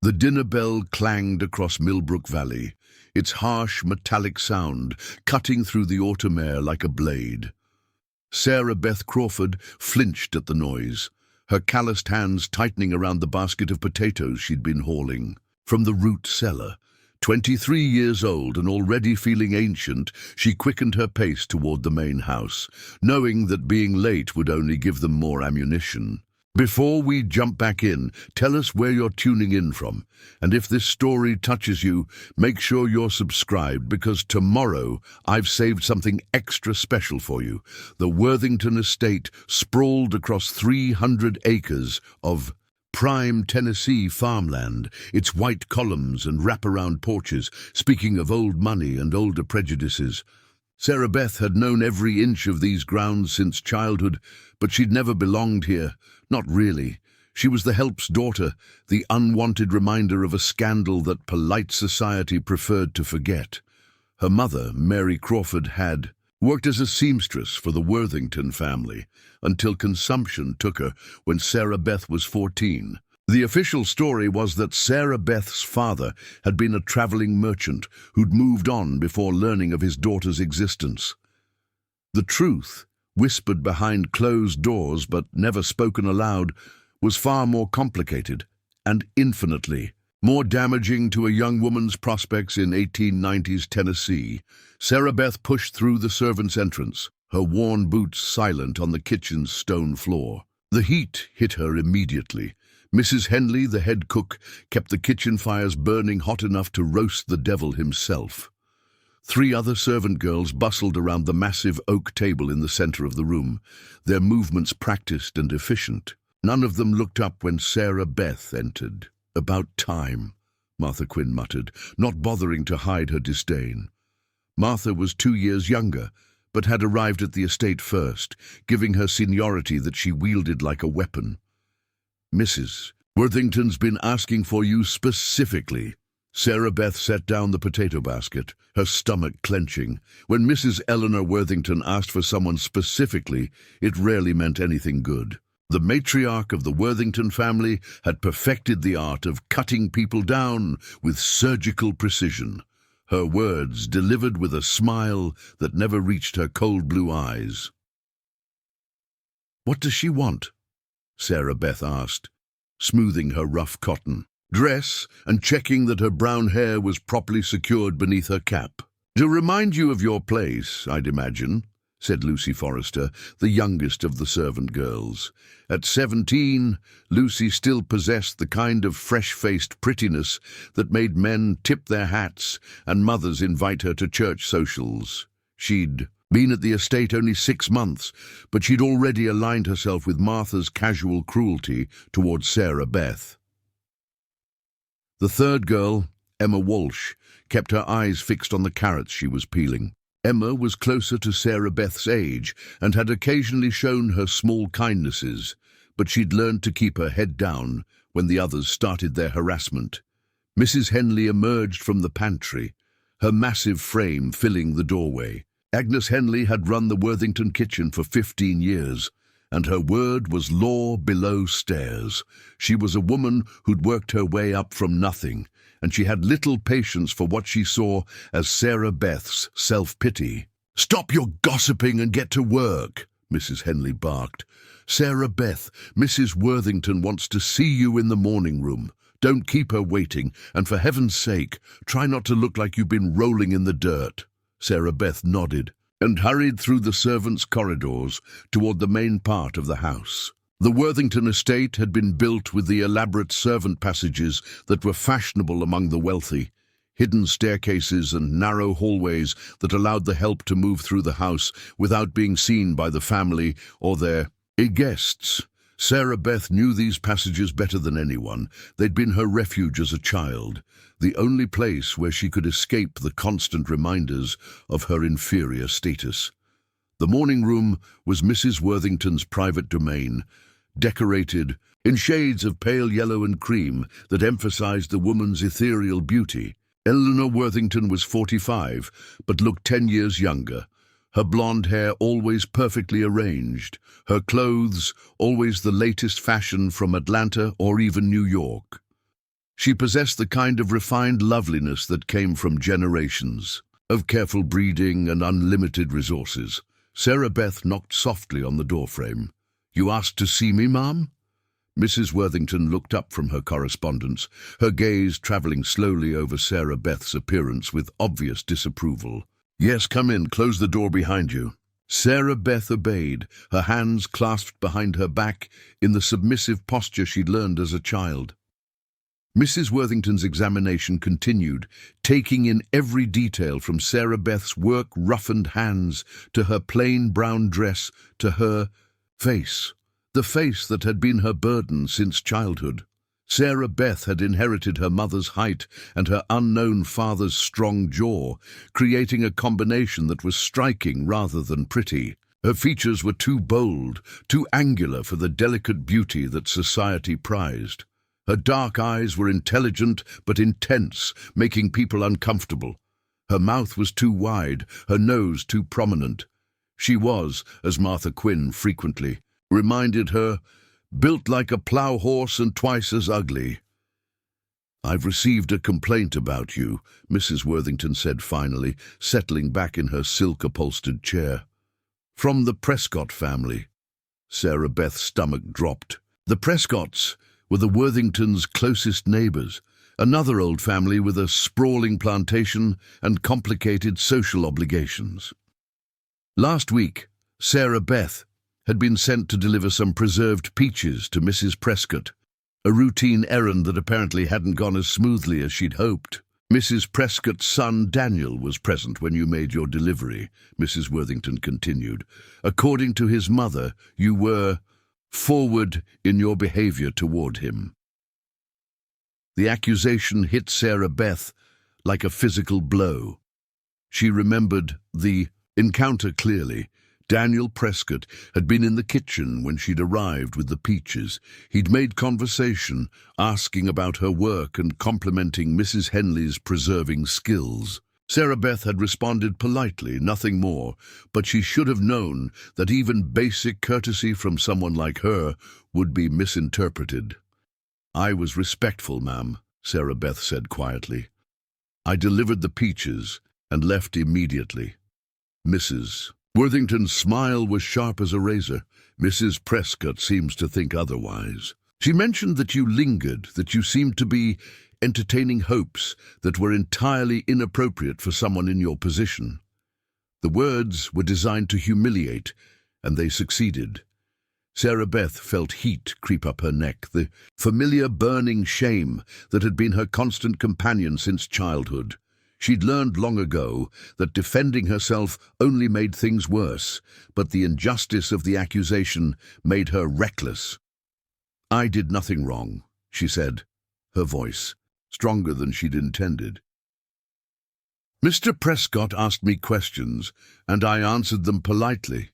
The dinner bell clanged across Millbrook Valley, its harsh metallic sound cutting through the autumn air like a blade. Sarah Beth Crawford flinched at the noise, her calloused hands tightening around the basket of potatoes she'd been hauling from the root cellar. 23 years old and already feeling ancient, she quickened her pace toward the main house, knowing that being late would only give them more ammunition. Before we jump back in, tell us where you're tuning in from, and if this story touches you, make sure you're subscribed, because tomorrow I've saved something extra special for you. The Worthington estate sprawled across 300 acres of prime Tennessee farmland, its white columns and wraparound porches, speaking of old money and older prejudices. Sarah Beth had known every inch of these grounds since childhood, but she'd never belonged here. Not really. She was the help's daughter, the unwanted reminder of a scandal that polite society preferred to forget. Her mother, Mary Crawford, had worked as a seamstress for the Worthington family until consumption took her when Sarah Beth was 14. The official story was that Sarah Beth's father had been a traveling merchant who'd moved on before learning of his daughter's existence. The truth, whispered behind closed doors but never spoken aloud, was far more complicated and infinitely more damaging to a young woman's prospects in 1890s Tennessee. Sarah Beth pushed through the servants' entrance, her worn boots silent on the kitchen's stone floor. The heat hit her immediately. Mrs. Henley, the head cook, kept the kitchen fires burning hot enough to roast the devil himself. 3 other servant girls bustled around the massive oak table in the center of the room, their movements practiced and efficient. None of them looked up when Sarah Beth entered. "About time," Martha Quinn muttered, not bothering to hide her disdain. Martha was 2 years younger, but had arrived at the estate first, giving her seniority that she wielded like a weapon. "Mrs. Worthington's been asking for you specifically." Sarah Beth set down the potato basket, her stomach clenching. When Mrs. Eleanor Worthington asked for someone specifically, it rarely meant anything good. The matriarch of the Worthington family had perfected the art of cutting people down with surgical precision, her words delivered with a smile that never reached her cold blue eyes. "What does she want?" Sarah Beth asked, smoothing her rough cotton dress and checking that her brown hair was properly secured beneath her cap. "To remind you of your place, I'd imagine," said Lucy Forrester, the youngest of the servant girls. At 17, Lucy still possessed the kind of fresh-faced prettiness that made men tip their hats and mothers invite her to church socials. She'd been at the estate only 6 months, but she'd already aligned herself with Martha's casual cruelty towards Sarah Beth. The third girl, Emma Walsh, kept her eyes fixed on the carrots she was peeling. Emma was closer to Sarah Beth's age and had occasionally shown her small kindnesses, but she'd learned to keep her head down when the others started their harassment. Mrs. Henley emerged from the pantry, her massive frame filling the doorway. Agnes Henley had run the Worthington kitchen for 15 years, and her word was law below stairs. She was a woman who'd worked her way up from nothing, and she had little patience for what she saw as Sarah Beth's self-pity. "Stop your gossiping and get to work," Mrs. Henley barked. "Sarah Beth, Mrs. Worthington wants to see you in the morning room. Don't keep her waiting, and for heaven's sake, try not to look like you've been rolling in the dirt." Sarah Beth nodded and hurried through the servants' corridors toward the main part of the house. The Worthington estate had been built with the elaborate servant passages that were fashionable among the wealthy, hidden staircases and narrow hallways that allowed the help to move through the house without being seen by the family or their guests. Sarah Beth knew these passages better than anyone. They'd been her refuge as a child, the only place where she could escape the constant reminders of her inferior status. The morning room was Mrs. Worthington's private domain, decorated in shades of pale yellow and cream that emphasized the woman's ethereal beauty. Eleanor Worthington was 45, but looked 10 years younger. Her blonde hair always perfectly arranged, her clothes always the latest fashion from Atlanta or even New York. She possessed the kind of refined loveliness that came from generations of careful breeding and unlimited resources. Sarah Beth knocked softly on the doorframe. "You asked to see me, ma'am?" Mrs. Worthington looked up from her correspondence, her gaze traveling slowly over Sarah Beth's appearance with obvious disapproval. "Yes, come in. Close the door behind you." Sarah Beth obeyed, her hands clasped behind her back in the submissive posture she'd learned as a child. Mrs. Worthington's examination continued, taking in every detail from Sarah Beth's work-roughened hands to her plain brown dress to her face, the face that had been her burden since childhood. Sarah Beth had inherited her mother's height and her unknown father's strong jaw, creating a combination that was striking rather than pretty. Her features were too bold, too angular for the delicate beauty that society prized. Her dark eyes were intelligent but intense, making people uncomfortable. Her mouth was too wide, her nose too prominent. She was, as Martha Quinn frequently reminded her, built like a plough horse and twice as ugly. "I've received a complaint about you," Mrs. Worthington said finally, settling back in her silk-upholstered chair. "From the Prescott family." Sarah Beth's stomach dropped. The Prescotts were the Worthingtons' closest neighbors, another old family with a sprawling plantation and complicated social obligations. Last week, Sarah Beth had been sent to deliver some preserved peaches to Mrs. Prescott, a routine errand that apparently hadn't gone as smoothly as she'd hoped. "Mrs. Prescott's son Daniel was present when you made your delivery," Mrs. Worthington continued. "According to his mother, you were forward in your behavior toward him." The accusation hit Sarah Beth like a physical blow. She remembered the encounter clearly. Daniel Prescott had been in the kitchen when she'd arrived with the peaches. He'd made conversation, asking about her work and complimenting Mrs. Henley's preserving skills. Sarah Beth had responded politely, nothing more, but she should have known that even basic courtesy from someone like her would be misinterpreted. "I was respectful, ma'am," Sarah Beth said quietly. "I delivered the peaches and left immediately." Mrs. Worthington's smile was sharp as a razor. "Mrs. Prescott seems to think otherwise. She mentioned that you lingered, that you seemed to be entertaining hopes that were entirely inappropriate for someone in your position." The words were designed to humiliate, and they succeeded. Sarah Beth felt heat creep up her neck, the familiar burning shame that had been her constant companion since childhood. She'd learned long ago that defending herself only made things worse, but the injustice of the accusation made her reckless. "I did nothing wrong," she said, her voice stronger than she'd intended. "Mr. Prescott asked me questions, and I answered them politely.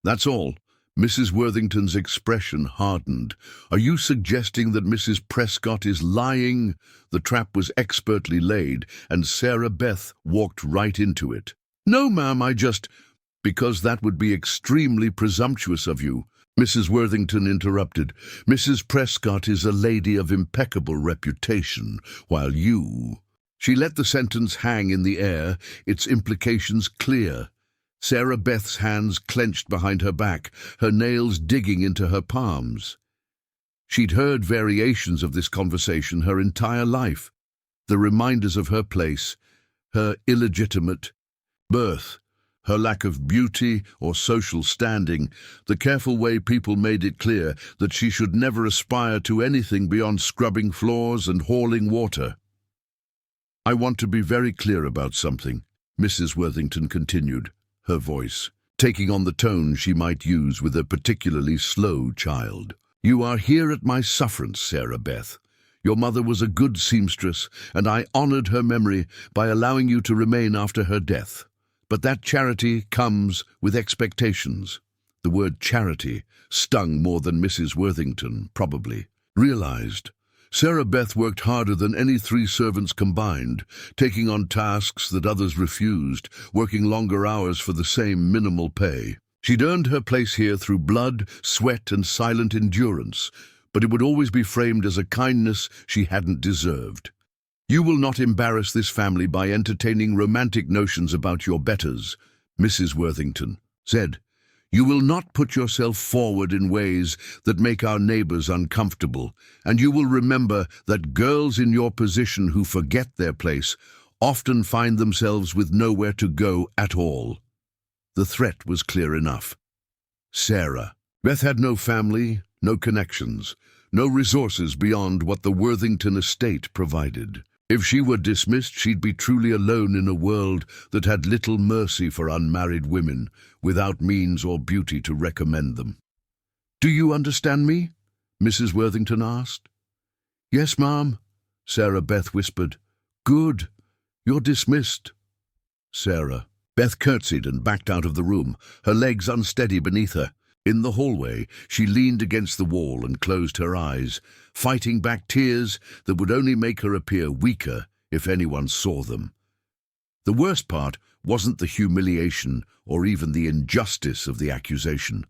That's all." Mrs. Worthington's expression hardened. "Are you suggesting that Mrs. Prescott is lying?" The trap was expertly laid, and Sarah Beth walked right into it. "No, ma'am, because that would be extremely presumptuous of you," Mrs. Worthington interrupted. "Mrs. Prescott is a lady of impeccable reputation, while you—" She let the sentence hang in the air, its implications clear. Sarah Beth's hands clenched behind her back, her nails digging into her palms. She'd heard variations of this conversation her entire life, the reminders of her place, her illegitimate birth, her lack of beauty or social standing, the careful way people made it clear that she should never aspire to anything beyond scrubbing floors and hauling water. "I want to be very clear about something," Mrs. Worthington continued, her voice taking on the tone she might use with a particularly slow child. "You are here at my sufferance, Sarah Beth. Your mother was a good seamstress, and I honored her memory by allowing you to remain after her death. But that charity comes with expectations." The word charity stung more than Mrs. Worthington probably realized. Sarah Beth worked harder than any 3 servants combined, taking on tasks that others refused, working longer hours for the same minimal pay. She'd earned her place here through blood, sweat, and silent endurance, but it would always be framed as a kindness she hadn't deserved. "You will not embarrass this family by entertaining romantic notions about your betters," Mrs. Worthington said. "You will not put yourself forward in ways that make our neighbors uncomfortable, and you will remember that girls in your position who forget their place often find themselves with nowhere to go at all." The threat was clear enough. Sarah. Beth had no family, no connections, no resources beyond what the Worthington estate provided. If she were dismissed, she'd be truly alone in a world that had little mercy for unmarried women, without means or beauty to recommend them. "Do you understand me?" Mrs. Worthington asked. "Yes, ma'am," Sarah Beth whispered. "Good. You're dismissed." Sarah. Beth curtsied and backed out of the room, her legs unsteady beneath her. In the hallway, she leaned against the wall and closed her eyes, fighting back tears that would only make her appear weaker if anyone saw them. The worst part wasn't the humiliation or even the injustice of the accusation.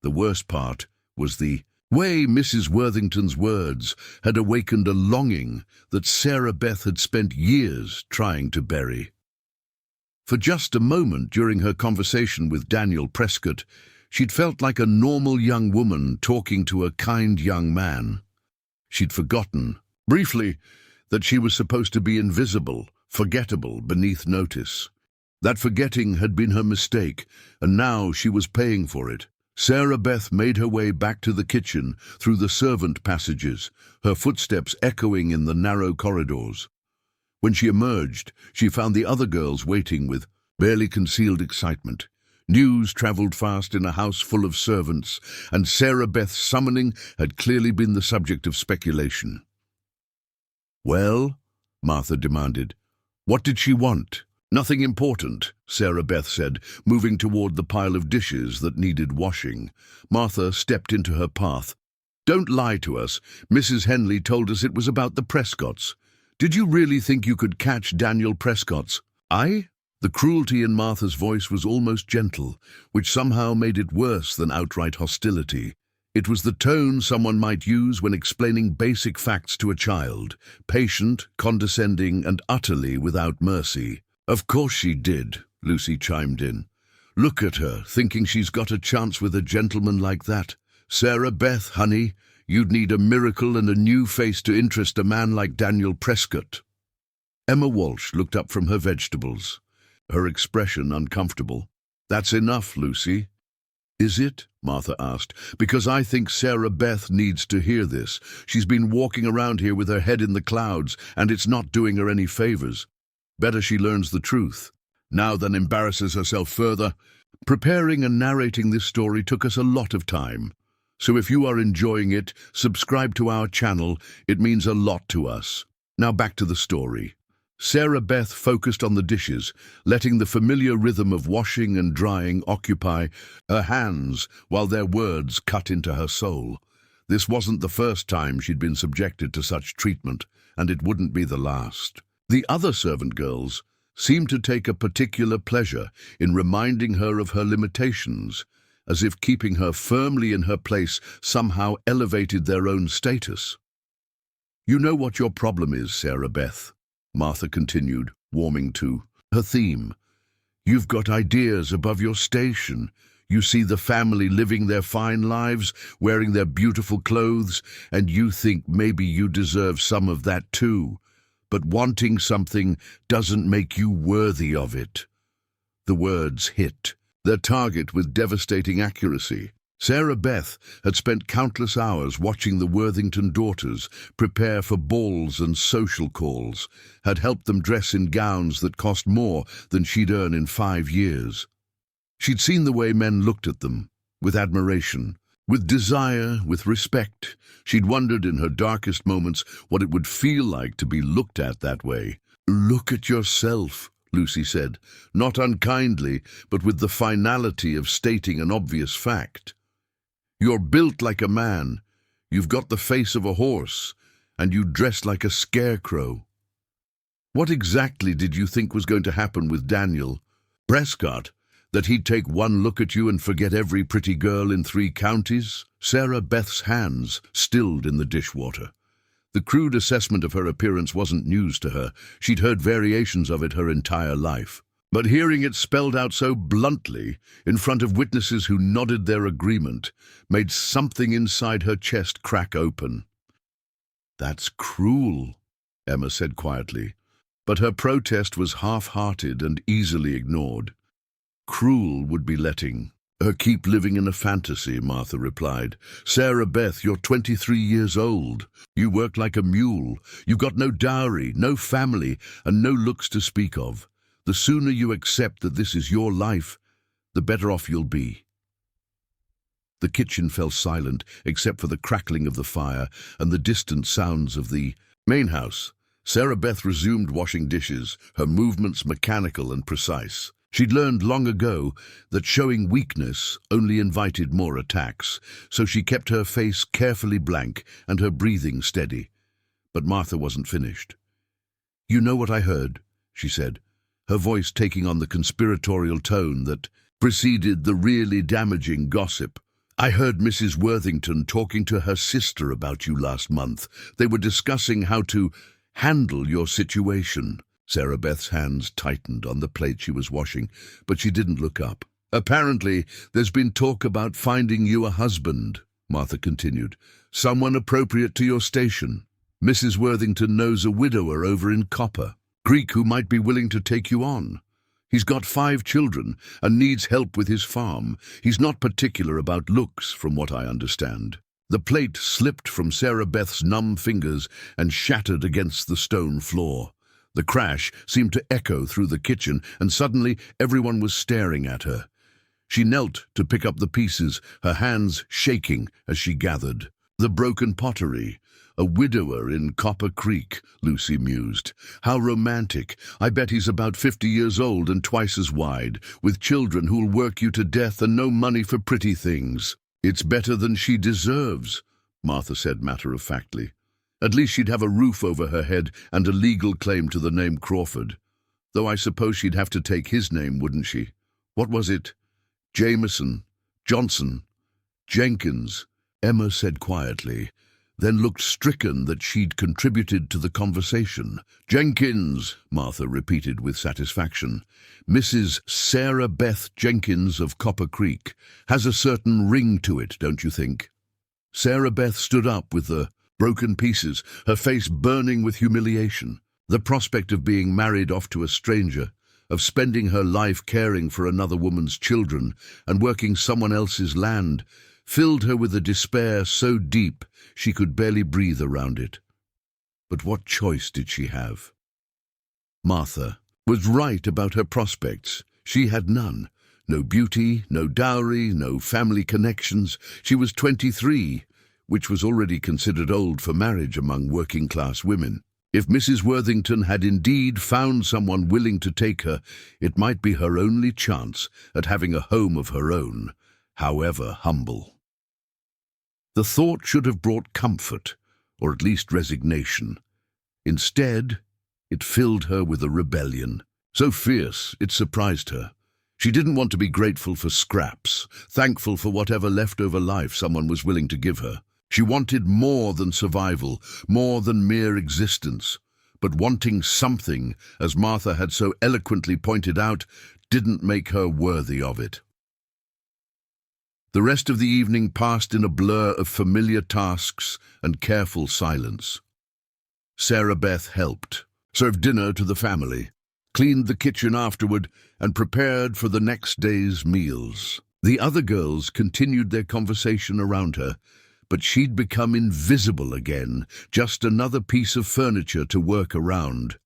The worst part was the way Mrs. Worthington's words had awakened a longing that Sarah Beth had spent years trying to bury. For just a moment during her conversation with Daniel Prescott, she'd felt like a normal young woman talking to a kind young man. She'd forgotten, briefly, that she was supposed to be invisible, forgettable, beneath notice. That forgetting had been her mistake, and now she was paying for it. Sarah Beth made her way back to the kitchen through the servant passages, her footsteps echoing in the narrow corridors. When she emerged, she found the other girls waiting with barely concealed excitement. News travelled fast in a house full of servants, and Sarah Beth's summoning had clearly been the subject of speculation. "Well?" Martha demanded. "What did she want?" "Nothing important," Sarah Beth said, moving toward the pile of dishes that needed washing. Martha stepped into her path. "Don't lie to us. Mrs. Henley told us it was about the Prescotts. Did you really think you could catch Daniel Prescott's?" "I?" The cruelty in Martha's voice was almost gentle, which somehow made it worse than outright hostility. It was the tone someone might use when explaining basic facts to a child, patient, condescending, and utterly without mercy. "Of course she did," Lucy chimed in. "Look at her, thinking she's got a chance with a gentleman like that. Sarah Beth, honey, you'd need a miracle and a new face to interest a man like Daniel Prescott." Emma Walsh looked up from her vegetables, her expression uncomfortable. "That's enough, Lucy." "Is it?" Martha asked. "Because I think Sarah Beth needs to hear this. She's been walking around here with her head in the clouds, and it's not doing her any favors. Better she learns the truth, now than embarrasses herself further. Preparing and narrating this story took us a lot of time. So if you are enjoying it, subscribe to our channel. It means a lot to us. Now back to the story. Sarah Beth focused on the dishes, letting the familiar rhythm of washing and drying occupy her hands while their words cut into her soul. This wasn't the first time she'd been subjected to such treatment, and it wouldn't be the last. The other servant girls seemed to take a particular pleasure in reminding her of her limitations, as if keeping her firmly in her place somehow elevated their own status. "You know what your problem is, Sarah Beth," Martha continued, warming to her theme. "You've got ideas above your station. You see the family living their fine lives, wearing their beautiful clothes, and you think maybe you deserve some of that too. But wanting something doesn't make you worthy of it." The words hit their target with devastating accuracy. Sarah Beth had spent countless hours watching the Worthington daughters prepare for balls and social calls, had helped them dress in gowns that cost more than she'd earn in 5 years. She'd seen the way men looked at them, with admiration, with desire, with respect. She'd wondered in her darkest moments what it would feel like to be looked at that way. "Look at yourself," Lucy said, not unkindly, but with the finality of stating an obvious fact. "You're built like a man, you've got the face of a horse, and you dress like a scarecrow. What exactly did you think was going to happen with Daniel Prescott? That he'd take one look at you and forget every pretty girl in 3 counties? Sarah Beth's hands stilled in the dishwater. The crude assessment of her appearance wasn't news to her. She'd heard variations of it her entire life. But hearing it spelled out so bluntly, in front of witnesses who nodded their agreement, made something inside her chest crack open. "That's cruel," Emma said quietly, but her protest was half-hearted and easily ignored. "Cruel would be letting her keep living in a fantasy," Martha replied. "Sarah Beth, you're 23 years old. You work like a mule. You've got no dowry, no family, and no looks to speak of. The sooner you accept that this is your life, the better off you'll be." The kitchen fell silent, except for the crackling of the fire and the distant sounds of the main house. Sarah Beth resumed washing dishes, her movements mechanical and precise. She'd learned long ago that showing weakness only invited more attacks, so she kept her face carefully blank and her breathing steady. But Martha wasn't finished. "You know what I heard," she said, her voice taking on the conspiratorial tone that preceded the really damaging gossip. "I heard Mrs. Worthington talking to her sister about you last month. They were discussing how to handle your situation." Sarah Beth's hands tightened on the plate she was washing, but she didn't look up. "Apparently, there's been talk about finding you a husband," Martha continued. "Someone appropriate to your station. Mrs. Worthington knows a widower over in Copper Creek who might be willing to take you on. He's got 5 children and needs help with his farm. He's not particular about looks, from what I understand." The plate slipped from Sarah Beth's numb fingers and shattered against the stone floor. The crash seemed to echo through the kitchen, and suddenly everyone was staring at her. She knelt to pick up the pieces, her hands shaking as she gathered. "The broken pottery. A widower in Copper Creek," Lucy mused. "How romantic. I bet he's about 50 years old and twice as wide, with children who'll work you to death and no money for pretty things." "It's better than she deserves," Martha said matter-of-factly. "At least she'd have a roof over her head and a legal claim to the name Crawford. Though I suppose she'd have to take his name, wouldn't she? What was it? Jameson, Johnson, Jenkins," Emma said quietly, then looked stricken that she'd contributed to the conversation. "Jenkins," Martha repeated with satisfaction. "Mrs. Sarah Beth Jenkins of Copper Creek. Has a certain ring to it, don't you think?" Sarah Beth stood up with the broken pieces, her face burning with humiliation. The prospect of being married off to a stranger, of spending her life caring for another woman's children and working someone else's land, filled her with a despair so deep she could barely breathe around it. But what choice did she have? Martha was right about her prospects. She had none. No beauty, no dowry, no family connections. She was 23, which was already considered old for marriage among working-class women. If Mrs. Worthington had indeed found someone willing to take her, it might be her only chance at having a home of her own, however humble. The thought should have brought comfort, or at least resignation. Instead, it filled her with a rebellion, so fierce it surprised her. She didn't want to be grateful for scraps, thankful for whatever leftover life someone was willing to give her. She wanted more than survival, more than mere existence. But wanting something, as Martha had so eloquently pointed out, didn't make her worthy of it. The rest of the evening passed in a blur of familiar tasks and careful silence. Sarah Beth helped, served dinner to the family, cleaned the kitchen afterward, and prepared for the next day's meals. The other girls continued their conversation around her, but she'd become invisible again, just another piece of furniture to work around.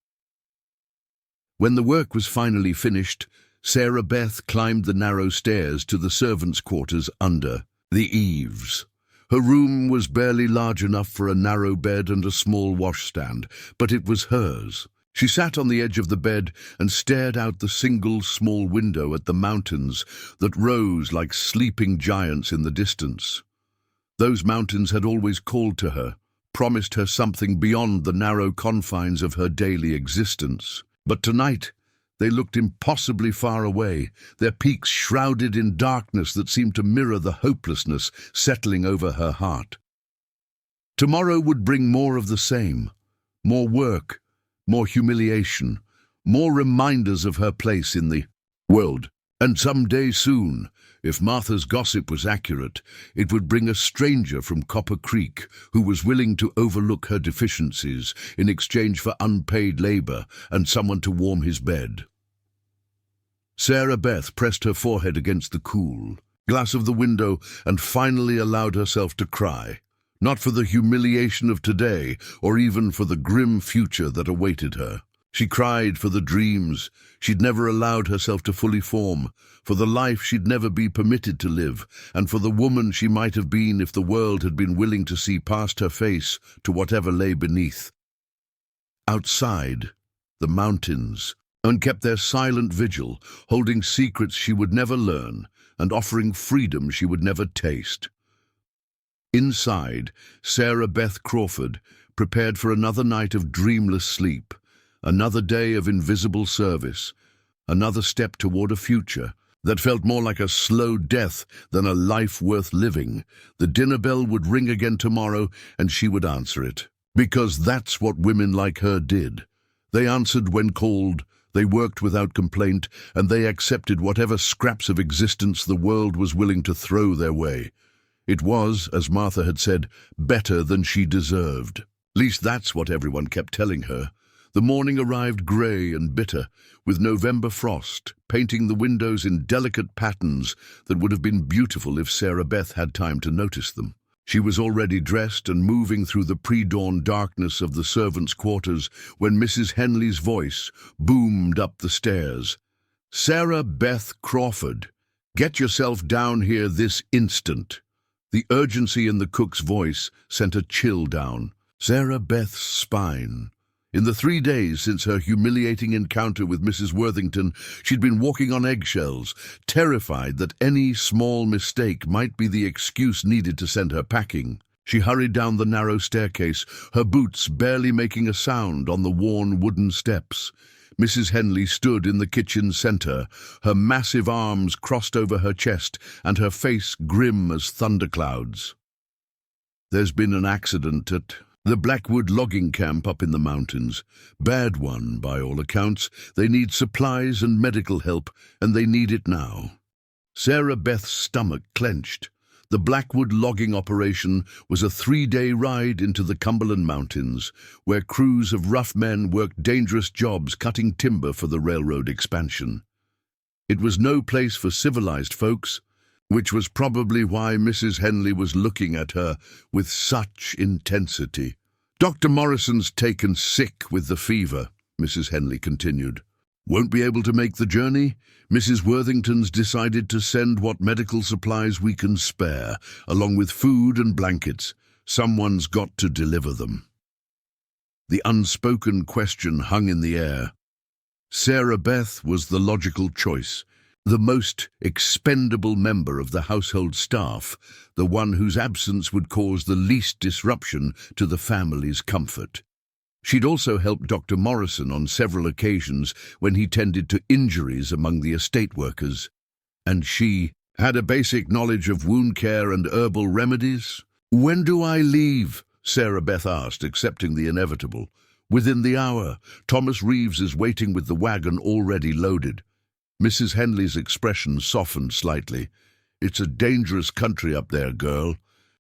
When the work was finally finished, Sarah Beth climbed the narrow stairs to the servants' quarters under the eaves. Her room was barely large enough for a narrow bed and a small washstand, but it was hers. She sat on the edge of the bed and stared out the single small window at the mountains that rose like sleeping giants in the distance. Those mountains had always called to her, promised her something beyond the narrow confines of her daily existence. But tonight, They looked impossibly far away, their peaks shrouded in darkness that seemed to mirror the hopelessness settling over her heart. Tomorrow would bring more of the same, more work, more humiliation, more reminders of her place in the world. And someday soon, if Martha's gossip was accurate, it would bring a stranger from Copper Creek who was willing to overlook her deficiencies in exchange for unpaid labor and someone to warm his bed. Sarah Beth pressed her forehead against the cool glass of the window and finally allowed herself to cry, not for the humiliation of today or even for the grim future that awaited her. She cried for the dreams she'd never allowed herself to fully form, for the life she'd never be permitted to live, and for the woman she might have been if the world had been willing to see past her face to whatever lay beneath. Outside, the mountains kept their silent vigil, holding secrets she would never learn and offering freedom she would never taste. Inside, Sarah Beth Crawford prepared for another night of dreamless sleep, another day of invisible service, another step toward a future that felt more like a slow death than a life worth living. The dinner bell would ring again tomorrow, and she would answer it. Because that's what women like her did. They answered when called, they worked without complaint, and they accepted whatever scraps of existence the world was willing to throw their way. It was, as Martha had said, better than she deserved. At least that's what everyone kept telling her. The morning arrived grey and bitter, with November frost painting the windows in delicate patterns that would have been beautiful if Sarah Beth had time to notice them. She was already dressed and moving through the pre-dawn darkness of the servants' quarters when Mrs. Henley's voice boomed up the stairs. "Sarah Beth Crawford, get yourself down here this instant." The urgency in the cook's voice sent a chill down Sarah Beth's spine. In the 3 days since her humiliating encounter with Mrs. Worthington, she'd been walking on eggshells, terrified that any small mistake might be the excuse needed to send her packing. She hurried down the narrow staircase, her boots barely making a sound on the worn wooden steps. Mrs. Henley stood in the kitchen center, her massive arms crossed over her chest and her face grim as thunderclouds. "There's been an accident at the Blackwood logging camp up in the mountains. Bad one, by all accounts. They need supplies and medical help, and they need it now." Sarah Beth's stomach clenched. The Blackwood logging operation was a 3-day ride into the Cumberland Mountains, where crews of rough men worked dangerous jobs cutting timber for the railroad expansion. It was no place for civilized folks, which was probably why Mrs. Henley was looking at her with such intensity. "Dr. Morrison's taken sick with the fever," Mrs. Henley continued. "Won't be able to make the journey. Mrs. Worthington's decided to send what medical supplies we can spare, along with food and blankets. Someone's got to deliver them." The unspoken question hung in the air. Sarah Beth was the logical choice, the most expendable member of the household staff, the one whose absence would cause the least disruption to the family's comfort. She'd also helped Dr. Morrison on several occasions when he tended to injuries among the estate workers. And she had a basic knowledge of wound care and herbal remedies. "When do I leave?" Sarah Beth asked, accepting the inevitable. "Within the hour. Thomas Reeves is waiting with the wagon already loaded." Mrs. Henley's expression softened slightly. "It's a dangerous country up there, girl.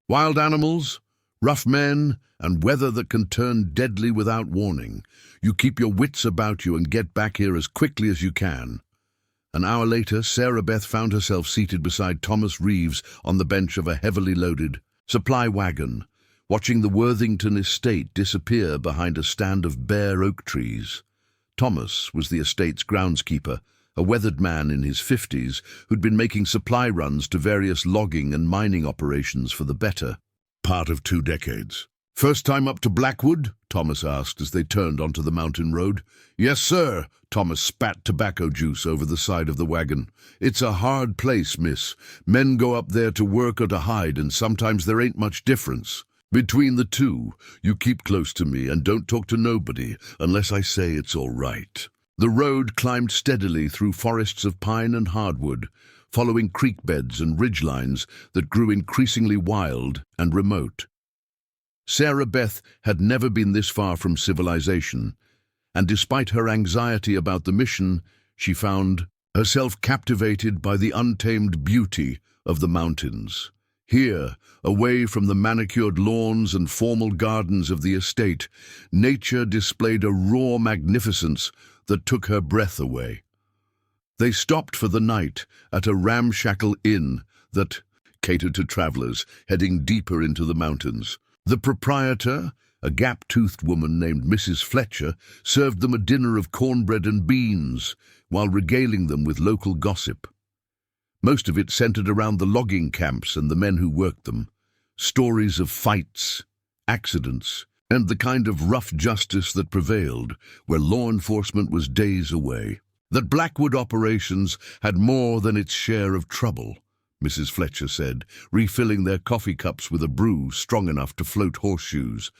Wild animals, rough men, and weather that can turn deadly without warning. You keep your wits about you and get back here as quickly as you can." An hour later, Sarah Beth found herself seated beside Thomas Reeves on the bench of a heavily loaded supply wagon, watching the Worthington estate disappear behind a stand of bare oak trees. Thomas was the estate's groundskeeper, a weathered man in his 50s who'd been making supply runs to various logging and mining operations for the better part of 2 decades. "First time up to Blackwood?" Thomas asked as they turned onto the mountain road. "Yes, sir." Thomas spat tobacco juice over the side of the wagon. "It's a hard place, miss. Men go up there to work or to hide, and sometimes there ain't much difference. Between the two, you keep close to me and don't talk to nobody unless I say it's all right." The road climbed steadily through forests of pine and hardwood, following creek beds and ridgelines that grew increasingly wild and remote. Sarah Beth had never been this far from civilization, and despite her anxiety about the mission, she found herself captivated by the untamed beauty of the mountains. Here, away from the manicured lawns and formal gardens of the estate, nature displayed a raw magnificence that took her breath away. They stopped for the night at a ramshackle inn that catered to travelers heading deeper into the mountains. The proprietor, a gap-toothed woman named Mrs. Fletcher, served them a dinner of cornbread and beans while regaling them with local gossip. Most of it centered around the logging camps and the men who worked them. Stories of fights, accidents, and the kind of rough justice that prevailed where law enforcement was days away. That Blackwood operations had more than its share of trouble, Mrs. Fletcher said, refilling their coffee cups with a brew strong enough to float horseshoes.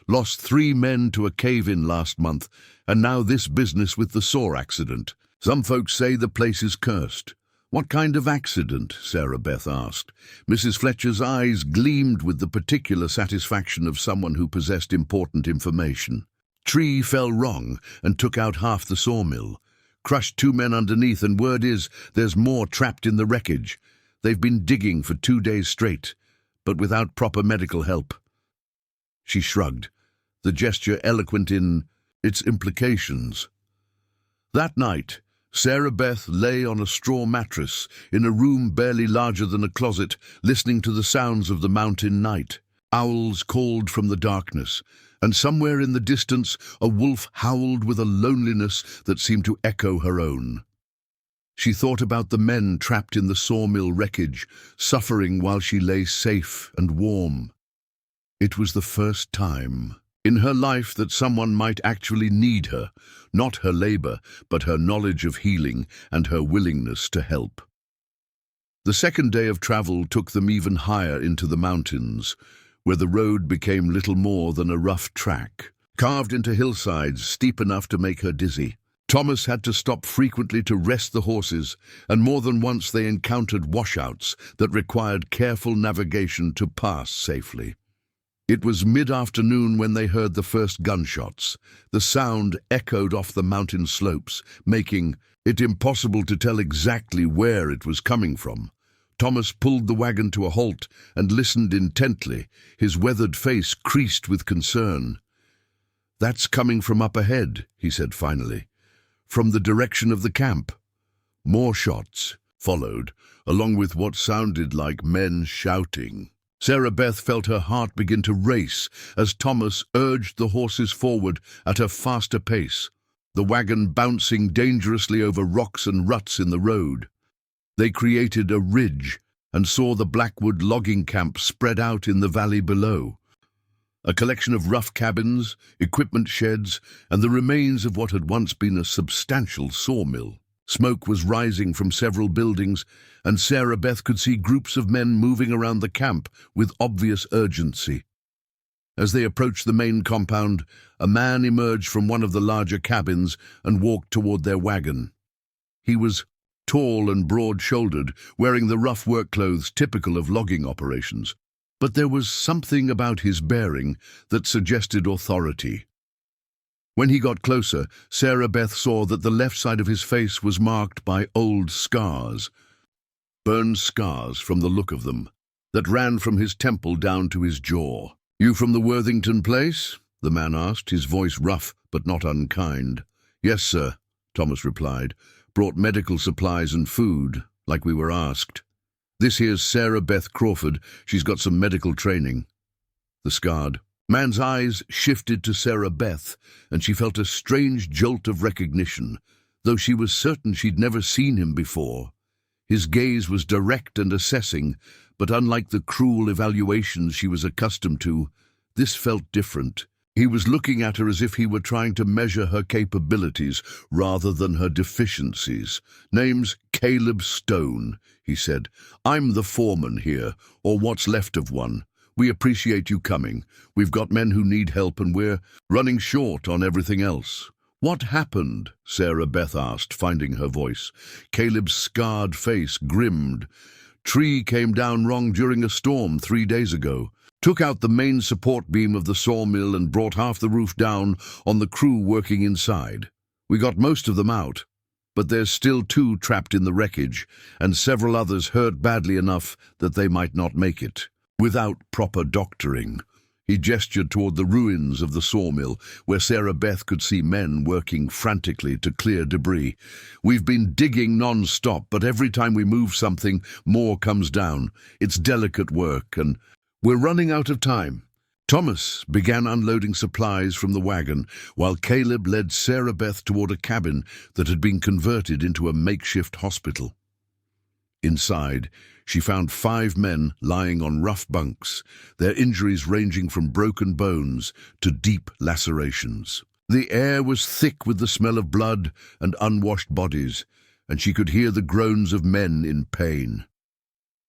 Lost 3 men to a cave-in last month, and now this business with the saw accident. Some folks say the place is cursed. What kind of accident? Sarah Beth asked. Mrs. Fletcher's eyes gleamed with the particular satisfaction of someone who possessed important information. Tree fell wrong and took out half the sawmill. Crushed 2 men underneath, and word is there's more trapped in the wreckage. They've been digging for 2 days straight, but without proper medical help. She shrugged, the gesture eloquent in its implications. That night, Sarah Beth lay on a straw mattress in a room barely larger than a closet, listening to the sounds of the mountain night. Owls called from the darkness, and somewhere in the distance a wolf howled with a loneliness that seemed to echo her own. She thought about the men trapped in the sawmill wreckage, suffering while she lay safe and warm. It was the first time in her life that someone might actually need her, not her labor, but her knowledge of healing and her willingness to help. The second day of travel took them even higher into the mountains, where the road became little more than a rough track, carved into hillsides steep enough to make her dizzy. Thomas had to stop frequently to rest the horses, and more than once they encountered washouts that required careful navigation to pass safely. It was mid-afternoon when they heard the first gunshots. The sound echoed off the mountain slopes, making it impossible to tell exactly where it was coming from. Thomas pulled the wagon to a halt and listened intently, his weathered face creased with concern. "That's coming from up ahead," he said finally, "from the direction of the camp." More shots followed, along with what sounded like men shouting. Sarah Beth felt her heart begin to race as Thomas urged the horses forward at a faster pace, the wagon bouncing dangerously over rocks and ruts in the road. They created a ridge and saw the Blackwood logging camp spread out in the valley below. A collection of rough cabins, equipment sheds, and the remains of what had once been a substantial sawmill. Smoke was rising from several buildings, and Sarah Beth could see groups of men moving around the camp with obvious urgency. As they approached the main compound, a man emerged from one of the larger cabins and walked toward their wagon. He was tall and broad-shouldered, wearing the rough work clothes typical of logging operations. But there was something about his bearing that suggested authority. When he got closer, Sarah Beth saw that the left side of his face was marked by old scars, burned scars from the look of them, that ran from his temple down to his jaw. "You from the Worthington place?" the man asked, his voice rough but not unkind. "Yes, sir," Thomas replied. "Brought medical supplies and food, like we were asked. This here's Sarah Beth Crawford. She's got some medical training." The scarred man's eyes shifted to Sarah Beth, and she felt a strange jolt of recognition, though she was certain she'd never seen him before. His gaze was direct and assessing, but unlike the cruel evaluations she was accustomed to, this felt different. He was looking at her as if he were trying to measure her capabilities rather than her deficiencies. "Name's Caleb Stone," he said. "I'm the foreman here, or what's left of one. We appreciate you coming. We've got men who need help and we're running short on everything else. "What happened?" Sarah Beth asked, finding her voice. Caleb's scarred face grimmed. "Tree came down wrong during a storm 3 days ago. Took out the main support beam of the sawmill and brought half the roof down on the crew working inside. We got most of them out, but there's still 2 trapped in the wreckage, and several others hurt badly enough that they might not make it. Without proper doctoring." He gestured toward the ruins of the sawmill, where Sarah Beth could see men working frantically to clear debris. "We've been digging non-stop, but every time we move something, more comes down. It's delicate work, and we're running out of time." Thomas began unloading supplies from the wagon, while Caleb led Sarah Beth toward a cabin that had been converted into a makeshift hospital. Inside, she found 5 men lying on rough bunks, their injuries ranging from broken bones to deep lacerations. The air was thick with the smell of blood and unwashed bodies, and she could hear the groans of men in pain.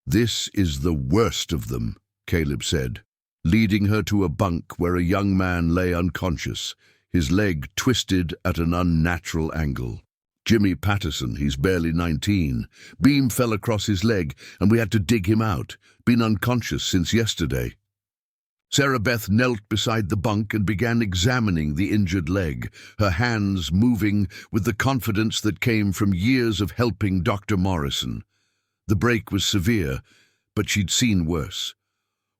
"This is the worst of them," Caleb said, leading her to a bunk where a young man lay unconscious, his leg twisted at an unnatural angle. "Jimmy Patterson, he's barely 19. Beam fell across his leg and we had to dig him out. Been unconscious since yesterday." Sarah Beth knelt beside the bunk and began examining the injured leg, her hands moving with the confidence that came from years of helping Dr. Morrison. The break was severe, but she'd seen worse.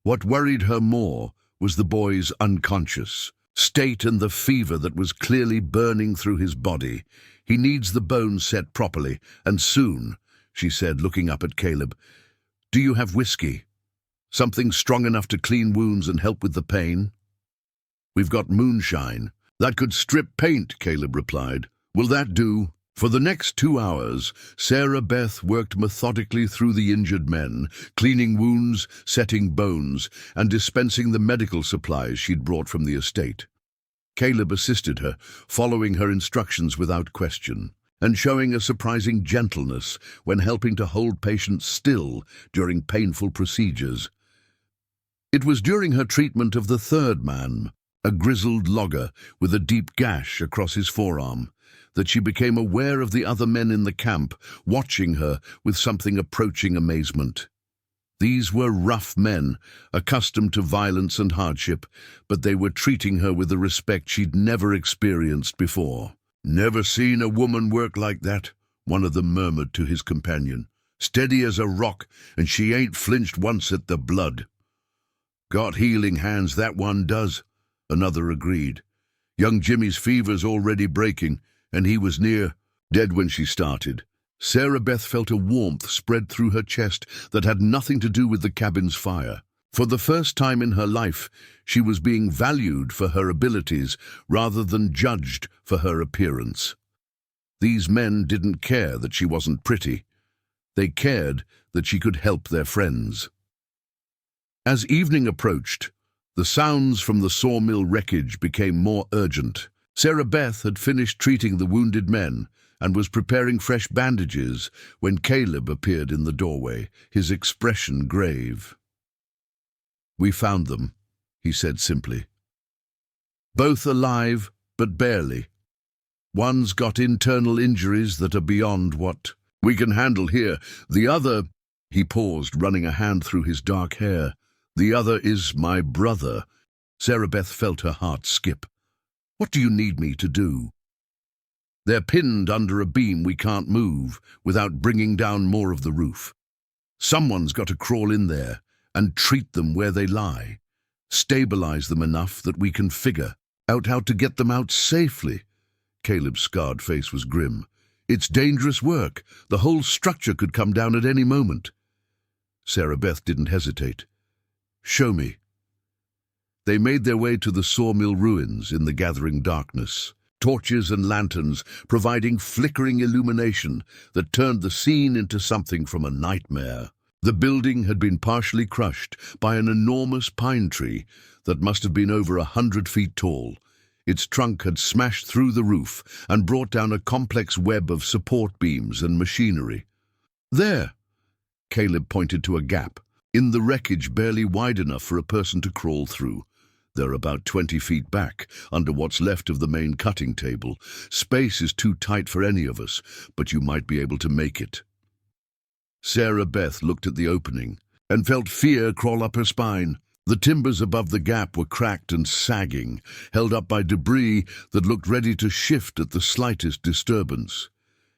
What worried her more was the boy's unconscious state and the fever that was clearly burning through his body. "He needs the bones set properly, and soon," she said, looking up at Caleb. "Do you have whiskey? Something strong enough to clean wounds and help with the pain?" "We've got moonshine. That could strip paint," Caleb replied. "Will that do?" For the next 2 hours, Sarah Beth worked methodically through the injured men, cleaning wounds, setting bones, and dispensing the medical supplies she'd brought from the estate. Caleb assisted her, following her instructions without question, and showing a surprising gentleness when helping to hold patients still during painful procedures. It was during her treatment of the 3rd man, a grizzled logger with a deep gash across his forearm, that she became aware of the other men in the camp, watching her with something approaching amazement. These were rough men, accustomed to violence and hardship, but they were treating her with a respect she'd never experienced before. "Never seen a woman work like that," one of them murmured to his companion. "Steady as a rock, and she ain't flinched once at the blood." "Got healing hands, that one does," another agreed. "Young Jimmy's fever's already breaking, and he was near dead when she started." Sarah Beth felt a warmth spread through her chest that had nothing to do with the cabin's fire. For the first time in her life, she was being valued for her abilities rather than judged for her appearance. These men didn't care that she wasn't pretty. They cared that she could help their friends. As evening approached, the sounds from the sawmill wreckage became more urgent. Sarah Beth had finished treating the wounded men and was preparing fresh bandages when Caleb appeared in the doorway, his expression grave. "We found them," he said simply. "Both alive, but barely. One's got internal injuries that are beyond what we can handle here. The other—" He paused, running a hand through his dark hair. "The other is my brother." Sarah Beth felt her heart skip. "What do you need me to do?" "They're pinned under a beam we can't move without bringing down more of the roof. Someone's got to crawl in there and treat them where they lie, stabilize them enough that we can figure out how to get them out safely." Caleb's scarred face was grim. "It's dangerous work. The whole structure could come down at any moment." Sarah Beth didn't hesitate. "Show me." They made their way to the sawmill ruins in the gathering darkness, torches and lanterns providing flickering illumination that turned the scene into something from a nightmare. The building had been partially crushed by an enormous pine tree that must have been over 100 feet tall. Its trunk had smashed through the roof and brought down a complex web of support beams and machinery. "There!" Caleb pointed to a gap in the wreckage barely wide enough for a person to crawl through. They're about 20 feet back, under what's left of the main cutting table. Space is too tight for any of us, but you might be able to make it." Sarah Beth looked at the opening and felt fear crawl up her spine. The timbers above the gap were cracked and sagging, held up by debris that looked ready to shift at the slightest disturbance.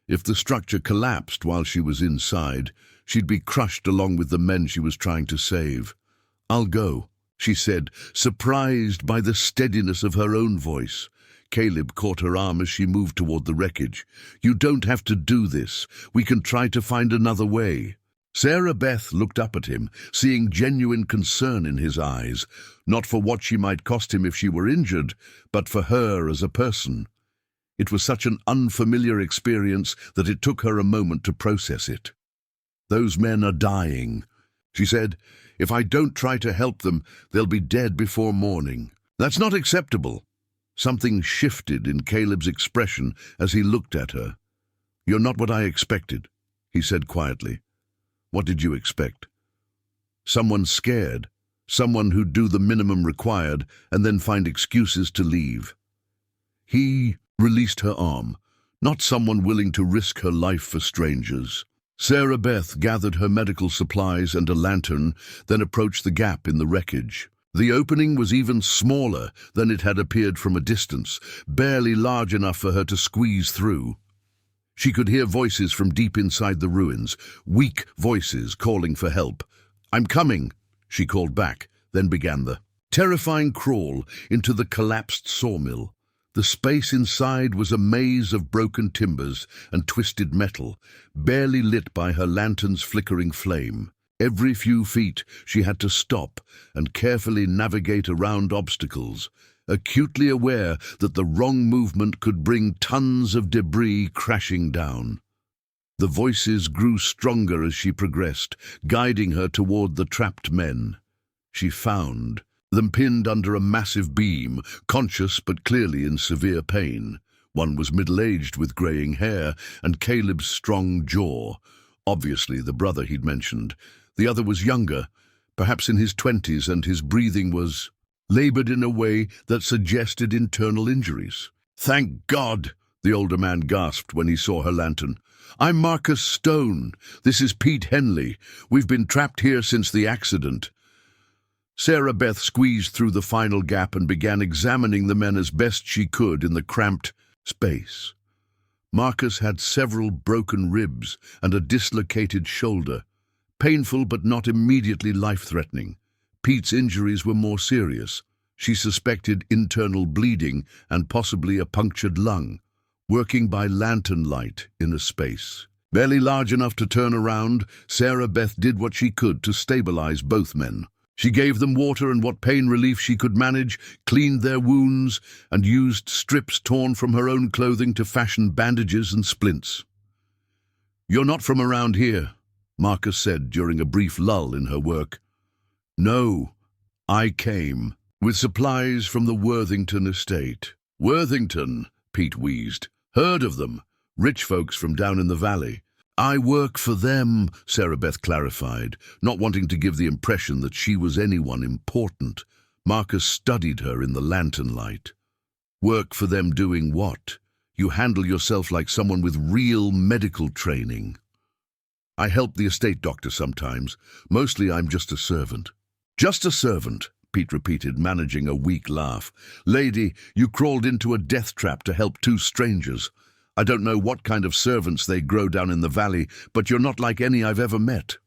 If the structure collapsed while she was inside, she'd be crushed along with the men she was trying to save. "I'll go," she said, surprised by the steadiness of her own voice. Caleb caught her arm as she moved toward the wreckage. "You don't have to do this. We can try to find another way." Sarah Beth looked up at him, seeing genuine concern in his eyes, not for what she might cost him if she were injured, but for her as a person. It was such an unfamiliar experience that it took her a moment to process it. "Those men are dying," she said. "If I don't try to help them, they'll be dead before morning. That's not acceptable." Something shifted in Caleb's expression as he looked at her. "You're not what I expected," he said quietly. "What did you expect?" "Someone scared, someone who'd do the minimum required and then find excuses to leave." He released her arm, not someone willing to risk her life for strangers. Sarah Beth gathered her medical supplies and a lantern, then approached the gap in the wreckage. The opening was even smaller than it had appeared from a distance, barely large enough for her to squeeze through. She could hear voices from deep inside the ruins, weak voices calling for help. "I'm coming," she called back, then began the terrifying crawl into the collapsed sawmill. The space inside was a maze of broken timbers and twisted metal, barely lit by her lantern's flickering flame. Every few feet she had to stop and carefully navigate around obstacles, acutely aware that the wrong movement could bring tons of debris crashing down. The voices grew stronger as she progressed, guiding her toward the trapped men. She found them pinned under a massive beam, conscious but clearly in severe pain. One was middle-aged with graying hair and Caleb's strong jaw, obviously the brother he'd mentioned. The other was younger, perhaps in his 20s, and his breathing was labored in a way that suggested internal injuries. "Thank God," the older man gasped when he saw her lantern. "I'm Marcus Stone. This is Pete Henley. We've been trapped here since the accident." Sarah Beth squeezed through the final gap and began examining the men as best she could in the cramped space. Marcus had several broken ribs and a dislocated shoulder, painful but not immediately life-threatening. Pete's injuries were more serious. She suspected internal bleeding and possibly a punctured lung, working by lantern light in a space barely large enough to turn around. Sarah Beth did what she could to stabilize both men. She gave them water and what pain relief she could manage, cleaned their wounds, and used strips torn from her own clothing to fashion bandages and splints. "You're not from around here," Marcus said during a brief lull in her work. "No, I came with supplies from the Worthington estate." "Worthington," Pete wheezed. "Heard of them. Rich folks from down in the valley." "I work for them," Sarah Beth clarified, not wanting to give the impression that she was anyone important. Marcus studied her in the lantern light. "Work for them doing what? You handle yourself like someone with real medical training." "I help the estate doctor sometimes. Mostly I'm just a servant." "Just a servant," Pete repeated, managing a weak laugh. "Lady, you crawled into a death trap to help two strangers. I don't know what kind of servants they grow down in the valley, but you're not like any I've ever met."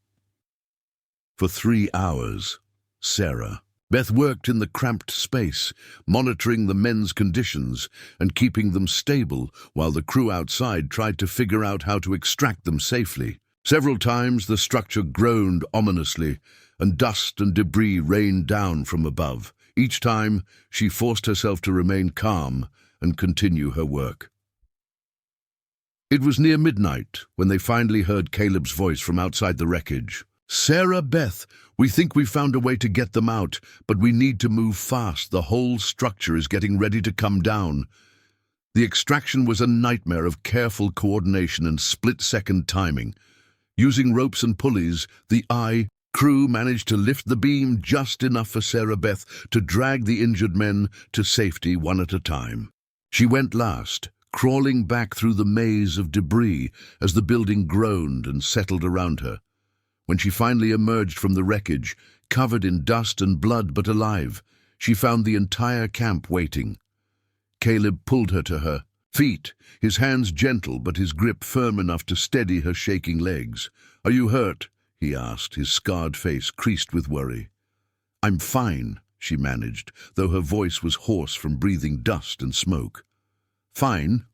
For 3 hours, Sarah Beth worked in the cramped space, monitoring the men's conditions and keeping them stable while the crew outside tried to figure out how to extract them safely. Several times the structure groaned ominously, and dust and debris rained down from above. Each time, she forced herself to remain calm and continue her work. It was near midnight when they finally heard Caleb's voice from outside the wreckage. "Sarah Beth, we think we found a way to get them out, but we need to move fast. The whole structure is getting ready to come down." The extraction was a nightmare of careful coordination and split-second timing. Using ropes and pulleys, the eye Crew managed to lift the beam just enough for Sarah Beth to drag the injured men to safety one at a time. She went last, crawling back through the maze of debris as the building groaned and settled around her. When she finally emerged from the wreckage, covered in dust and blood but alive, she found the entire camp waiting. Caleb pulled her to her feet, his hands gentle but his grip firm enough to steady her shaking legs. "Are you hurt?" he asked, his scarred face creased with worry. "I'm fine," she managed, though her voice was hoarse from breathing dust and smoke. "Fine?"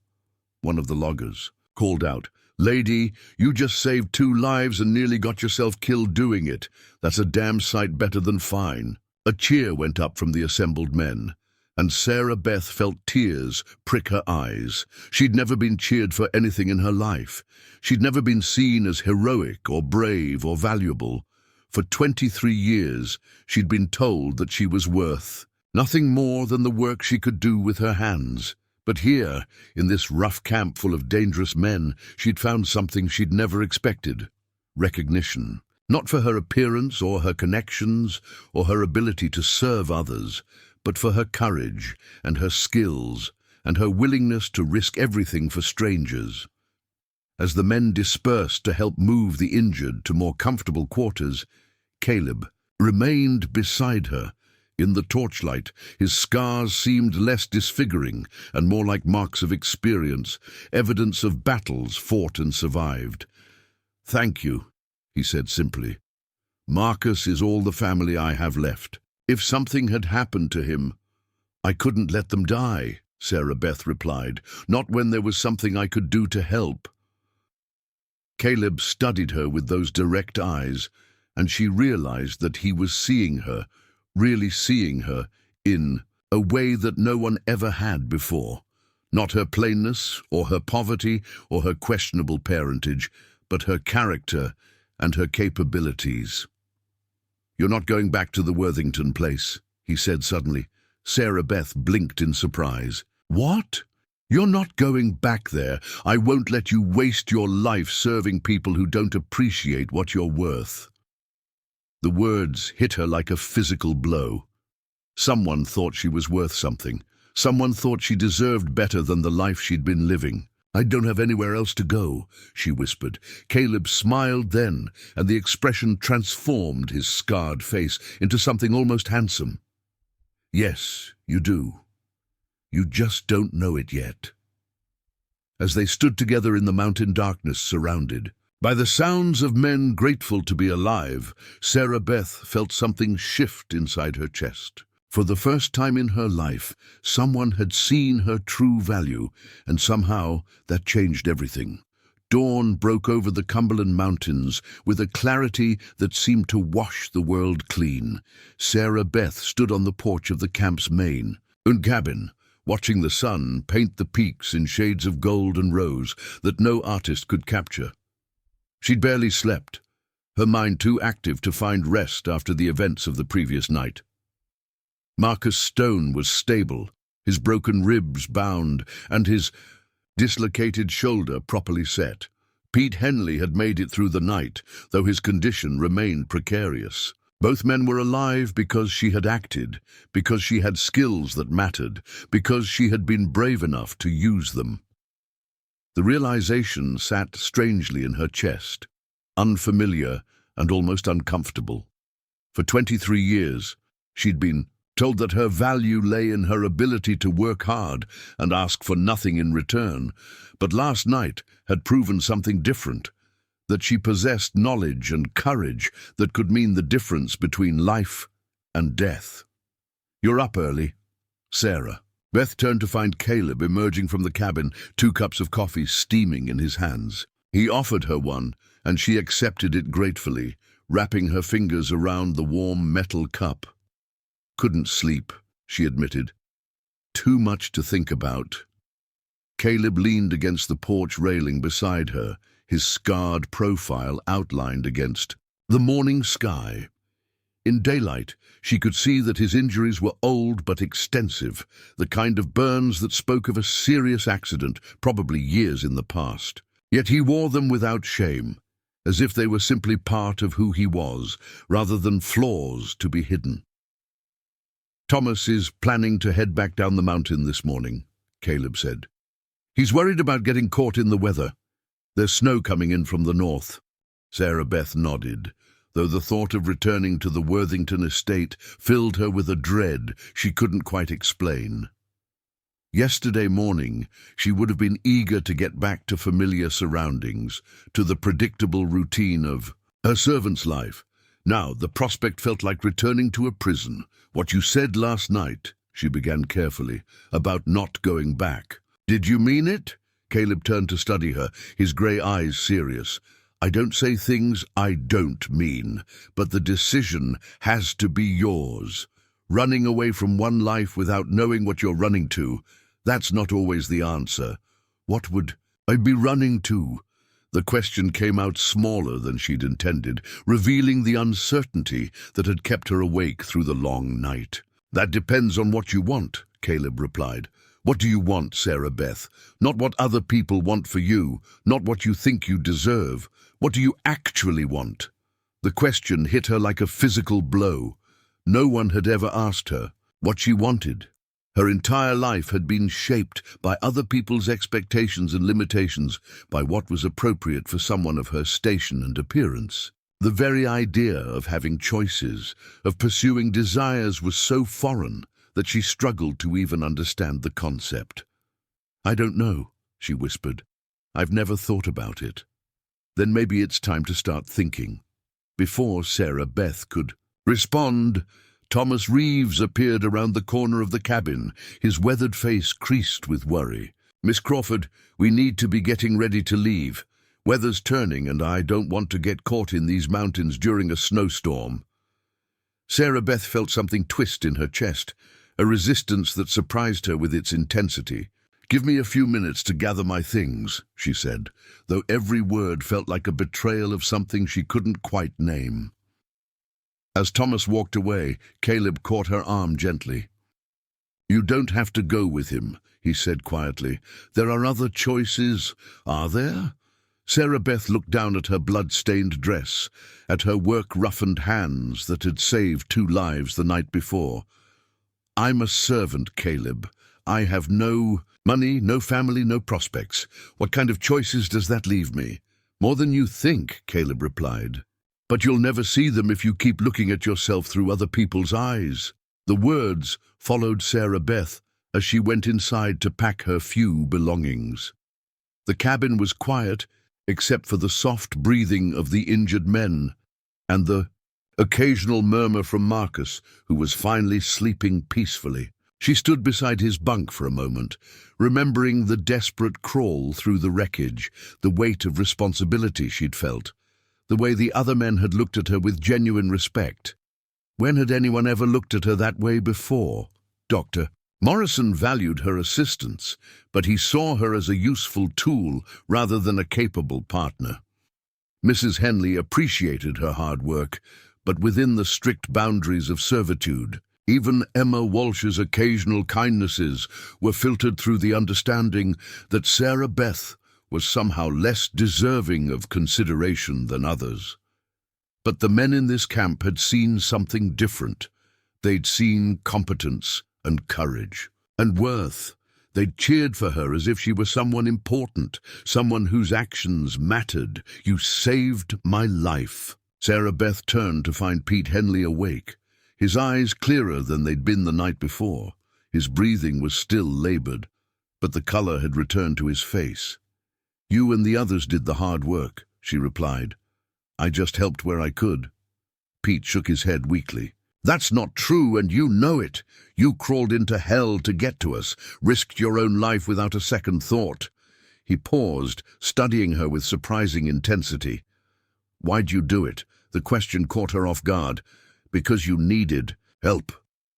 one of the loggers called out. "Lady, you just saved 2 lives and nearly got yourself killed doing it. That's a damn sight better than fine." A cheer went up from the assembled men, and Sarah Beth felt tears prick her eyes. She'd never been cheered for anything in her life. She'd never been seen as heroic or brave or valuable. For 23 years, she'd been told that she was worth nothing more than the work she could do with her hands. But here, in this rough camp full of dangerous men, she'd found something she'd never expected: recognition. Not for her appearance or her connections or her ability to serve others, but for her courage and her skills and her willingness to risk everything for strangers. As the men dispersed to help move the injured to more comfortable quarters, Caleb remained beside her. In the torchlight, his scars seemed less disfiguring and more like marks of experience, evidence of battles fought and survived. "Thank you," he said simply. "Marcus is all the family I have left. If something had happened to him, I couldn't let them die," Sarah Beth replied. "Not when there was something I could do to help." Caleb studied her with those direct eyes, and she realized that he was seeing her, really seeing her, in a way that no one ever had before. Not her plainness, or her poverty, or her questionable parentage, but her character and her capabilities. "You're not going back to the Worthington place," he said suddenly. Sarah Beth blinked in surprise. "What? You're not going back there? I won't let you waste your life serving people who don't appreciate what you're worth." The words hit her like a physical blow. Someone thought she was worth something. Someone thought she deserved better than the life she'd been living. "I don't have anywhere else to go," she whispered. Caleb smiled then, and the expression transformed his scarred face into something almost handsome. "Yes, you do. You just don't know it yet." As they stood together in the mountain darkness, surrounded by the sounds of men grateful to be alive, Sarah Beth felt something shift inside her chest. For the first time in her life, someone had seen her true value, and somehow that changed everything. Dawn broke over the Cumberland Mountains with a clarity that seemed to wash the world clean. Sarah Beth stood on the porch of the camp's main cabin, watching the sun paint the peaks in shades of gold and rose that no artist could capture. She'd barely slept, her mind too active to find rest after the events of the previous night. Marcus Stone was stable, his broken ribs bound, and his dislocated shoulder properly set. Pete Henley had made it through the night, though his condition remained precarious. Both men were alive because she had acted, because she had skills that mattered, because she had been brave enough to use them. The realization sat strangely in her chest, unfamiliar and almost uncomfortable. For 23 years, she'd been told that her value lay in her ability to work hard and ask for nothing in return, but last night had proven something different, that she possessed knowledge and courage that could mean the difference between life and death. "You're up early." "Sarah." Beth turned to find Caleb emerging from the cabin, 2 cups of coffee steaming in his hands. He offered her one, and she accepted it gratefully, wrapping her fingers around the warm metal cup. "Couldn't sleep," she admitted. "Too much to think about." Caleb leaned against the porch railing beside her, his scarred profile outlined against the morning sky. In daylight, she could see that his injuries were old but extensive, the kind of burns that spoke of a serious accident, probably years in the past. Yet he wore them without shame. as if they were simply part of who he was, rather than flaws to be hidden. "Thomas is planning to head back down the mountain this morning," Caleb said. "He's worried about getting caught in the weather. There's snow coming in from the north." Sarah Beth nodded, though the thought of returning to the Worthington estate filled her with a dread she couldn't quite explain. Yesterday morning, she would have been eager to get back to familiar surroundings, to the predictable routine of her servant's life. Now, the prospect felt like returning to a prison. "What you said last night," she began carefully, "about not going back. Did you mean it?" Caleb turned to study her, his grey eyes serious. "I don't say things I don't mean, but the decision has to be yours. Running away from one life without knowing what you're running to, that's not always the answer." "What would I be running to?" The question came out smaller than she'd intended, revealing the uncertainty that had kept her awake through the long night. "That depends on what you want," Caleb replied. "What do you want, Sarah Beth? Not what other people want for you, not what you think you deserve. What do you actually want?" The question hit her like a physical blow. No one had ever asked her what she wanted. Her entire life had been shaped by other people's expectations and limitations, by what was appropriate for someone of her station and appearance. The very idea of having choices, of pursuing desires, was so foreign that she struggled to even understand the concept. "I don't know," she whispered. "I've never thought about it." "Then maybe it's time to start thinking." Before Sarah Beth could respond, Thomas Reeves appeared around the corner of the cabin, his weathered face creased with worry. "Miss Crawford, we need to be getting ready to leave. Weather's turning and I don't want to get caught in these mountains during a snowstorm." Sarah Beth felt something twist in her chest, a resistance that surprised her with its intensity. "Give me a few minutes to gather my things," she said, though every word felt like a betrayal of something she couldn't quite name. As Thomas walked away, Caleb caught her arm gently. "You don't have to go with him," he said quietly. "There are other choices, are there?" Sarah Beth looked down at her blood-stained dress, at her work-roughened hands that had saved 2 lives the night before. "I'm a servant, Caleb. I have no money, no family, no prospects. What kind of choices does that leave me?" "More than you think," Caleb replied. "But you'll never see them if you keep looking at yourself through other people's eyes." The words followed Sarah Beth as she went inside to pack her few belongings. The cabin was quiet, except for the soft breathing of the injured men and the occasional murmur from Marcus, who was finally sleeping peacefully. She stood beside his bunk for a moment, remembering the desperate crawl through the wreckage, the weight of responsibility she'd felt, the way the other men had looked at her with genuine respect. When had anyone ever looked at her that way before? Dr. Morrison valued her assistance, but he saw her as a useful tool rather than a capable partner. Mrs. Henley appreciated her hard work, but within the strict boundaries of servitude. Even Emma Walsh's occasional kindnesses were filtered through the understanding that Sarah Beth was somehow less deserving of consideration than others. But the men in this camp had seen something different. They'd seen competence and courage and worth. They'd cheered for her as if she were someone important, someone whose actions mattered. "You saved my life." Sarah Beth turned to find Pete Henley awake, his eyes clearer than they'd been the night before. His breathing was still labored, but the color had returned to his face. "You and the others did the hard work," she replied. "I just helped where I could." Pete shook his head weakly. "That's not true, and you know it. You crawled into hell to get to us, risked your own life without a second thought." He paused, studying her with surprising intensity. "Why'd you do it?" The question caught her off guard. "Because you needed help.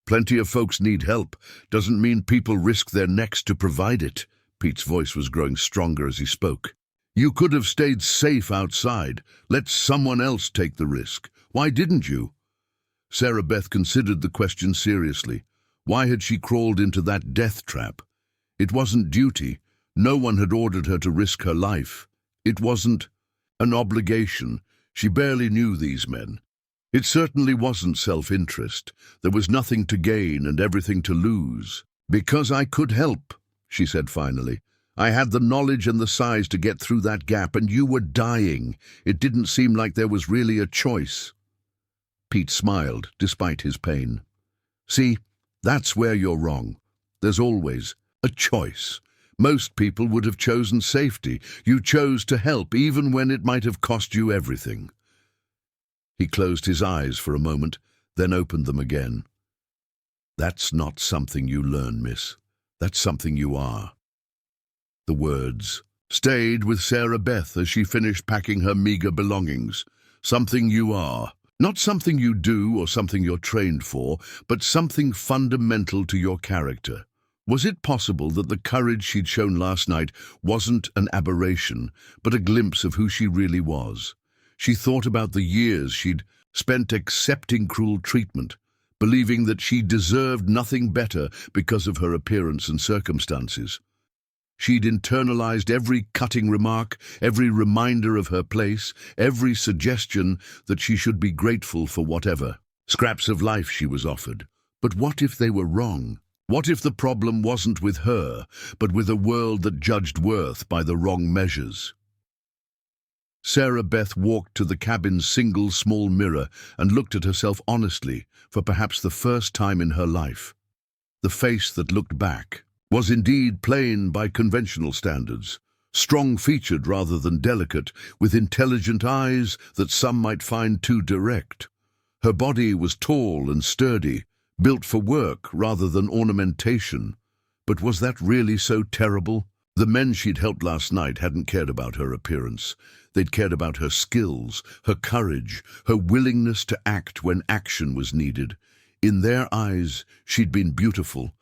Plenty of folks need help. Doesn't mean people risk their necks to provide it." Pete's voice was growing stronger as he spoke. "You could have stayed safe outside. Let someone else take the risk. Why didn't you?" Sarah Beth considered the question seriously. Why had she crawled into that death trap? It wasn't duty. No one had ordered her to risk her life. It wasn't An obligation. She barely knew these men. It certainly wasn't self-interest. There was nothing to gain and everything to lose. "Because I could help," she said finally. "I had the knowledge and the size to get through that gap, and you were dying. It didn't seem like there was really a choice." Pete smiled, despite his pain. "See, that's where you're wrong. There's always a choice. Most people would have chosen safety. You chose to help, even when it might have cost you everything." He closed his eyes for a moment, then opened them again. "That's not something you learn, miss. That's something you are." The words stayed with Sarah Beth as she finished packing her meager belongings. Something you are. Not something you do or something you're trained for, but something fundamental to your character. Was it possible that the courage she'd shown last night wasn't an aberration, but a glimpse of who she really was? She thought about the years she'd spent accepting cruel treatment, believing that she deserved nothing better because of her appearance and circumstances. She'd internalized every cutting remark, every reminder of her place, every suggestion that she should be grateful for whatever scraps of life she was offered. But what if they were wrong? What if the problem wasn't with her, but with a world that judged worth by the wrong measures? Sarah Beth walked to the cabin's single small mirror and looked at herself honestly for perhaps the first time in her life. The face that looked back was indeed plain by conventional standards, strong-featured rather than delicate, with intelligent eyes that some might find too direct. Her body was tall and sturdy, built for work rather than ornamentation. But was that really so terrible? The men she'd helped last night hadn't cared about her appearance. They'd cared about her skills, her courage, her willingness to act when action was needed. In their eyes, she'd been beautiful,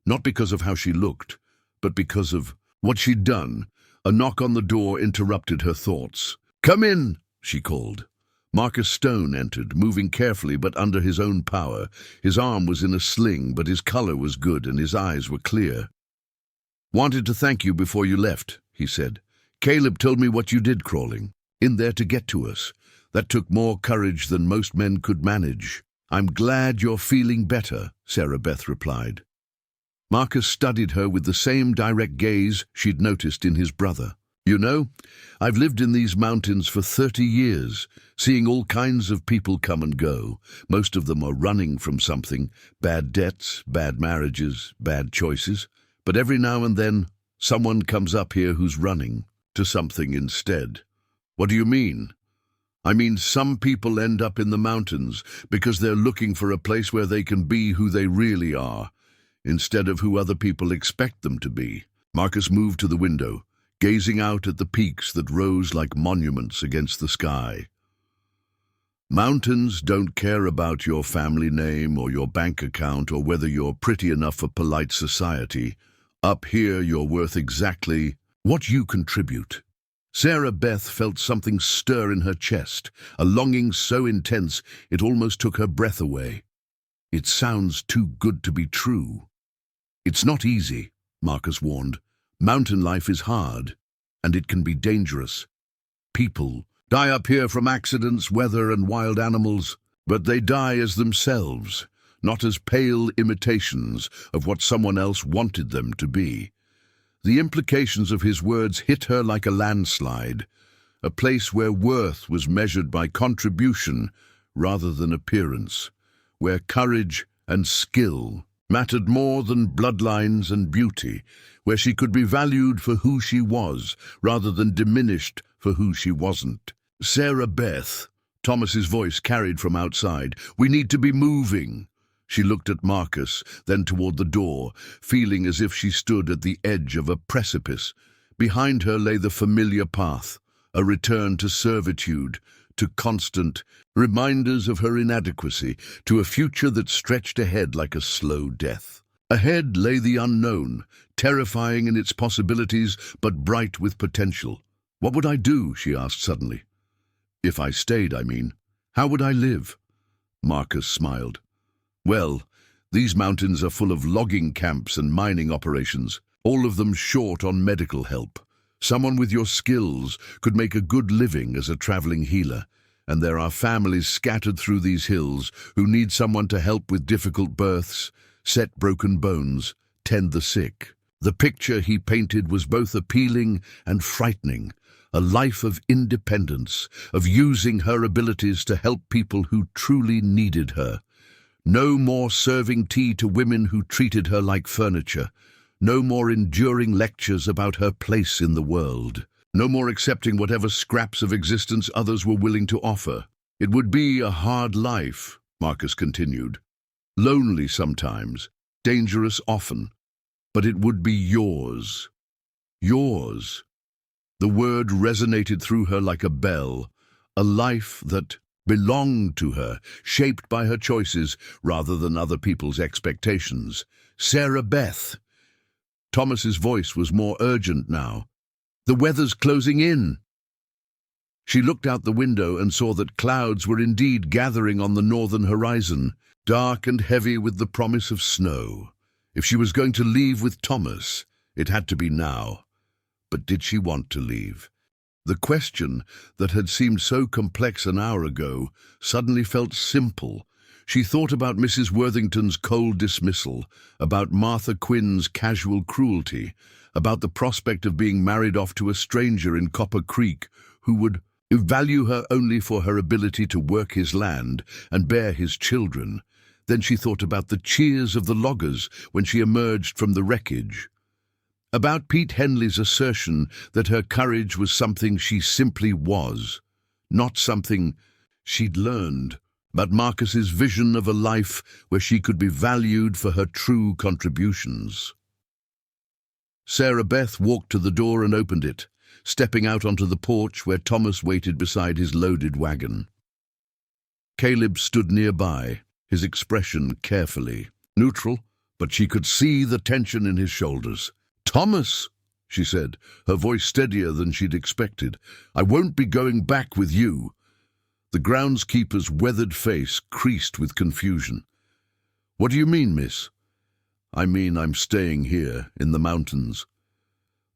not because of how she looked, but because of what she'd done. A knock on the door interrupted her thoughts. "Come in," she called. Marcus Stone entered, moving carefully but under his own power. His arm was in a sling, but his color was good and his eyes were clear. "Wanted to thank you before you left," he said. "Caleb told me what you did crawling in there to get to us. That took more courage than most men could manage." "I'm glad you're feeling better," Sarah Beth replied. Marcus studied her with the same direct gaze she'd noticed in his brother. "You know, I've lived in these mountains for 30 years, seeing all kinds of people come and go. Most of them are running from something, bad debts, bad marriages, bad choices. But every now and then, someone comes up here who's running to something instead." "What do you mean?" "I mean, some people end up in the mountains because they're looking for a place where they can be who they really are, instead of who other people expect them to be." Marcus moved to the window, gazing out at the peaks that rose like monuments against the sky. "Mountains don't care about your family name or your bank account or whether you're pretty enough for polite society. Up here, you're worth exactly what you contribute." Sarah Beth felt something stir in her chest, a longing so intense it almost took her breath away. "It sounds too good to be true." "It's not easy," Marcus warned. "Mountain life is hard, and it can be dangerous. People die up here from accidents, weather, and wild animals, but they die as themselves, not as pale imitations of what someone else wanted them to be." The implications of his words hit her like a landslide, a place where worth was measured by contribution rather than appearance, where courage and skill mattered more than bloodlines and beauty, where she could be valued for who she was rather than diminished for who she wasn't. "Sarah Beth," Thomas's voice carried from outside, "we need to be moving." She looked at Marcus, then toward the door, feeling as if she stood at the edge of a precipice. Behind her lay the familiar path, a return to servitude, to constant reminders of her inadequacy, to a future that stretched ahead like a slow death. Ahead lay the unknown, terrifying in its possibilities, but bright with potential. "What would I do?" she asked suddenly. "If I stayed, I mean. How would I live?" Marcus smiled. "Well, these mountains are full of logging camps and mining operations, all of them short on medical help. Someone with your skills could make a good living as a traveling healer, and there are families scattered through these hills who need someone to help with difficult births, set broken bones, tend the sick. The picture he painted was both appealing and frightening, a life of independence, of using her abilities to help people who truly needed her. No more serving tea to women who treated her like furniture. No more enduring lectures about her place in the world. No more accepting whatever scraps of existence others were willing to offer. It would be a hard life, Marcus continued. Lonely sometimes, dangerous often, but it would be yours. Yours. The word resonated through her like a bell, a life that belonged to her, shaped by her choices rather than other people's expectations. Sarah Beth. Thomas's voice was more urgent now. The weather's closing in. She looked out the window and saw that clouds were indeed gathering on the northern horizon, dark and heavy with the promise of snow. If she was going to leave with Thomas, it had to be now. But did she want to leave? The question that had seemed so complex an hour ago suddenly felt simple. She thought about Mrs. Worthington's cold dismissal, about Martha Quinn's casual cruelty, about the prospect of being married off to a stranger in Copper Creek who would value her only for her ability to work his land and bear his children. Then she thought about the cheers of the loggers when she emerged from the wreckage, about Pete Henley's assertion that her courage was something she simply was, not something she'd learned, about Marcus's vision of a life where she could be valued for her true contributions. Sarah Beth walked to the door and opened it, stepping out onto the porch where Thomas waited beside his loaded wagon. Caleb stood nearby, his expression carefully neutral, but she could see the tension in his shoulders. "Thomas," she said, her voice steadier than she'd expected, "I won't be going back with you." The groundskeeper's weathered face creased with confusion. "What do you mean, miss?" "I mean I'm staying here, in the mountains."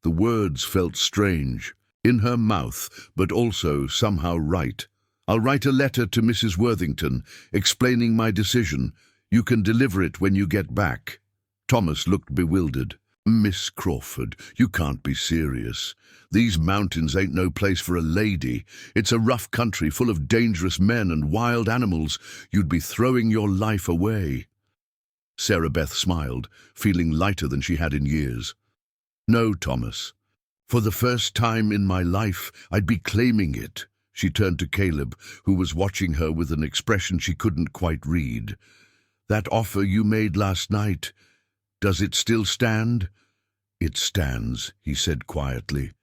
The words felt strange, in her mouth, but also somehow right. "I'll write a letter to Mrs. Worthington, explaining my decision. You can deliver it when you get back." Thomas looked bewildered. "Miss Crawford, you can't be serious. These mountains ain't no place for a lady. It's a rough country full of dangerous men and wild animals. You'd be throwing your life away." Sarah Beth smiled, feeling lighter than she had in years. "No, Thomas. For the first time in my life, I'd be claiming it." She turned to Caleb, who was watching her with an expression she couldn't quite read. "That offer you made last night, does it still stand?" "It stands," he said quietly.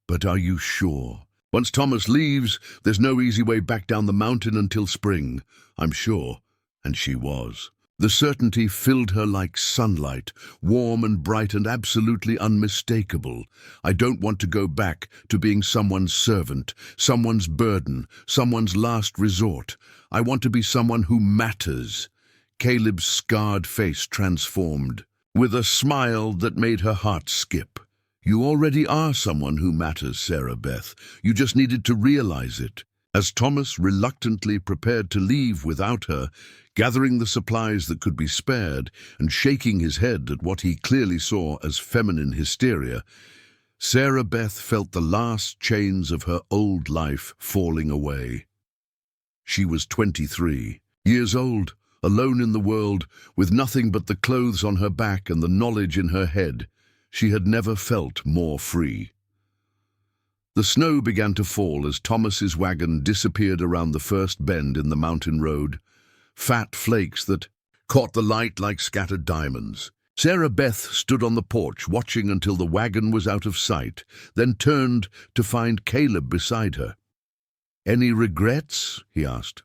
"But are you sure? Once Thomas leaves, there's no easy way back down the mountain until spring, I'm sure." And she was. The certainty filled her like sunlight, warm and bright and absolutely unmistakable. "I don't want to go back to being someone's servant, someone's burden, someone's last resort. I want to be someone who matters." Caleb's scarred face transformed, with a smile that made her heart skip. "You already are someone who matters, Sarah Beth. You just needed to realize it." As Thomas reluctantly prepared to leave without her, gathering the supplies that could be spared and shaking his head at what he clearly saw as feminine hysteria, Sarah Beth felt the last chains of her old life falling away. She was 23 years old, alone in the world, with nothing but the clothes on her back and the knowledge in her head. She had never felt more free. The snow began to fall as Thomas's wagon disappeared around the first bend in the mountain road, fat flakes that caught the light like scattered diamonds. Sarah Beth stood on the porch watching until the wagon was out of sight, then turned to find Caleb beside her. "Any regrets?" he asked.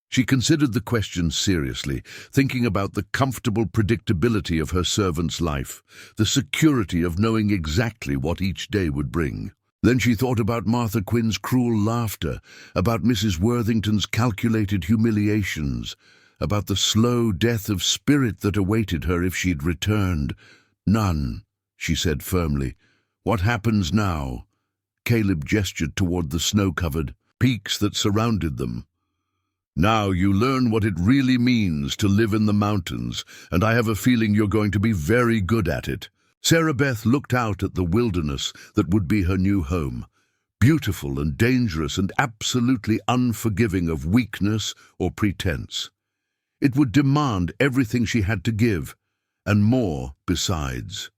She considered the question seriously, thinking about the comfortable predictability of her servant's life, the security of knowing exactly what each day would bring. Then she thought about Martha Quinn's cruel laughter, about Mrs. Worthington's calculated humiliations, about the slow death of spirit that awaited her if she'd returned. "None," she said firmly. What happens now? Caleb gestured toward the snow-covered peaks that surrounded them. Now you learn what it really means to live in the mountains, and I have a feeling you're going to be very good at it. Sarah Beth looked out at the wilderness that would be her new home, beautiful and dangerous and absolutely unforgiving of weakness or pretense. It would demand everything she had to give, and more besides.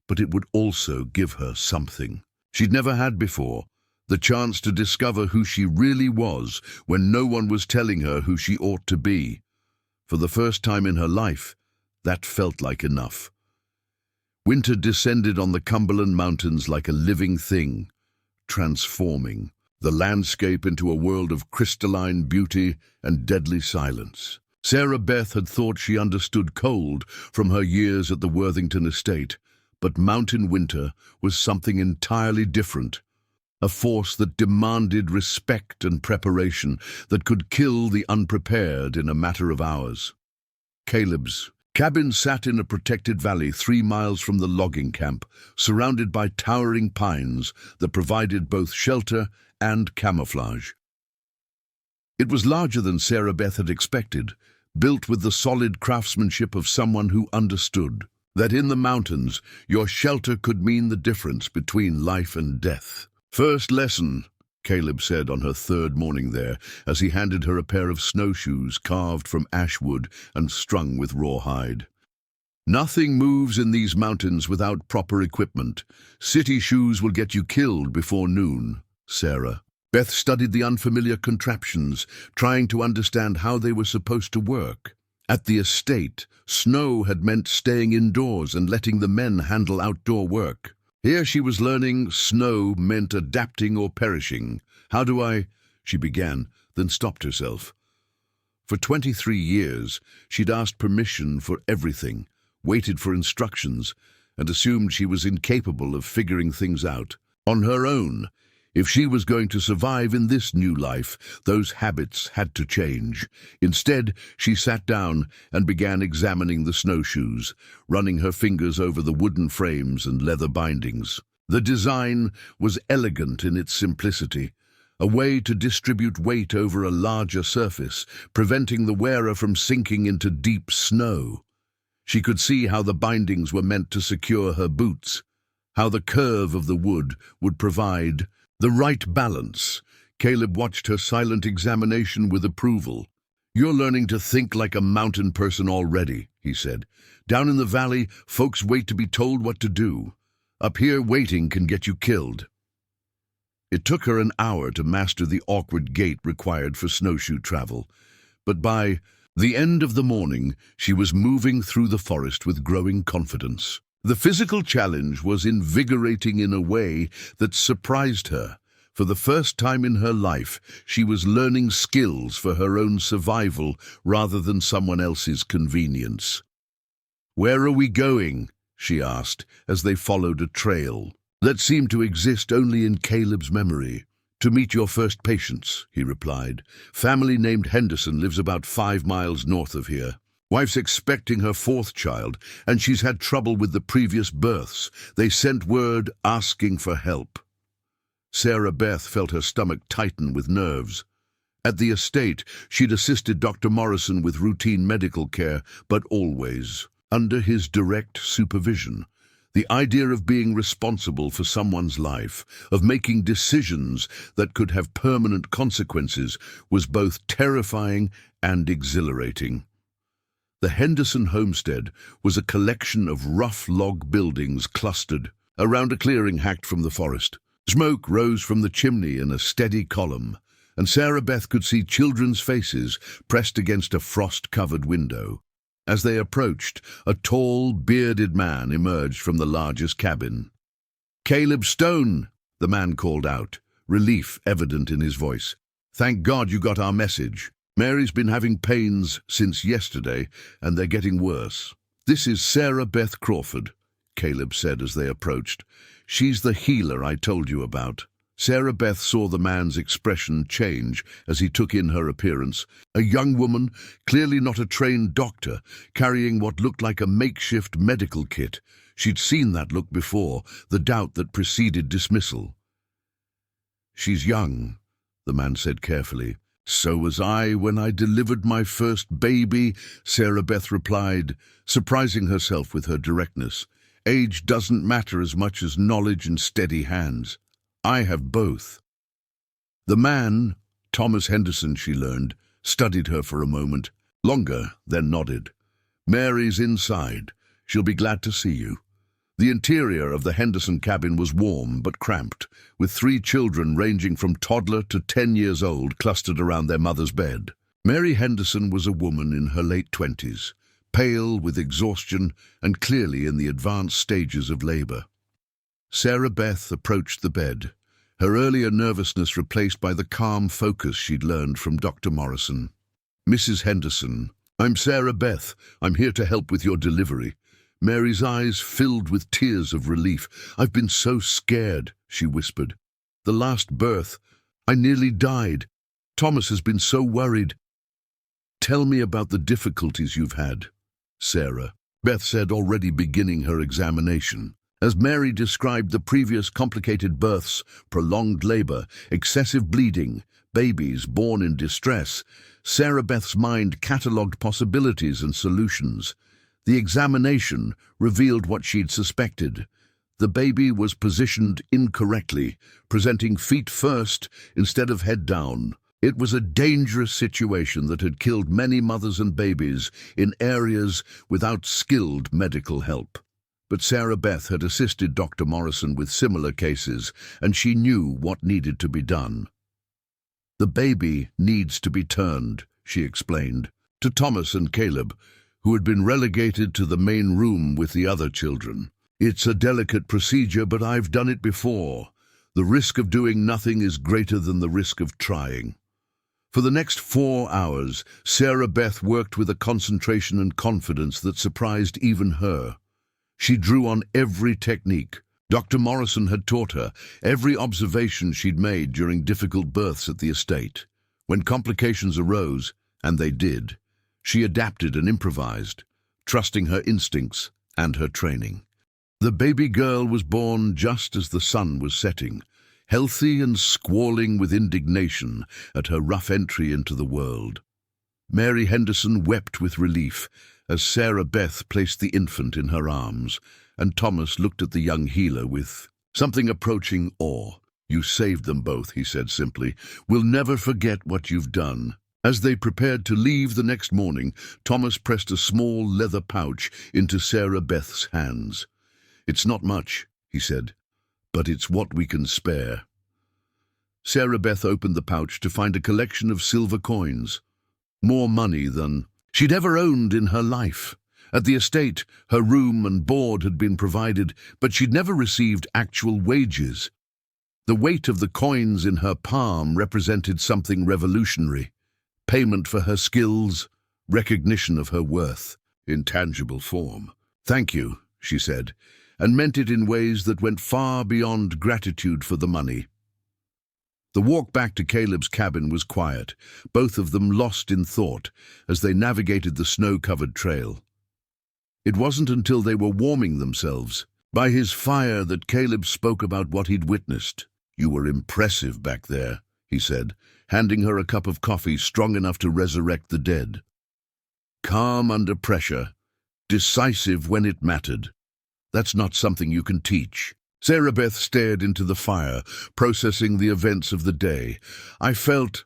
But it would also give her something she'd never had before, the chance to discover who she really was when no one was telling her who she ought to be. For the first time in her life, that felt like enough. Winter descended on the Cumberland Mountains like a living thing, transforming the landscape into a world of crystalline beauty and deadly silence. Sarah Beth had thought she understood cold from her years at the Worthington estate, but mountain winter was something entirely different. A force that demanded respect and preparation, that could kill the unprepared in a matter of hours. Caleb's cabin sat in a protected valley 3 miles from the logging camp, surrounded by towering pines that provided both shelter and camouflage. It was larger than Sarah Beth had expected, built with the solid craftsmanship of someone who understood that in the mountains, your shelter could mean the difference between life and death. "First lesson," Caleb said on her 3rd morning there, as he handed her a pair of snowshoes carved from ash wood and strung with rawhide. "Nothing moves in these mountains without proper equipment. City shoes will get you killed before noon." Sarah Beth studied the unfamiliar contraptions, trying to understand how they were supposed to work. At the estate, snow had meant staying indoors and letting the men handle outdoor work. Here she was learning snow meant adapting or perishing. "How do I—" she began, then stopped herself. For 23 years, she'd asked permission for everything, waited for instructions, and assumed she was incapable of figuring things out on her own. If she was going to survive in this new life, those habits had to change. Instead, she sat down and began examining the snowshoes, running her fingers over the wooden frames and leather bindings. The design was elegant in its simplicity, a way to distribute weight over a larger surface, preventing the wearer from sinking into deep snow. She could see how the bindings were meant to secure her boots, how the curve of the wood would provide the right balance. Caleb watched her silent examination with approval. "You're learning to think like a mountain person already," he said. "Down in the valley, folks wait to be told what to do. Up here, waiting can get you killed." It took her an hour to master the awkward gait required for snowshoe travel, but by the end of the morning, she was moving through the forest with growing confidence. The physical challenge was invigorating in a way that surprised her. For the first time in her life, she was learning skills for her own survival rather than someone else's convenience. "Where are we going?" she asked, as they followed a trail that seemed to exist only in Caleb's memory. "To meet your first patients," he replied. "Family named Henderson lives about 5 miles north of here. Wife's expecting her 4th child, and she's had trouble with the previous births. They sent word asking for help." Sarah Beth felt her stomach tighten with nerves. At the estate, she'd assisted Dr. Morrison with routine medical care, but always under his direct supervision. The idea of being responsible for someone's life, of making decisions that could have permanent consequences, was both terrifying and exhilarating. The Henderson homestead was a collection of rough log buildings clustered around a clearing hacked from the forest. Smoke rose from the chimney in a steady column, and Sarah Beth could see children's faces pressed against a frost-covered window. As they approached, a tall, bearded man emerged from the largest cabin. "Caleb Stone," the man called out, relief evident in his voice. "Thank God you got our message. Mary's been having pains since yesterday, and they're getting worse." "This is Sarah Beth Crawford," Caleb said as they approached. "She's the healer I told you about." Sarah Beth saw the man's expression change as he took in her appearance. A young woman, clearly not a trained doctor, carrying what looked like a makeshift medical kit. She'd seen that look before, the doubt that preceded dismissal. "She's young," the man said carefully. "So was I when I delivered my first baby," Sarah Beth replied, surprising herself with her directness. "Age doesn't matter as much as knowledge and steady hands. I have both." The man, Thomas Henderson, she learned, studied her for a moment, longer, then nodded. "Mary's inside. She'll be glad to see you." The interior of the Henderson cabin was warm but cramped, with 3 children ranging from toddler to 10 years old clustered around their mother's bed. Mary Henderson was a woman in her late 20s, pale with exhaustion and clearly in the advanced stages of labor. Sarah Beth approached the bed, her earlier nervousness replaced by the calm focus she'd learned from Dr. Morrison. "Mrs. Henderson, I'm Sarah Beth. I'm here to help with your delivery." Mary's eyes filled with tears of relief. "I've been so scared," she whispered. "The last birth, I nearly died. Thomas has been so worried." "Tell me about the difficulties you've had," Sarah Beth said, already beginning her examination. As Mary described the previous complicated births, prolonged labor, excessive bleeding, babies born in distress, Sarah Beth's mind catalogued possibilities and solutions. The examination revealed what she'd suspected. The baby was positioned incorrectly, presenting feet first instead of head down. It was a dangerous situation that had killed many mothers and babies in areas without skilled medical help. But Sarah Beth had assisted Dr. Morrison with similar cases, and she knew what needed to be done. "The baby needs to be turned," she explained, to Thomas and Caleb, who had been relegated to the main room with the other children. "It's a delicate procedure, but I've done it before. The risk of doing nothing is greater than the risk of trying." For the next 4 hours, Sarah Beth worked with a concentration and confidence that surprised even her. She drew on every technique Dr. Morrison had taught her, every observation she'd made during difficult births at the estate. When complications arose, and they did, she adapted and improvised, trusting her instincts and her training. The baby girl was born just as the sun was setting, healthy and squalling with indignation at her rough entry into the world. Mary Henderson wept with relief as Sarah Beth placed the infant in her arms, and Thomas looked at the young healer with something approaching awe. "You saved them both," he said simply. "We'll never forget what you've done." As they prepared to leave the next morning, Thomas pressed a small leather pouch into Sarah Beth's hands. "It's not much," he said, "but it's what we can spare." Sarah Beth opened the pouch to find a collection of silver coins, more money than she'd ever owned in her life. At the estate, her room and board had been provided, but she'd never received actual wages. The weight of the coins in her palm represented something revolutionary. Payment for her skills, recognition of her worth, in tangible form. "Thank you," she said, and meant it in ways that went far beyond gratitude for the money. The walk back to Caleb's cabin was quiet, both of them lost in thought as they navigated the snow-covered trail. It wasn't until they were warming themselves by his fire that Caleb spoke about what he'd witnessed. "You were impressive back there," he said, handing her a cup of coffee strong enough to resurrect the dead. "Calm under pressure, decisive when it mattered. That's not something you can teach." Sarah Beth stared into the fire, processing the events of the day. "I felt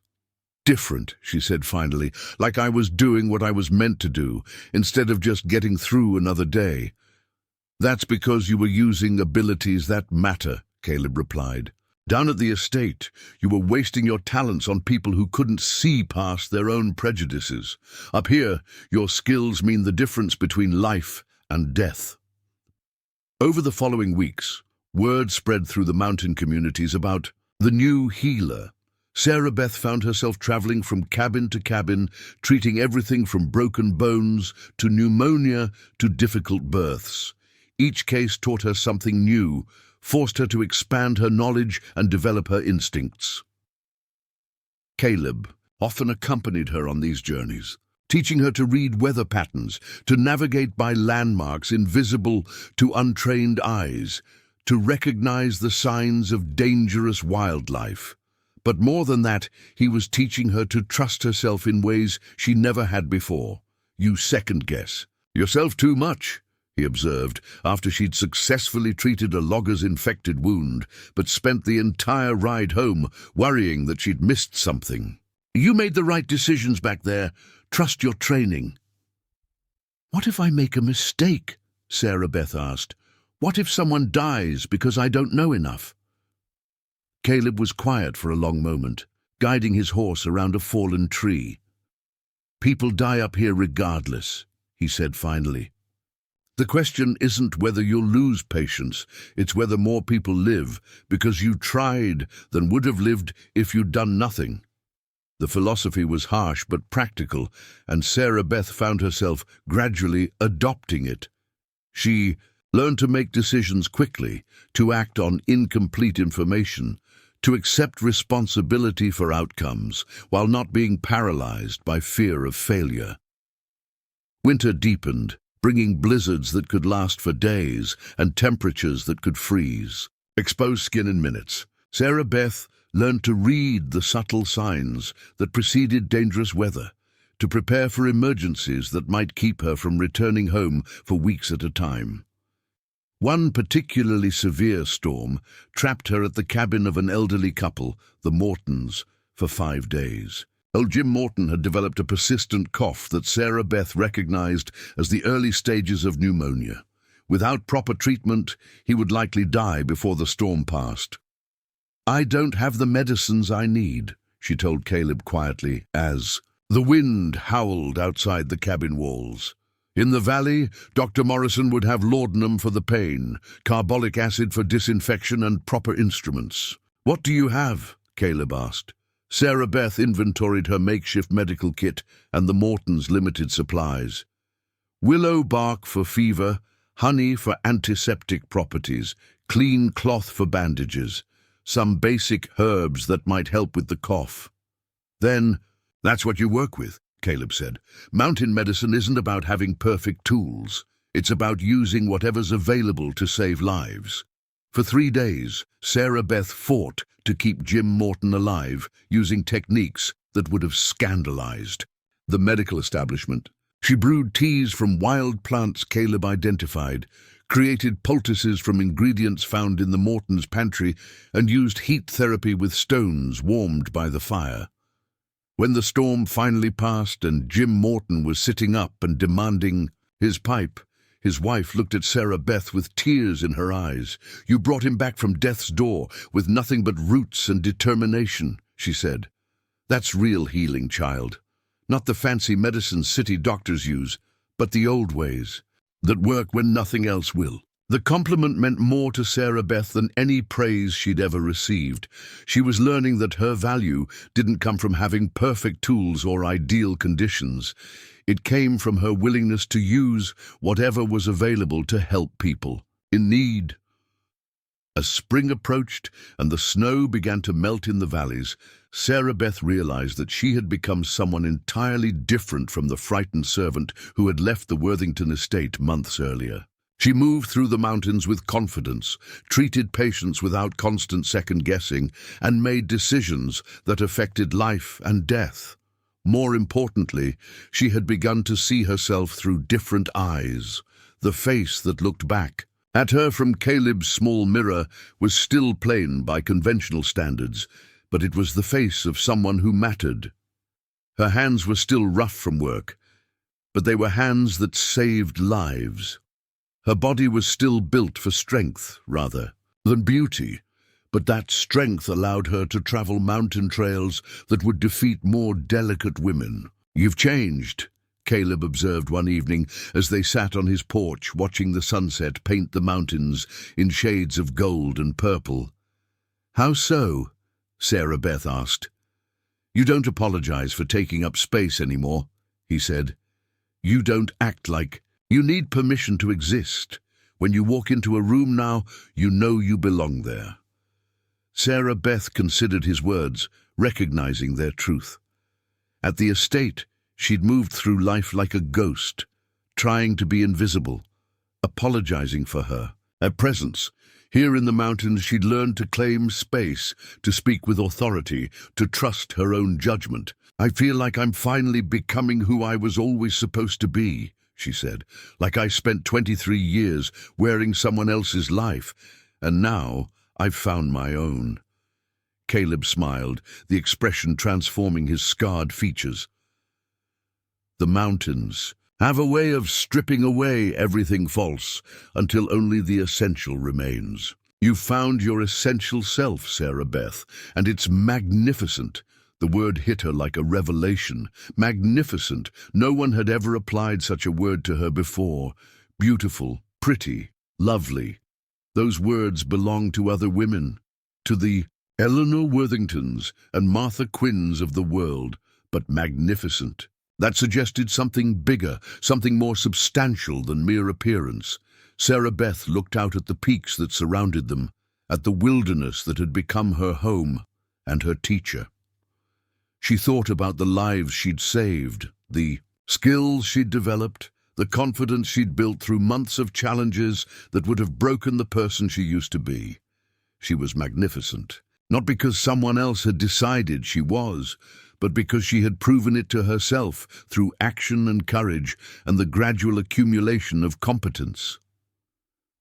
different," she said finally, "like I was doing what I was meant to do, instead of just getting through another day." "That's because you were using abilities that matter," Caleb replied. "Down at the estate, you were wasting your talents on people who couldn't see past their own prejudices. Up here, your skills mean the difference between life and death." Over the following weeks, word spread through the mountain communities about the new healer. Sarah Beth found herself traveling from cabin to cabin, treating everything from broken bones to pneumonia to difficult births. Each case taught her something new, forced her to expand her knowledge and develop her instincts. Caleb often accompanied her on these journeys, teaching her to read weather patterns, to navigate by landmarks invisible to untrained eyes, to recognize the signs of dangerous wildlife. But more than that, he was teaching her to trust herself in ways she never had before. You second-guess yourself too much, he observed, after she'd successfully treated a logger's infected wound, but spent the entire ride home worrying that she'd missed something. You made the right decisions back there. Trust your training. What if I make a mistake? Sarah Beth asked. What if someone dies because I don't know enough? Caleb was quiet for a long moment, guiding his horse around a fallen tree. People die up here regardless, he said finally. The question isn't whether you'll lose patience, it's whether more people live because you tried than would have lived if you'd done nothing. The philosophy was harsh but practical, and Sarah Beth found herself gradually adopting it. She learned to make decisions quickly, to act on incomplete information, to accept responsibility for outcomes while not being paralyzed by fear of failure. Winter deepened, bringing blizzards that could last for days and temperatures that could freeze. Exposed skin in minutes. Sarah Beth learned to read the subtle signs that preceded dangerous weather, to prepare for emergencies that might keep her from returning home for weeks at a time. One particularly severe storm trapped her at the cabin of an elderly couple, the Mortons, for 5 days. Old Jim Morton had developed a persistent cough that Sarah Beth recognized as the early stages of pneumonia. Without proper treatment, he would likely die before the storm passed. I don't have the medicines I need, she told Caleb quietly, as the wind howled outside the cabin walls. In the valley, Dr. Morrison would have laudanum for the pain, carbolic acid for disinfection, and proper instruments. What do you have? Caleb asked. Sarah Beth inventoried her makeshift medical kit and the Mortons' limited supplies. Willow bark for fever, honey for antiseptic properties, clean cloth for bandages, some basic herbs that might help with the cough. Then, that's what you work with, Caleb said. Mountain medicine isn't about having perfect tools. It's about using whatever's available to save lives. For 3 days, Sarah Beth fought to keep Jim Morton alive, using techniques that would have scandalized the medical establishment. She brewed teas from wild plants Caleb identified, created poultices from ingredients found in the Mortons' pantry, and used heat therapy with stones warmed by the fire. When the storm finally passed and Jim Morton was sitting up and demanding his pipe, his wife looked at Sarah Beth with tears in her eyes. You brought him back from death's door with nothing but roots and determination, she said. That's real healing, child. Not the fancy medicines city doctors use, but the old ways that work when nothing else will. The compliment meant more to Sarah Beth than any praise she'd ever received. She was learning that her value didn't come from having perfect tools or ideal conditions. It came from her willingness to use whatever was available to help people in need. As spring approached and the snow began to melt in the valleys, Sarah Beth realized that she had become someone entirely different from the frightened servant who had left the Worthington estate months earlier. She moved through the mountains with confidence, treated patients without constant second-guessing, and made decisions that affected life and death. More importantly, she had begun to see herself through different eyes. The face that looked back at her from Caleb's small mirror was still plain by conventional standards, but it was the face of someone who mattered. Her hands were still rough from work, but they were hands that saved lives. Her body was still built for strength, rather than beauty, but that strength allowed her to travel mountain trails that would defeat more delicate women. You've changed, Caleb observed one evening as they sat on his porch watching the sunset paint the mountains in shades of gold and purple. How so? Sarah Beth asked. You don't apologize for taking up space anymore, he said. You don't act like you need permission to exist. When you walk into a room now, you know you belong there. Sarah Beth considered his words, recognizing their truth. At the estate, She'd moved through life like a ghost, trying to be invisible, apologizing for her presence. Here in the mountains, she'd learned to claim space, to speak with authority, to trust her own judgment. "I feel like I'm finally becoming who I was always supposed to be," she said. "Like I spent 23 years wearing someone else's life, and now I've found my own." Caleb smiled, the expression transforming his scarred features. The mountains have a way of stripping away everything false until only the essential remains. "You've found your essential self, Sarah Beth, and it's magnificent." The word hit her like a revelation. Magnificent. No one had ever applied such a word to her before. Beautiful, pretty, lovely. Those words belong to other women, to the Eleanor Worthingtons and Martha Quinns of the world, but magnificent. That suggested something bigger, something more substantial than mere appearance. Sarah Beth looked out at the peaks that surrounded them, at the wilderness that had become her home and her teacher. She thought about the lives she'd saved, the skills she'd developed, the confidence she'd built through months of challenges that would have broken the person she used to be. She was magnificent, not because someone else had decided she was, but because she had proven it to herself through action and courage and the gradual accumulation of competence.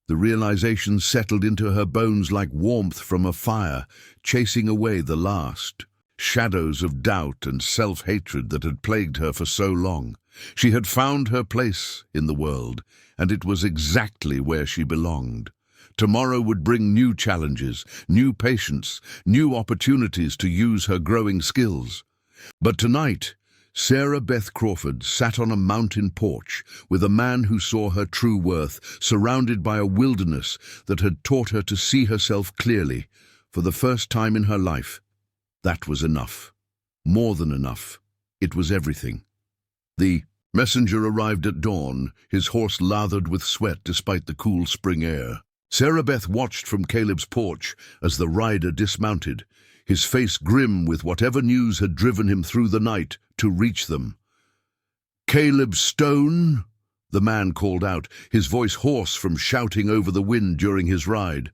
The realization settled into her bones like warmth from a fire, chasing away the last shadows of doubt and self-hatred that had plagued her for so long. She had found her place in the world, and it was exactly where she belonged. Tomorrow would bring new challenges, new patience, new opportunities to use her growing skills. But tonight, Sarah Beth Crawford sat on a mountain porch with a man who saw her true worth, surrounded by a wilderness that had taught her to see herself clearly. For the first time in her life, that was enough. More than enough. It was everything. The messenger arrived at dawn, his horse lathered with sweat despite the cool spring air. Sarah Beth watched from Caleb's porch as the rider dismounted, his face grim with whatever news had driven him through the night to reach them. "Caleb Stone?" the man called out, his voice hoarse from shouting over the wind during his ride.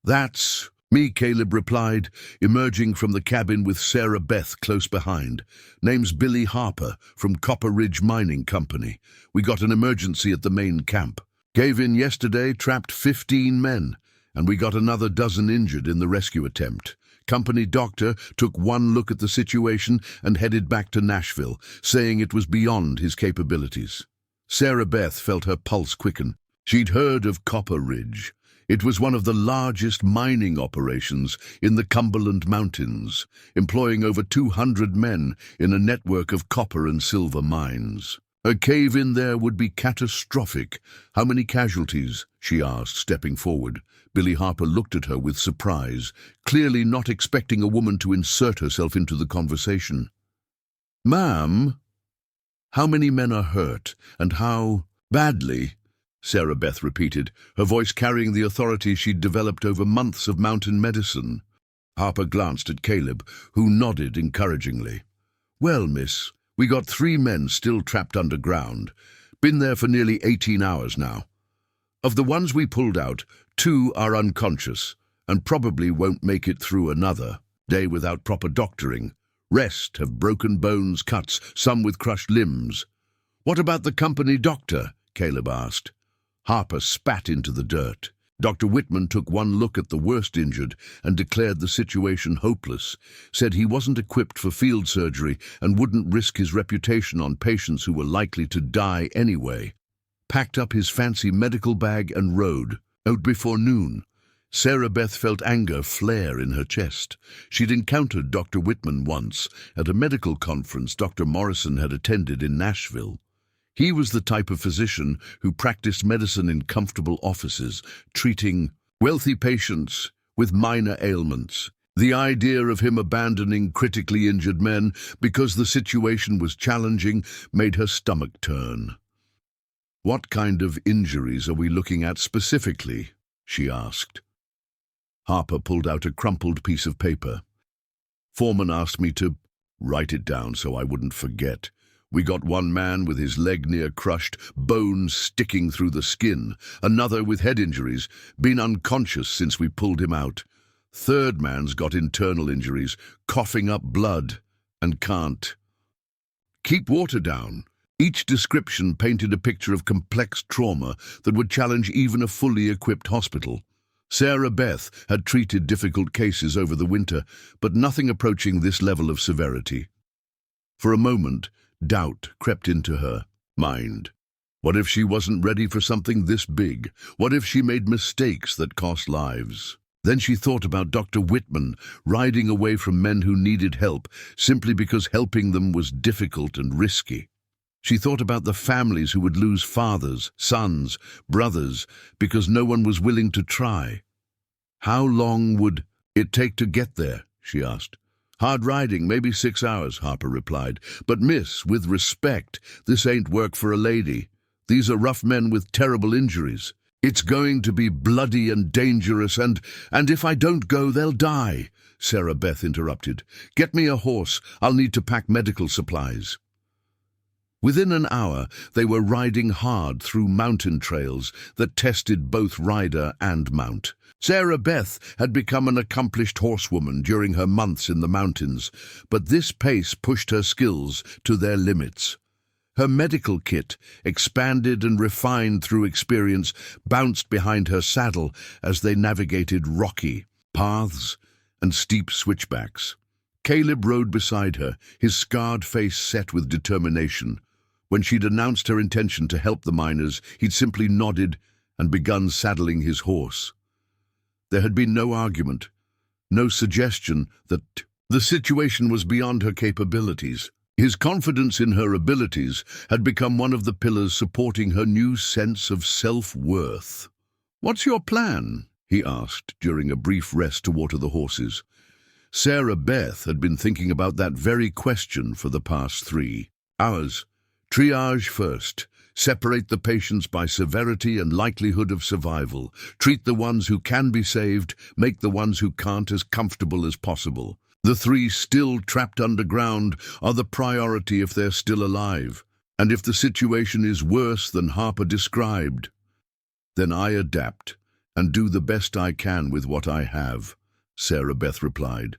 "That's me," Caleb replied, emerging from the cabin with Sarah Beth close behind. "Name's Billy Harper, from Copper Ridge Mining Company. We got an emergency at the main camp. Gave in yesterday, trapped 15 men, and we got another dozen injured in the rescue attempt. Company doctor took one look at the situation and headed back to Nashville, saying it was beyond his capabilities." Sarah Beth felt her pulse quicken. She'd heard of Copper Ridge. It was one of the largest mining operations in the Cumberland Mountains, employing over 200 men in a network of copper and silver mines. A cave-in there would be catastrophic. "How many casualties?" she asked, stepping forward. Billy Harper looked at her with surprise, clearly not expecting a woman to insert herself into the conversation. "Ma'am, how many men are hurt, and how badly?" Sarah Beth repeated, her voice carrying the authority she'd developed over months of mountain medicine. Harper glanced at Caleb, who nodded encouragingly. "Well, miss, we got 3 men still trapped underground. Been there for nearly 18 hours now. Of the ones we pulled out, 2 are unconscious and probably won't make it through another day without proper doctoring. Rest have broken bones, cuts, some with crushed limbs." "What about the company doctor?" Caleb asked. Harper spat into the dirt. Dr. Whitman took one look at the worst injured and declared the situation hopeless, said he wasn't equipped for field surgery and wouldn't risk his reputation on patients who were likely to die anyway. Packed up his fancy medical bag and rode, out before noon. Sarah Beth felt anger flare in her chest. She'd encountered Dr. Whitman once at a medical conference Dr. Morrison had attended in Nashville. He was the type of physician who practiced medicine in comfortable offices, treating wealthy patients with minor ailments. The idea of him abandoning critically injured men because the situation was challenging made her stomach turn. "What kind of injuries are we looking at specifically?" she asked. Harper pulled out a crumpled piece of paper. "Foreman asked me to write it down so I wouldn't forget. We got one man with his leg near crushed, bones sticking through the skin. Another with head injuries, been unconscious since we pulled him out. Third man's got internal injuries, coughing up blood, and can't keep water down. Each description painted a picture of complex trauma that would challenge even a fully equipped hospital. Sarah Beth had treated difficult cases over the winter, but nothing approaching this level of severity. For a moment, doubt crept into her mind. What if she wasn't ready for something this big? What if she made mistakes that cost lives? Then she thought about Dr. Whitman riding away from men who needed help simply because helping them was difficult and risky. She thought about the families who would lose fathers, sons, brothers, because no one was willing to try. How long would it take to get there? She asked. Hard riding, maybe 6 hours, Harper replied. But miss, with respect, this ain't work for a lady. These are rough men with terrible injuries. It's going to be bloody and dangerous, and if I don't go, they'll die, Sarah Beth interrupted. Get me a horse. I'll need to pack medical supplies. Within an hour, they were riding hard through mountain trails that tested both rider and mount. Sarah Beth had become an accomplished horsewoman during her months in the mountains, but this pace pushed her skills to their limits. Her medical kit, expanded and refined through experience, bounced behind her saddle as they navigated rocky paths and steep switchbacks. Caleb rode beside her, his scarred face set with determination. When she'd announced her intention to help the miners, he'd simply nodded and begun saddling his horse. There had been no argument, no suggestion that the situation was beyond her capabilities. His confidence in her abilities had become one of the pillars supporting her new sense of self-worth. "What's your plan?" he asked during a brief rest to water the horses. Sarah Beth had been thinking about that very question for the past 3 hours. Triage first. Separate the patients by severity and likelihood of survival. Treat the ones who can be saved, make the ones who can't as comfortable as possible. The 3 still trapped underground are the priority if they're still alive. And if the situation is worse than Harper described, then I adapt and do the best I can with what I have, Sarah Beth replied.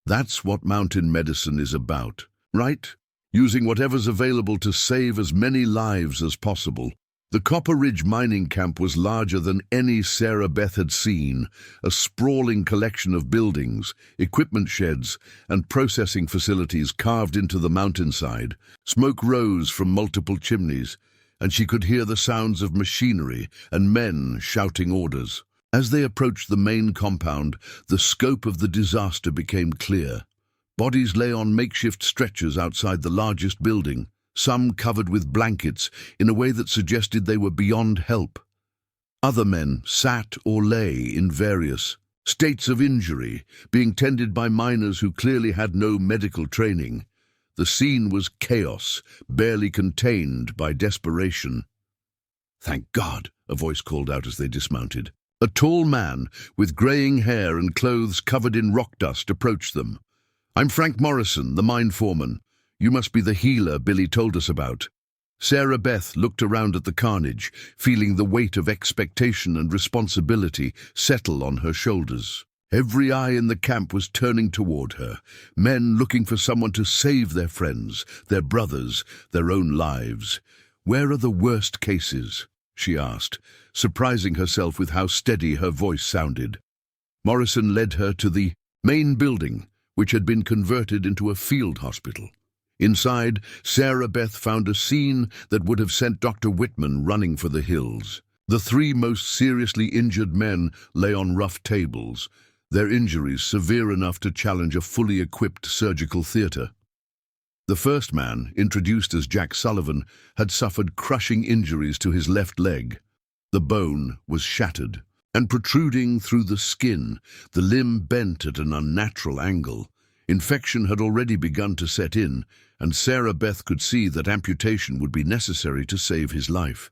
That's what mountain medicine is about, right? Using whatever's available to save as many lives as possible. The Copper Ridge mining camp was larger than any Sarah Beth had seen, a sprawling collection of buildings, equipment sheds, and processing facilities carved into the mountainside. Smoke rose from multiple chimneys, and she could hear the sounds of machinery and men shouting orders. As they approached the main compound, the scope of the disaster became clear. Bodies lay on makeshift stretchers outside the largest building, some covered with blankets in a way that suggested they were beyond help. Other men sat or lay in various states of injury, being tended by miners who clearly had no medical training. The scene was chaos, barely contained by desperation. "Thank God," a voice called out as they dismounted. A tall man with graying hair and clothes covered in rock dust approached them. "I'm Frank Morrison, the mine foreman. You must be the healer Billy told us about." Sarah Beth looked around at the carnage, feeling the weight of expectation and responsibility settle on her shoulders. Every eye in the camp was turning toward her, men looking for someone to save their friends, their brothers, their own lives. "Where are the worst cases?" she asked, surprising herself with how steady her voice sounded. Morrison led her to the main building, which had been converted into a field hospital. Inside, Sarah Beth found a scene that would have sent Dr. Whitman running for the hills. The 3 most seriously injured men lay on rough tables, their injuries severe enough to challenge a fully equipped surgical theater. The first man, introduced as Jack Sullivan, had suffered crushing injuries to his left leg. The bone was shattered, and protruding through the skin, the limb bent at an unnatural angle. Infection had already begun to set in, and Sarah Beth could see that amputation would be necessary to save his life.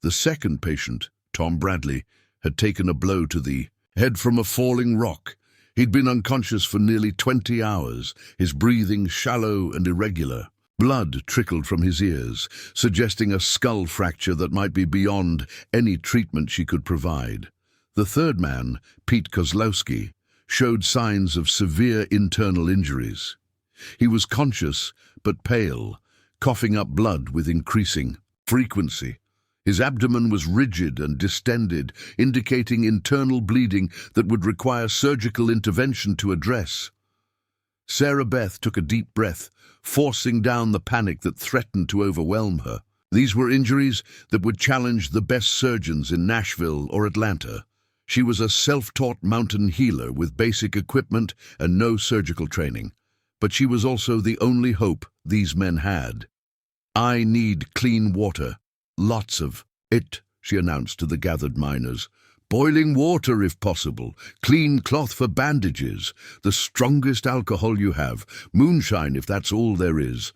The second patient, Tom Bradley, had taken a blow to the head from a falling rock. He'd been unconscious for nearly 20 hours, his breathing shallow and irregular. Blood trickled from his ears, suggesting a skull fracture that might be beyond any treatment she could provide. The third man, Pete Kozlowski, showed signs of severe internal injuries. He was conscious but pale, coughing up blood with increasing frequency. His abdomen was rigid and distended, indicating internal bleeding that would require surgical intervention to address. Sarah Beth took a deep breath, forcing down the panic that threatened to overwhelm her. These were injuries that would challenge the best surgeons in Nashville or Atlanta. She was a self-taught mountain healer with basic equipment and no surgical training. But she was also the only hope these men had. "I need clean water. Lots of it," she announced to the gathered miners. "Boiling water if possible, clean cloth for bandages, the strongest alcohol you have, moonshine if that's all there is.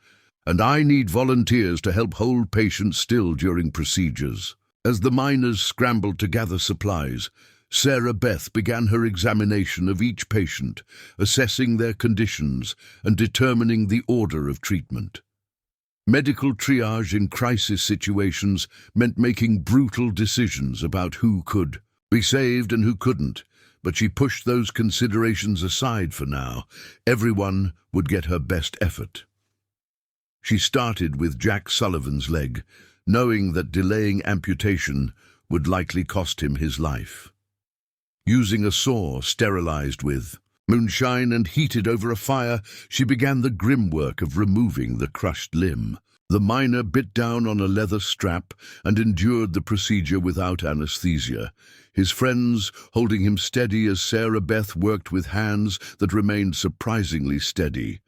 And I need volunteers to help hold patients still during procedures." As the miners scrambled to gather supplies, Sarah Beth began her examination of each patient, assessing their conditions and determining the order of treatment. Medical triage in crisis situations meant making brutal decisions about who could be saved and who couldn't, but she pushed those considerations aside for now. Everyone would get her best effort. She started with Jack Sullivan's leg, knowing that delaying amputation would likely cost him his life. Using a saw sterilized with moonshine and heated over a fire, she began the grim work of removing the crushed limb. The miner bit down on a leather strap and endured the procedure without anesthesia, his friends holding him steady as Sarah Beth worked with hands that remained surprisingly steady.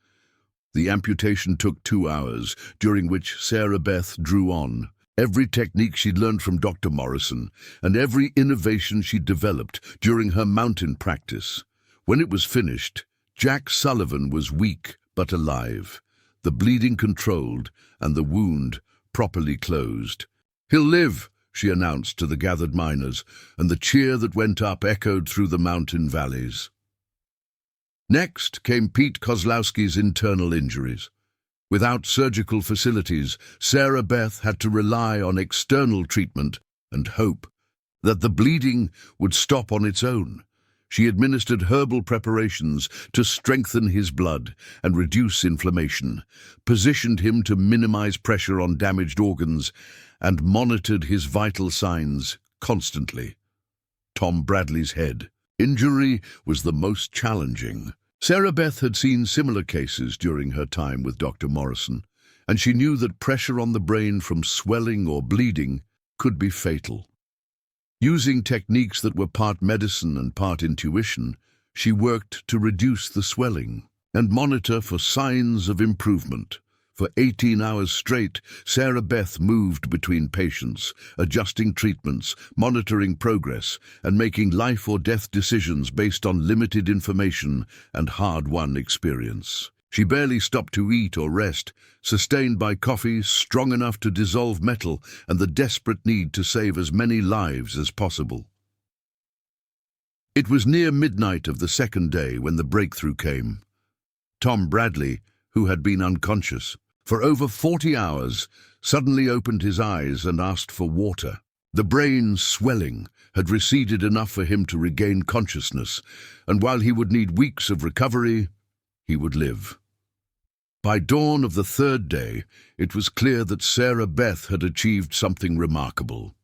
The amputation took 2 hours, during which Sarah Beth drew on every technique she'd learned from Dr. Morrison and every innovation she'd developed during her mountain practice. When it was finished, Jack Sullivan was weak but alive, the bleeding controlled and the wound properly closed. "He'll live," she announced to the gathered miners, and the cheer that went up echoed through the mountain valleys. Next came Pete Kozlowski's internal injuries. Without surgical facilities, Sarah Beth had to rely on external treatment and hope that the bleeding would stop on its own. She administered herbal preparations to strengthen his blood and reduce inflammation, positioned him to minimize pressure on damaged organs, and monitored his vital signs constantly. Tom Bradley's head injury was the most challenging. Sarah Beth had seen similar cases during her time with Dr. Morrison, and she knew that pressure on the brain from swelling or bleeding could be fatal. Using techniques that were part medicine and part intuition, she worked to reduce the swelling and monitor for signs of improvement. For 18 hours straight, Sarah Beth moved between patients, adjusting treatments, monitoring progress, and making life or death decisions based on limited information and hard-won experience. She barely stopped to eat or rest, sustained by coffee strong enough to dissolve metal and the desperate need to save as many lives as possible. It was near midnight of the second day when the breakthrough came. Tom Bradley, who had been unconscious for over 40 hours, suddenly opened his eyes and asked for water. The brain swelling had receded enough for him to regain consciousness, and while he would need weeks of recovery, he would live. By dawn of the third day, it was clear that Sarah Beth had achieved something remarkable.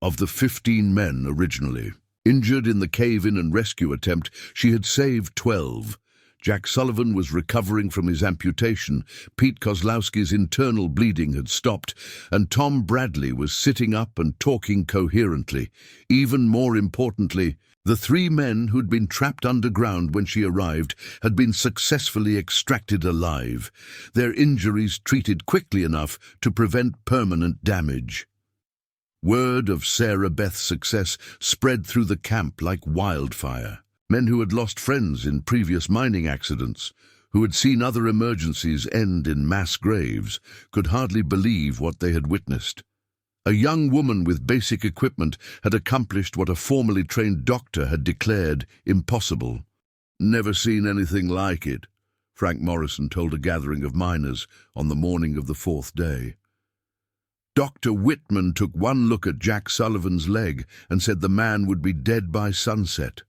Of the 15 men originally injured in the cave-in and rescue attempt, she had saved 12. Jack Sullivan was recovering from his amputation, Pete Kozlowski's internal bleeding had stopped, and Tom Bradley was sitting up and talking coherently. Even more importantly, the 3 men who'd been trapped underground when she arrived had been successfully extracted alive, their injuries treated quickly enough to prevent permanent damage. Word of Sarah Beth's success spread through the camp like wildfire. Men who had lost friends in previous mining accidents, who had seen other emergencies end in mass graves, could hardly believe what they had witnessed. A young woman with basic equipment had accomplished what a formally trained doctor had declared impossible. "Never seen anything like it," Frank Morrison told a gathering of miners on the morning of the fourth day. Dr. Whitman took one look at Jack Sullivan's leg and said the man would be dead by sunset.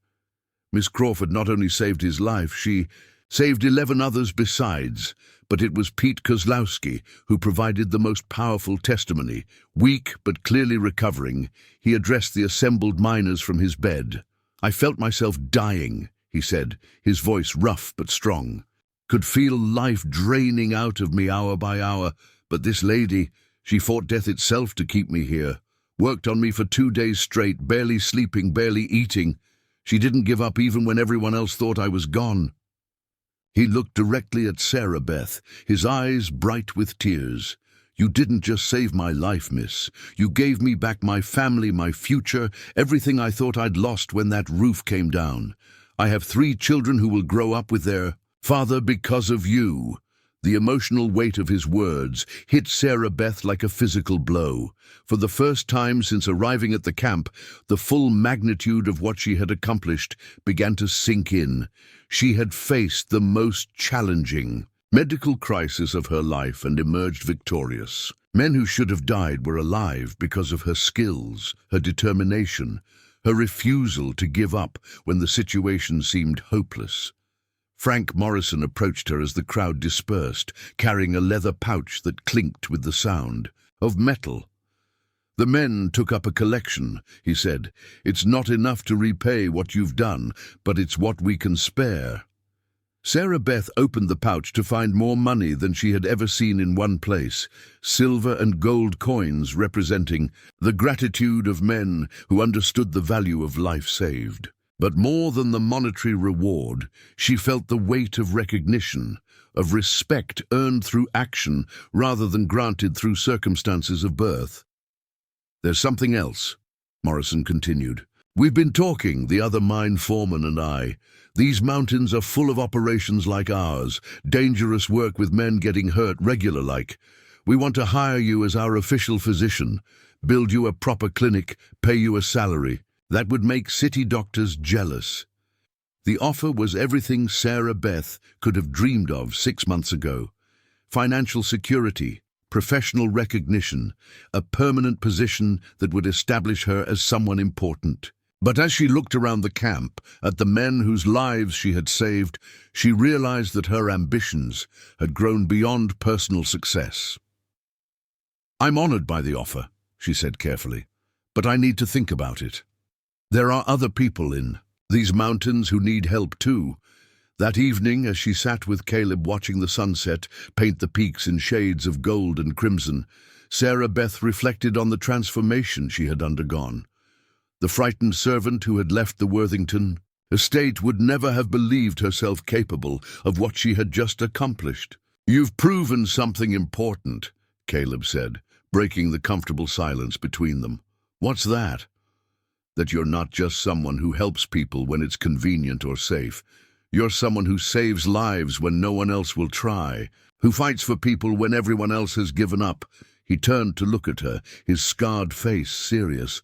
Miss Crawford not only saved his life, she saved 11 others besides, but it was Pete Kozlowski who provided the most powerful testimony. Weak but clearly recovering, he addressed the assembled miners from his bed. "I felt myself dying," he said, his voice rough but strong. "Could feel life draining out of me hour by hour, but this lady, she fought death itself to keep me here. Worked on me for 2 days straight, barely sleeping, barely eating. She didn't give up even when everyone else thought I was gone." He looked directly at Sarah Beth, his eyes bright with tears. "You didn't just save my life, miss. You gave me back my family, my future, everything I thought I'd lost when that roof came down. I have 3 children who will grow up with their father because of you." The emotional weight of his words hit Sarah Beth like a physical blow. For the first time since arriving at the camp, the full magnitude of what she had accomplished began to sink in. She had faced the most challenging medical crisis of her life and emerged victorious. Men who should have died were alive because of her skills, her determination, her refusal to give up when the situation seemed hopeless. Frank Morrison approached her as the crowd dispersed, carrying a leather pouch that clinked with the sound of metal. "The men took up a collection," he said. "It's not enough to repay what you've done, but it's what we can spare." Sarah Beth opened the pouch to find more money than she had ever seen in one place, silver and gold coins representing the gratitude of men who understood the value of life saved. But more than the monetary reward, she felt the weight of recognition, of respect earned through action rather than granted through circumstances of birth. "There's something else," Morrison continued. "We've been talking, the other mine foreman and I. These mountains are full of operations like ours, dangerous work with men getting hurt regular-like. We want to hire you as our official physician, build you a proper clinic, pay you a salary. That would make city doctors jealous." The offer was everything Sarah Beth could have dreamed of 6 months ago. Financial security, professional recognition, a permanent position that would establish her as someone important. But as she looked around the camp, at the men whose lives she had saved, she realized that her ambitions had grown beyond personal success. "I'm honored by the offer," she said carefully, "but I need to think about it. There are other people in these mountains who need help too." That evening, as she sat with Caleb watching the sunset paint the peaks in shades of gold and crimson, Sarah Beth reflected on the transformation she had undergone. The frightened servant who had left the Worthington estate would never have believed herself capable of what she had just accomplished. "You've proven something important," Caleb said, breaking the comfortable silence between them. "What's that?" "That you're not just someone who helps people when it's convenient or safe. You're someone who saves lives when no one else will try, who fights for people when everyone else has given up." He turned to look at her, his scarred face serious.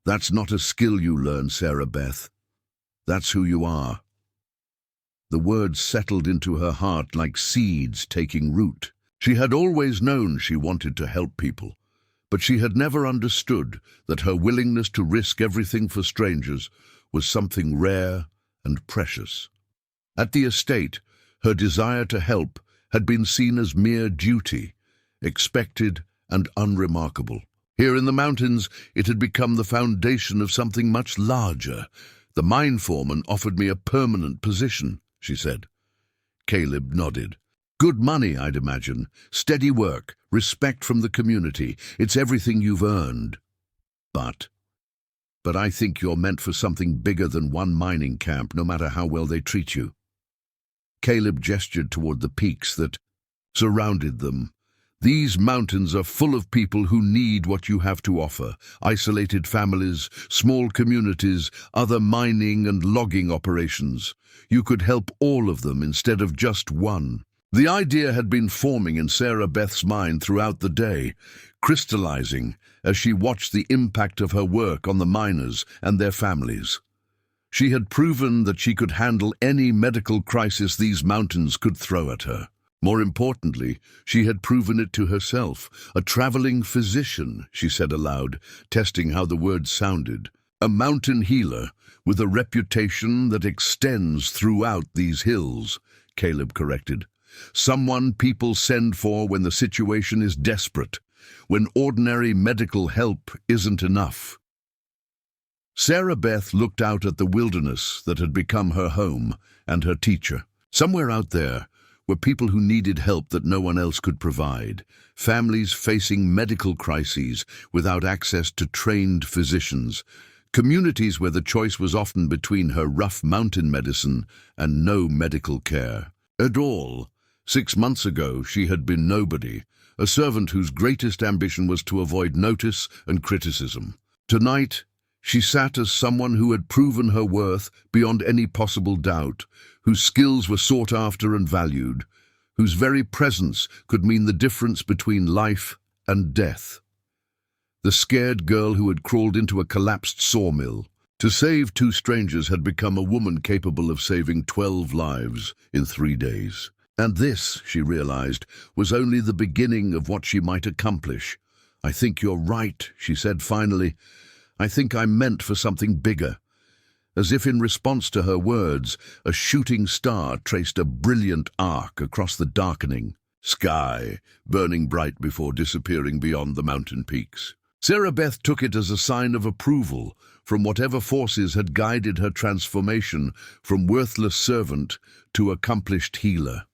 "That's not a skill you learn, Sarah Beth. That's who you are." The words settled into her heart like seeds taking root. She had always known she wanted to help people, but she had never understood that her willingness to risk everything for strangers was something rare and precious. At the estate, her desire to help had been seen as mere duty, expected and unremarkable. Here in the mountains, it had become the foundation of something much larger. "The mine foreman offered me a permanent position," she said. Caleb nodded. "Good money, I'd imagine. Steady work, respect from the community. It's everything you've earned. But I think you're meant for something bigger than one mining camp, no matter how well they treat you." Caleb gestured toward the peaks that surrounded them. "These mountains are full of people who need what you have to offer. Isolated families, small communities, other mining and logging operations. You could help all of them instead of just one." The idea had been forming in Sarah Beth's mind throughout the day, crystallizing as she watched the impact of her work on the miners and their families. She had proven that she could handle any medical crisis these mountains could throw at her. More importantly, she had proven it to herself. A traveling physician, she said aloud, testing how the words sounded. A mountain healer, with a reputation that extends throughout these hills, Caleb corrected. Someone people send for when the situation is desperate, when ordinary medical help isn't enough. Sarah Beth looked out at the wilderness that had become her home and her teacher. Somewhere out there were people who needed help that no one else could provide, families facing medical crises without access to trained physicians, communities where the choice was often between her rough mountain medicine and no medical care. At all, 6 months ago she had been nobody, a servant whose greatest ambition was to avoid notice and criticism. Tonight, she sat as someone who had proven her worth beyond any possible doubt, whose skills were sought after and valued, whose very presence could mean the difference between life and death. The scared girl who had crawled into a collapsed sawmill to save 2 strangers had become a woman capable of saving 12 lives in 3 days. And this, she realized, was only the beginning of what she might accomplish. "I think you're right," she said finally. "I think I'm meant for something bigger." As if in response to her words, a shooting star traced a brilliant arc across the darkening sky, burning bright before disappearing beyond the mountain peaks. Sarah Beth took it as a sign of approval from whatever forces had guided her transformation from worthless servant to accomplished healer.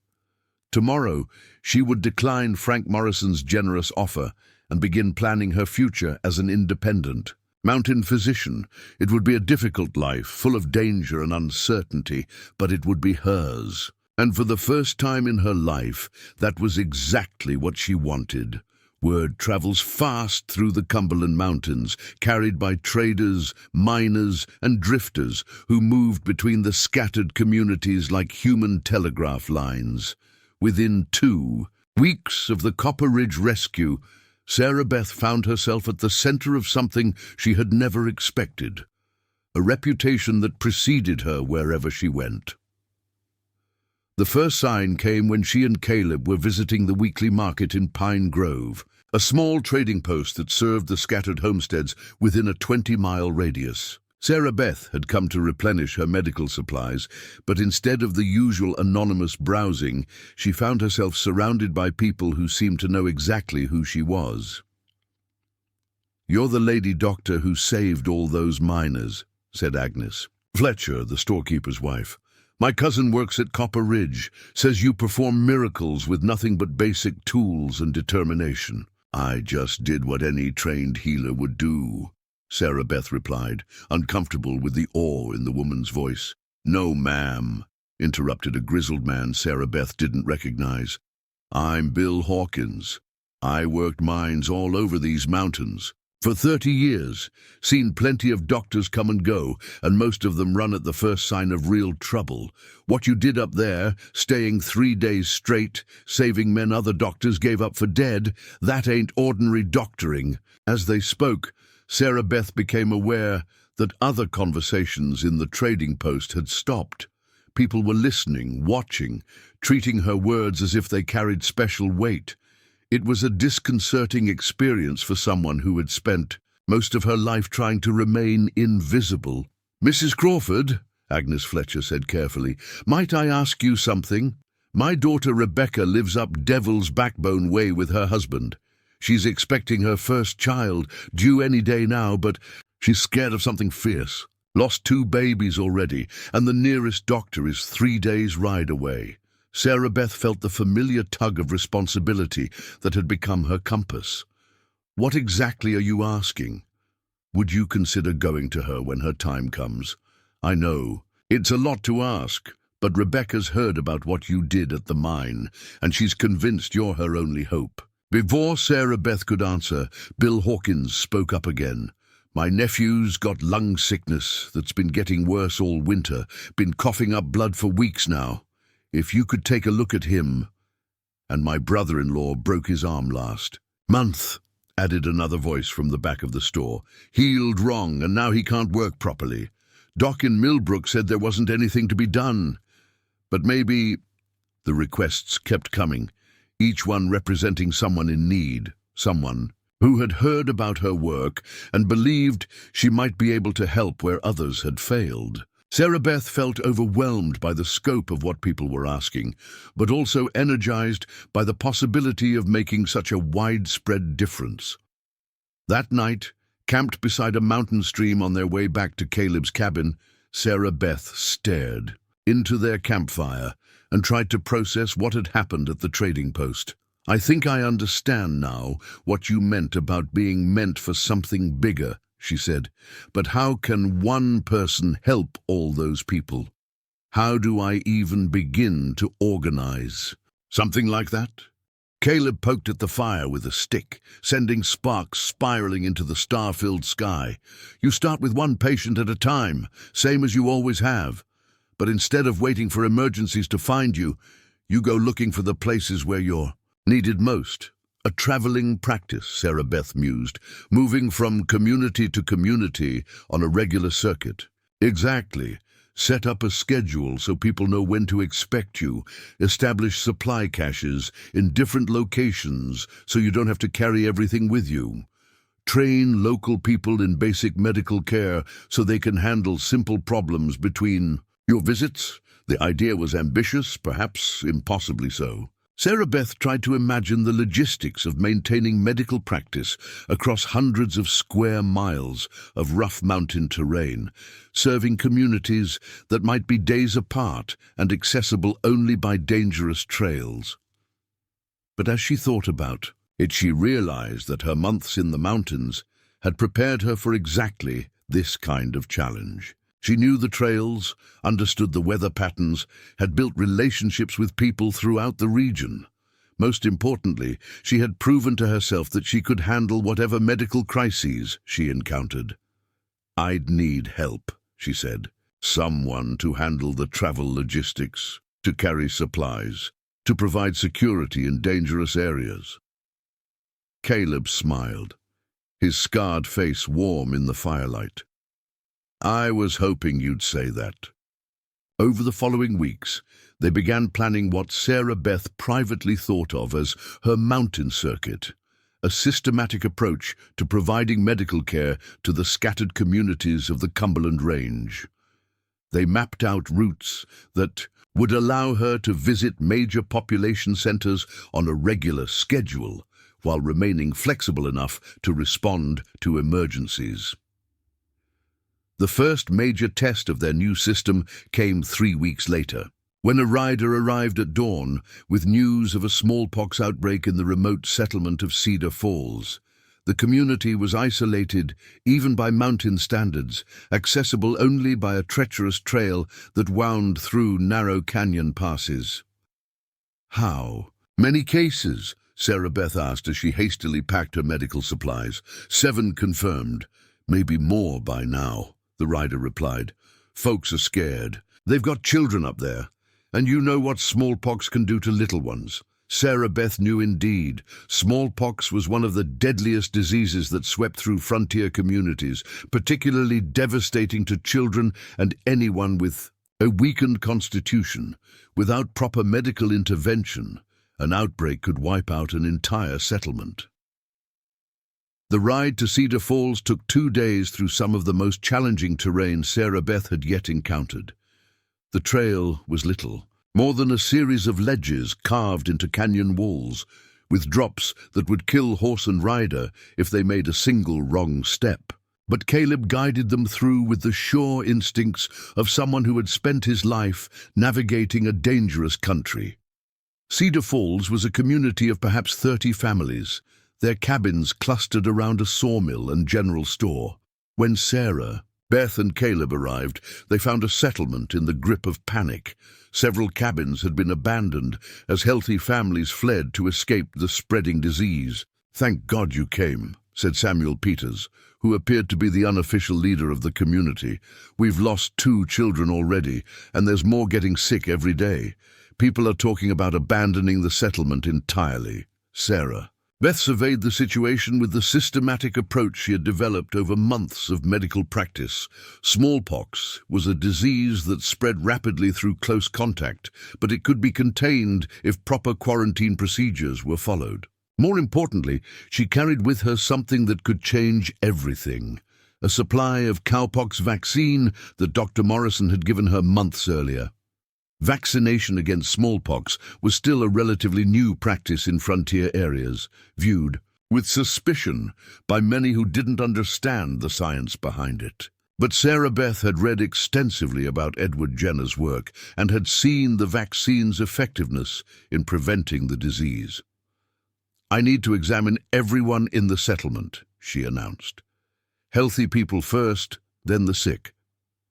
Tomorrow, she would decline Frank Morrison's generous offer and begin planning her future as an independent mountain physician. It would be a difficult life, full of danger and uncertainty, but it would be hers. And for the first time in her life, that was exactly what she wanted. Word travels fast through the Cumberland Mountains, carried by traders, miners, and drifters who moved between the scattered communities like human telegraph lines. Within 2 weeks of the Copper Ridge rescue, Sarah Beth found herself at the center of something she had never expected, a reputation that preceded her wherever she went. The first sign came when she and Caleb were visiting the weekly market in Pine Grove, a small trading post that served the scattered homesteads within a 20-mile radius. Sarah Beth had come to replenish her medical supplies, but instead of the usual anonymous browsing, she found herself surrounded by people who seemed to know exactly who she was. "You're the lady doctor who saved all those miners," said Agnes. "Fletcher, the storekeeper's wife. My cousin works at Copper Ridge, says you perform miracles with nothing but basic tools and determination." "I just did what any trained healer would do," Sarah Beth replied, uncomfortable with the awe in the woman's voice. "No, ma'am," interrupted a grizzled man Sarah Beth didn't recognize. "I'm Bill Hawkins. I worked mines all over these mountains. For 30 years, seen plenty of doctors come and go, and most of them run at the first sign of real trouble. What you did up there, staying 3 days straight, saving men other doctors gave up for dead, that ain't ordinary doctoring." As they spoke, Sarah Beth became aware that other conversations in the trading post had stopped. People were listening, watching, treating her words as if they carried special weight. It was a disconcerting experience for someone who had spent most of her life trying to remain invisible. "Mrs. Crawford," Agnes Fletcher said carefully, "might I ask you something? My daughter Rebecca lives up Devil's Backbone Way with her husband. She's expecting her first child, due any day now, but she's scared of something fierce. Lost 2 babies already, and the nearest doctor is 3 days' ride away." Sarah Beth felt the familiar tug of responsibility that had become her compass. "What exactly are you asking? Would you consider going to her when her time comes? I know, it's a lot to ask, but Rebecca's heard about what you did at the mine, and she's convinced you're her only hope." Before Sarah Beth could answer, Bill Hawkins spoke up again. "My nephew's got lung sickness that's been getting worse all winter, been coughing up blood for weeks now. If you could take a look at him. And my brother-in-law broke his arm last month," added another voice from the back of the store. "Healed wrong, and now he can't work properly. Doc in Millbrook said there wasn't anything to be done. But maybe... The requests kept coming, each one representing someone in need, someone who had heard about her work and believed she might be able to help where others had failed. Sarah Beth felt overwhelmed by the scope of what people were asking, but also energized by the possibility of making such a widespread difference. That night, camped beside a mountain stream on their way back to Caleb's cabin, Sarah Beth stared into their campfire and tried to process what had happened at the trading post. "I think I understand now what you meant about being meant for something bigger," she said. "But how can one person help all those people? How do I even begin to organize?" "Something like that?" Caleb poked at the fire with a stick, sending sparks spiraling into the star-filled sky. "You start with one patient at a time, same as you always have. But instead of waiting for emergencies to find you, you go looking for the places where you're needed most." A traveling practice, Sarah Beth mused, moving from community to community on a regular circuit. "Exactly. Set up a schedule so people know when to expect you. Establish supply caches in different locations so you don't have to carry everything with you. Train local people in basic medical care so they can handle simple problems between your visits." The idea was ambitious, perhaps impossibly so. Sarah Beth tried to imagine the logistics of maintaining medical practice across hundreds of square miles of rough mountain terrain, serving communities that might be days apart and accessible only by dangerous trails. But as she thought about it, she realized that her months in the mountains had prepared her for exactly this kind of challenge. She knew the trails, understood the weather patterns, had built relationships with people throughout the region. Most importantly, she had proven to herself that she could handle whatever medical crises she encountered. "I'd need help," she said. "Someone to handle the travel logistics, to carry supplies, to provide security in dangerous areas." Caleb smiled, his scarred face warm in the firelight. "I was hoping you'd say that." Over the following weeks, they began planning what Sarah Beth privately thought of as her mountain circuit, a systematic approach to providing medical care to the scattered communities of the Cumberland Range. They mapped out routes that would allow her to visit major population centers on a regular schedule, while remaining flexible enough to respond to emergencies. The first major test of their new system came 3 weeks later, when a rider arrived at dawn with news of a smallpox outbreak in the remote settlement of Cedar Falls. The community was isolated, even by mountain standards, accessible only by a treacherous trail that wound through narrow canyon passes. "How many cases?" Sarah Beth asked as she hastily packed her medical supplies. "7 confirmed, maybe more by now," the rider replied. "Folks are scared. They've got children up there, and you know what smallpox can do to little ones." Sarah Beth knew indeed. Smallpox was one of the deadliest diseases that swept through frontier communities, particularly devastating to children and anyone with a weakened constitution. Without proper medical intervention, an outbreak could wipe out an entire settlement. The ride to Cedar Falls took 2 days through some of the most challenging terrain Sarah Beth had yet encountered. The trail was little, more than a series of ledges carved into canyon walls, with drops that would kill horse and rider if they made a single wrong step. But Caleb guided them through with the sure instincts of someone who had spent his life navigating a dangerous country. Cedar Falls was a community of perhaps 30 families, their cabins clustered around a sawmill and general store. When Sarah, Beth and Caleb arrived, they found a settlement in the grip of panic. Several cabins had been abandoned as healthy families fled to escape the spreading disease. "Thank God you came," said Samuel Peters, who appeared to be the unofficial leader of the community. "We've lost 2 children already, and there's more getting sick every day. People are talking about abandoning the settlement entirely." Sarah Beth surveyed the situation with the systematic approach she had developed over months of medical practice. Smallpox was a disease that spread rapidly through close contact, but it could be contained if proper quarantine procedures were followed. More importantly, she carried with her something that could change everything: a supply of cowpox vaccine that Dr. Morrison had given her months earlier. Vaccination against smallpox was still a relatively new practice in frontier areas, viewed with suspicion by many who didn't understand the science behind it. But Sarah Beth had read extensively about Edward Jenner's work and had seen the vaccine's effectiveness in preventing the disease. "I need to examine everyone in the settlement," she announced. "Healthy people first, then the sick.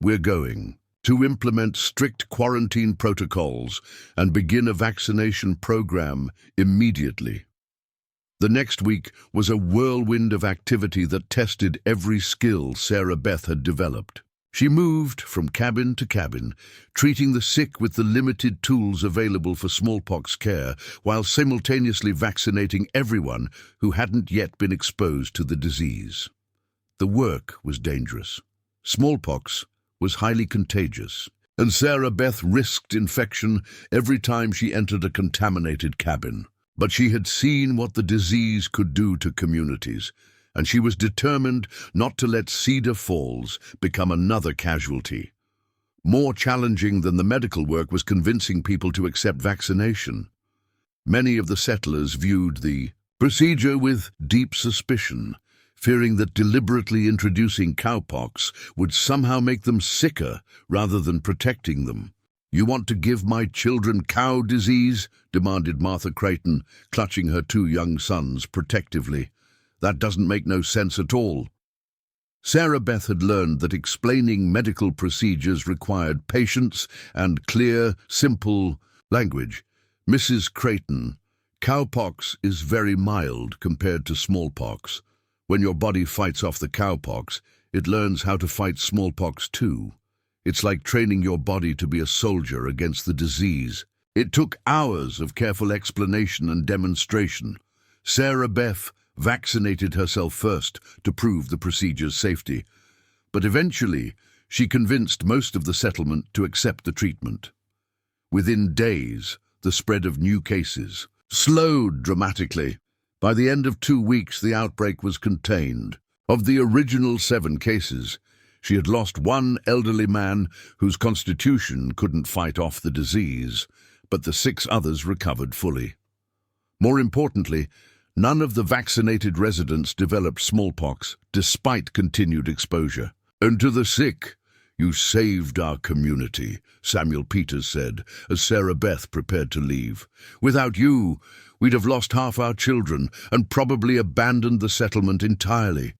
We're going to implement strict quarantine protocols and begin a vaccination program immediately." The next week was a whirlwind of activity that tested every skill Sarah Beth had developed. She moved from cabin to cabin, treating the sick with the limited tools available for smallpox care, while simultaneously vaccinating everyone who hadn't yet been exposed to the disease. The work was dangerous. Smallpox was highly contagious, and Sarah Beth risked infection every time she entered a contaminated cabin. But she had seen what the disease could do to communities, and she was determined not to let Cedar Falls become another casualty. More challenging than the medical work was convincing people to accept vaccination. Many of the settlers viewed the procedure with deep suspicion, fearing that deliberately introducing cowpox would somehow make them sicker rather than protecting them. "You want to give my children cow disease?" demanded Martha Creighton, clutching her two young sons protectively. "That doesn't make no sense at all." Sarah Beth had learned that explaining medical procedures required patience and clear, simple language. "Mrs. Creighton, cowpox is very mild compared to smallpox. When your body fights off the cowpox, it learns how to fight smallpox too. It's like training your body to be a soldier against the disease." It took hours of careful explanation and demonstration. Sarah Beth vaccinated herself first to prove the procedure's safety, but eventually she convinced most of the settlement to accept the treatment. Within days, the spread of new cases slowed dramatically. By the end of 2 weeks, the outbreak was contained. Of the original 7 cases, she had lost one elderly man whose constitution couldn't fight off the disease, but the 6 others recovered fully. More importantly, none of the vaccinated residents developed smallpox despite continued exposure. "And to the sick, you saved our community," Samuel Peters said, as Sarah Beth prepared to leave. "Without you, we'd have lost half our children and probably abandoned the settlement entirely."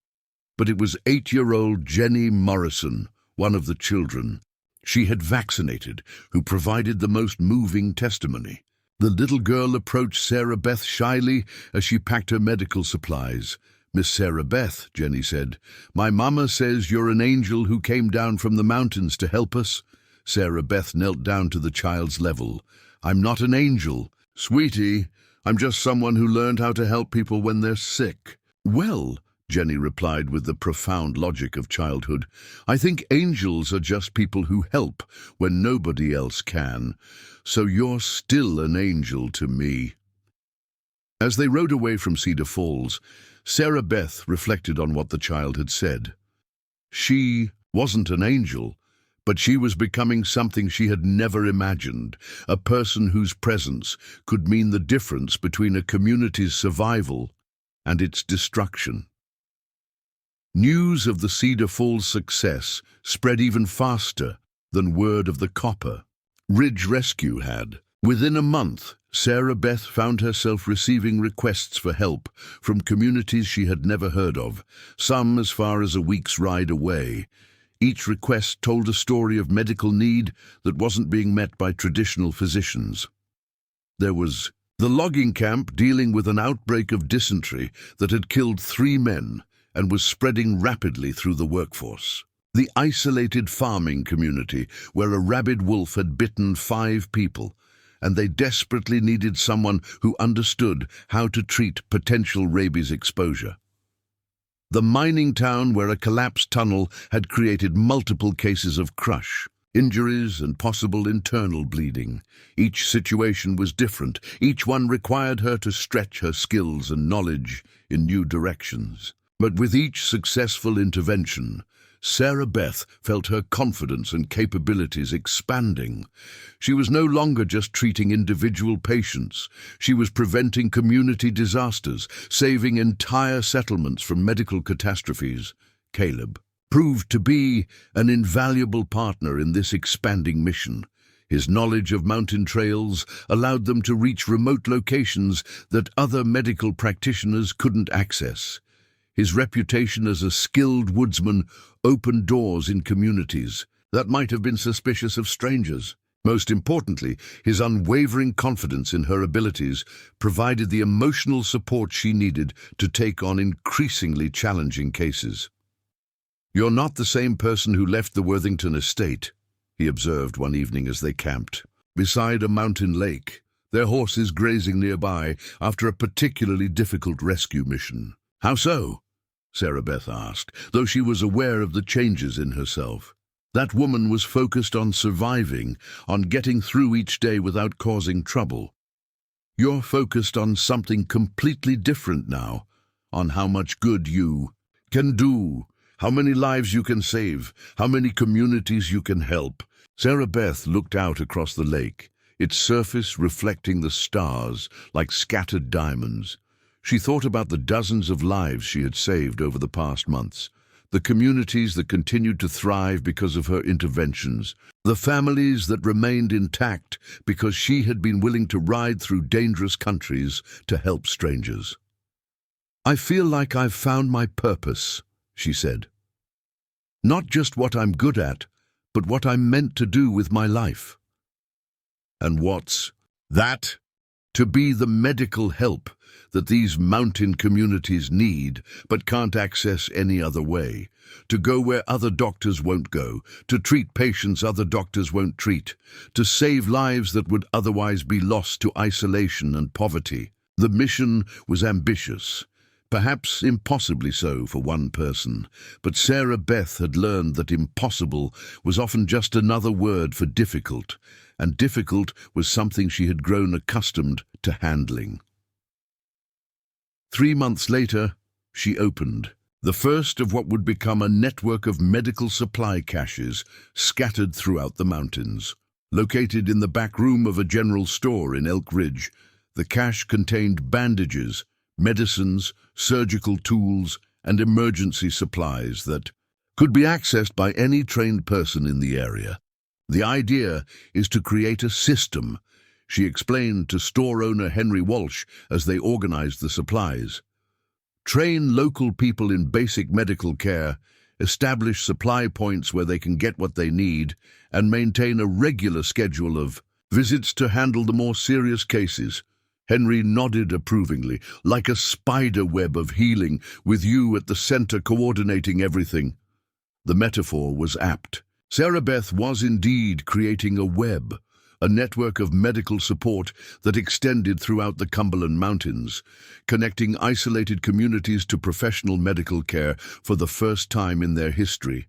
But it was 8-year-old Jenny Morrison, one of the children she had vaccinated, who provided the most moving testimony. The little girl approached Sarah Beth shyly as she packed her medical supplies. "Miss Sarah Beth," Jenny said, "my mama says you're an angel who came down from the mountains to help us." Sarah Beth knelt down to the child's level. "I'm not an angel, sweetie. I'm just someone who learned how to help people when they're sick." "Well," Jenny replied with the profound logic of childhood, "I think angels are just people who help when nobody else can. So you're still an angel to me." As they rode away from Cedar Falls, Sarah Beth reflected on what the child had said. She wasn't an angel, but she was becoming something she had never imagined, a person whose presence could mean the difference between a community's survival and its destruction. News of the Cedar Falls success spread even faster than word of the copper Ridge Rescue had. Within a month, Sarah Beth found herself receiving requests for help from communities she had never heard of, some as far as a week's ride away. Each request told a story of medical need that wasn't being met by traditional physicians. There was the logging camp dealing with an outbreak of dysentery that had killed 3 men and was spreading rapidly through the workforce. The isolated farming community where a rabid wolf had bitten 5 people, and they desperately needed someone who understood how to treat potential rabies exposure. The mining town where a collapsed tunnel had created multiple cases of crush, injuries, and possible internal bleeding. Each situation was different. Each one required her to stretch her skills and knowledge in new directions. But with each successful intervention, Sarah Beth felt her confidence and capabilities expanding. She was no longer just treating individual patients. She was preventing community disasters, saving entire settlements from medical catastrophes. Caleb proved to be an invaluable partner in this expanding mission. His knowledge of mountain trails allowed them to reach remote locations that other medical practitioners couldn't access. His reputation as a skilled woodsman opened doors in communities that might have been suspicious of strangers. Most importantly, his unwavering confidence in her abilities provided the emotional support she needed to take on increasingly challenging cases. "You're not the same person who left the Worthington estate," he observed one evening as they camped beside a mountain lake, their horses grazing nearby after a particularly difficult rescue mission. "How so?" Sarah Beth asked, though she was aware of the changes in herself. That woman was focused on surviving, on getting through each day without causing trouble. "You're focused on something completely different now, on how much good you can do, how many lives you can save, how many communities you can help." Sarah Beth looked out across the lake, its surface reflecting the stars like scattered diamonds. She thought about the dozens of lives she had saved over the past months, the communities that continued to thrive because of her interventions, the families that remained intact because she had been willing to ride through dangerous countries to help strangers. "I feel like I've found my purpose," she said. "Not just what I'm good at, but what I'm meant to do with my life." "And what's that?" "To be the medical help that these mountain communities need but can't access any other way. To go where other doctors won't go, to treat patients other doctors won't treat, to save lives that would otherwise be lost to isolation and poverty." The mission was ambitious, perhaps impossibly so for one person, but Sarah Beth had learned that impossible was often just another word for difficult, and difficult was something she had grown accustomed to handling. 3 months later, she opened the first of what would become a network of medical supply caches scattered throughout the mountains. Located in the back room of a general store in Elk Ridge, the cache contained bandages, medicines, surgical tools, and emergency supplies that could be accessed by any trained person in the area. "The idea is to create a system," she explained to store owner Henry Walsh as they organized the supplies. "Train local people in basic medical care, establish supply points where they can get what they need, and maintain a regular schedule of visits to handle the more serious cases." Henry nodded approvingly, "Like a spider web of healing, with you at the center coordinating everything." The metaphor was apt. Sarah Beth was indeed creating a web, a network of medical support that extended throughout the Cumberland Mountains, connecting isolated communities to professional medical care for the first time in their history.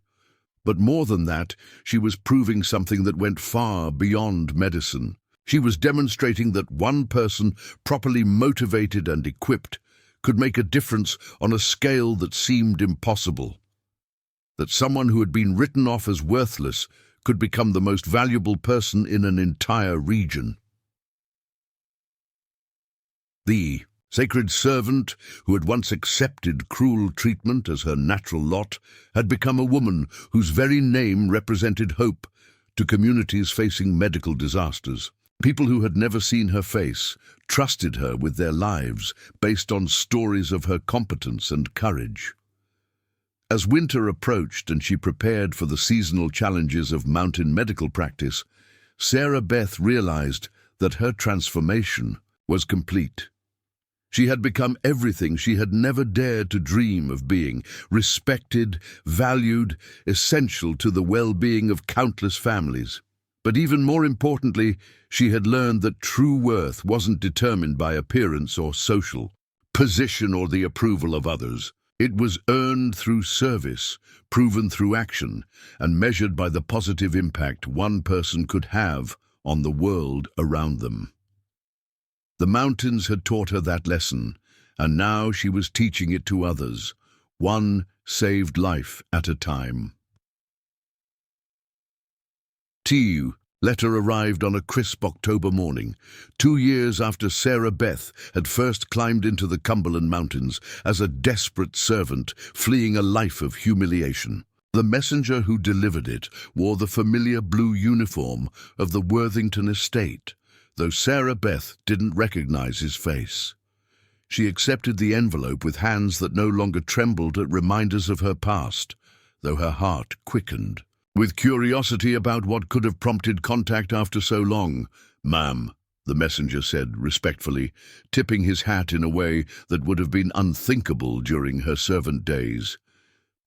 But more than that, she was proving something that went far beyond medicine. She was demonstrating that one person, properly motivated and equipped, could make a difference on a scale that seemed impossible. That someone who had been written off as worthless could become the most valuable person in an entire region. The sacred servant, who had once accepted cruel treatment as her natural lot, had become a woman whose very name represented hope to communities facing medical disasters. People who had never seen her face trusted her with their lives based on stories of her competence and courage. As winter approached and she prepared for the seasonal challenges of mountain medical practice, Sarah Beth realized that her transformation was complete. She had become everything she had never dared to dream of being: respected, valued, essential to the well-being of countless families. But even more importantly, she had learned that true worth wasn't determined by appearance or social position or the approval of others. It was earned through service, proven through action, and measured by the positive impact one person could have on the world around them. The mountains had taught her that lesson, and now she was teaching it to others, one saved life at a time. T.U. Letter arrived on a crisp October morning, 2 years after Sarah Beth had first climbed into the Cumberland Mountains as a desperate servant fleeing a life of humiliation. The messenger who delivered it wore the familiar blue uniform of the Worthington estate, though Sarah Beth didn't recognize his face. She accepted the envelope with hands that no longer trembled at reminders of her past, though her heart quickened with curiosity about what could have prompted contact after so long. "Ma'am," the messenger said respectfully, tipping his hat in a way that would have been unthinkable during her servant days.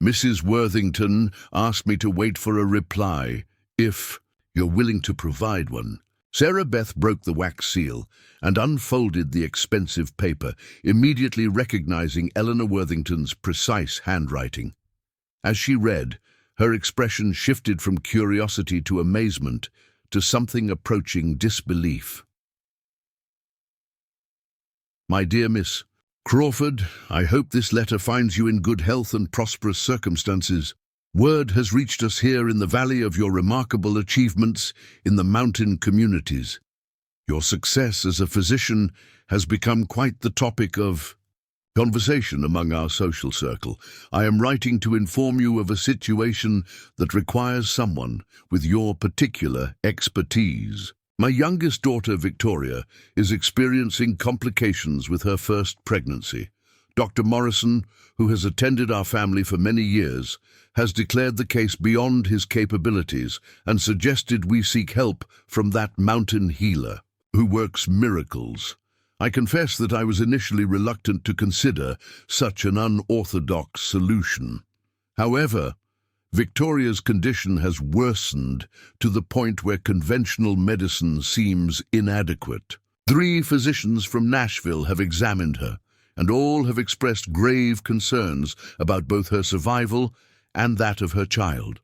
"Mrs. Worthington asked me to wait for a reply, if you're willing to provide one." Sarah Beth broke the wax seal and unfolded the expensive paper, immediately recognizing Eleanor Worthington's precise handwriting. As she read, her expression shifted from curiosity to amazement to something approaching disbelief. "My dear Miss Crawford, I hope this letter finds you in good health and prosperous circumstances. Word has reached us here in the valley of your remarkable achievements in the mountain communities. Your success as a physician has become quite the topic of conversation among our social circle. I am writing to inform you of a situation that requires someone with your particular expertise. My youngest daughter, Victoria, is experiencing complications with her first pregnancy. Dr. Morrison, who has attended our family for many years, has declared the case beyond his capabilities and suggested we seek help from that mountain healer who works miracles. I confess that I was initially reluctant to consider such an unorthodox solution. However, Victoria's condition has worsened to the point where conventional medicine seems inadequate. 3 physicians from Nashville have examined her, and all have expressed grave concerns about both her survival and that of her child.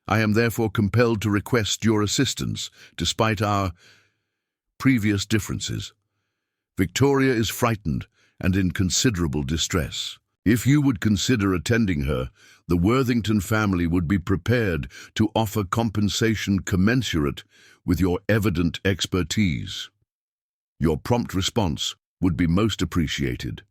I am therefore compelled to request your assistance, despite our previous differences. Victoria is frightened and in considerable distress. If you would consider attending her, the Worthington family would be prepared to offer compensation commensurate with your evident expertise. Your prompt response would be most appreciated.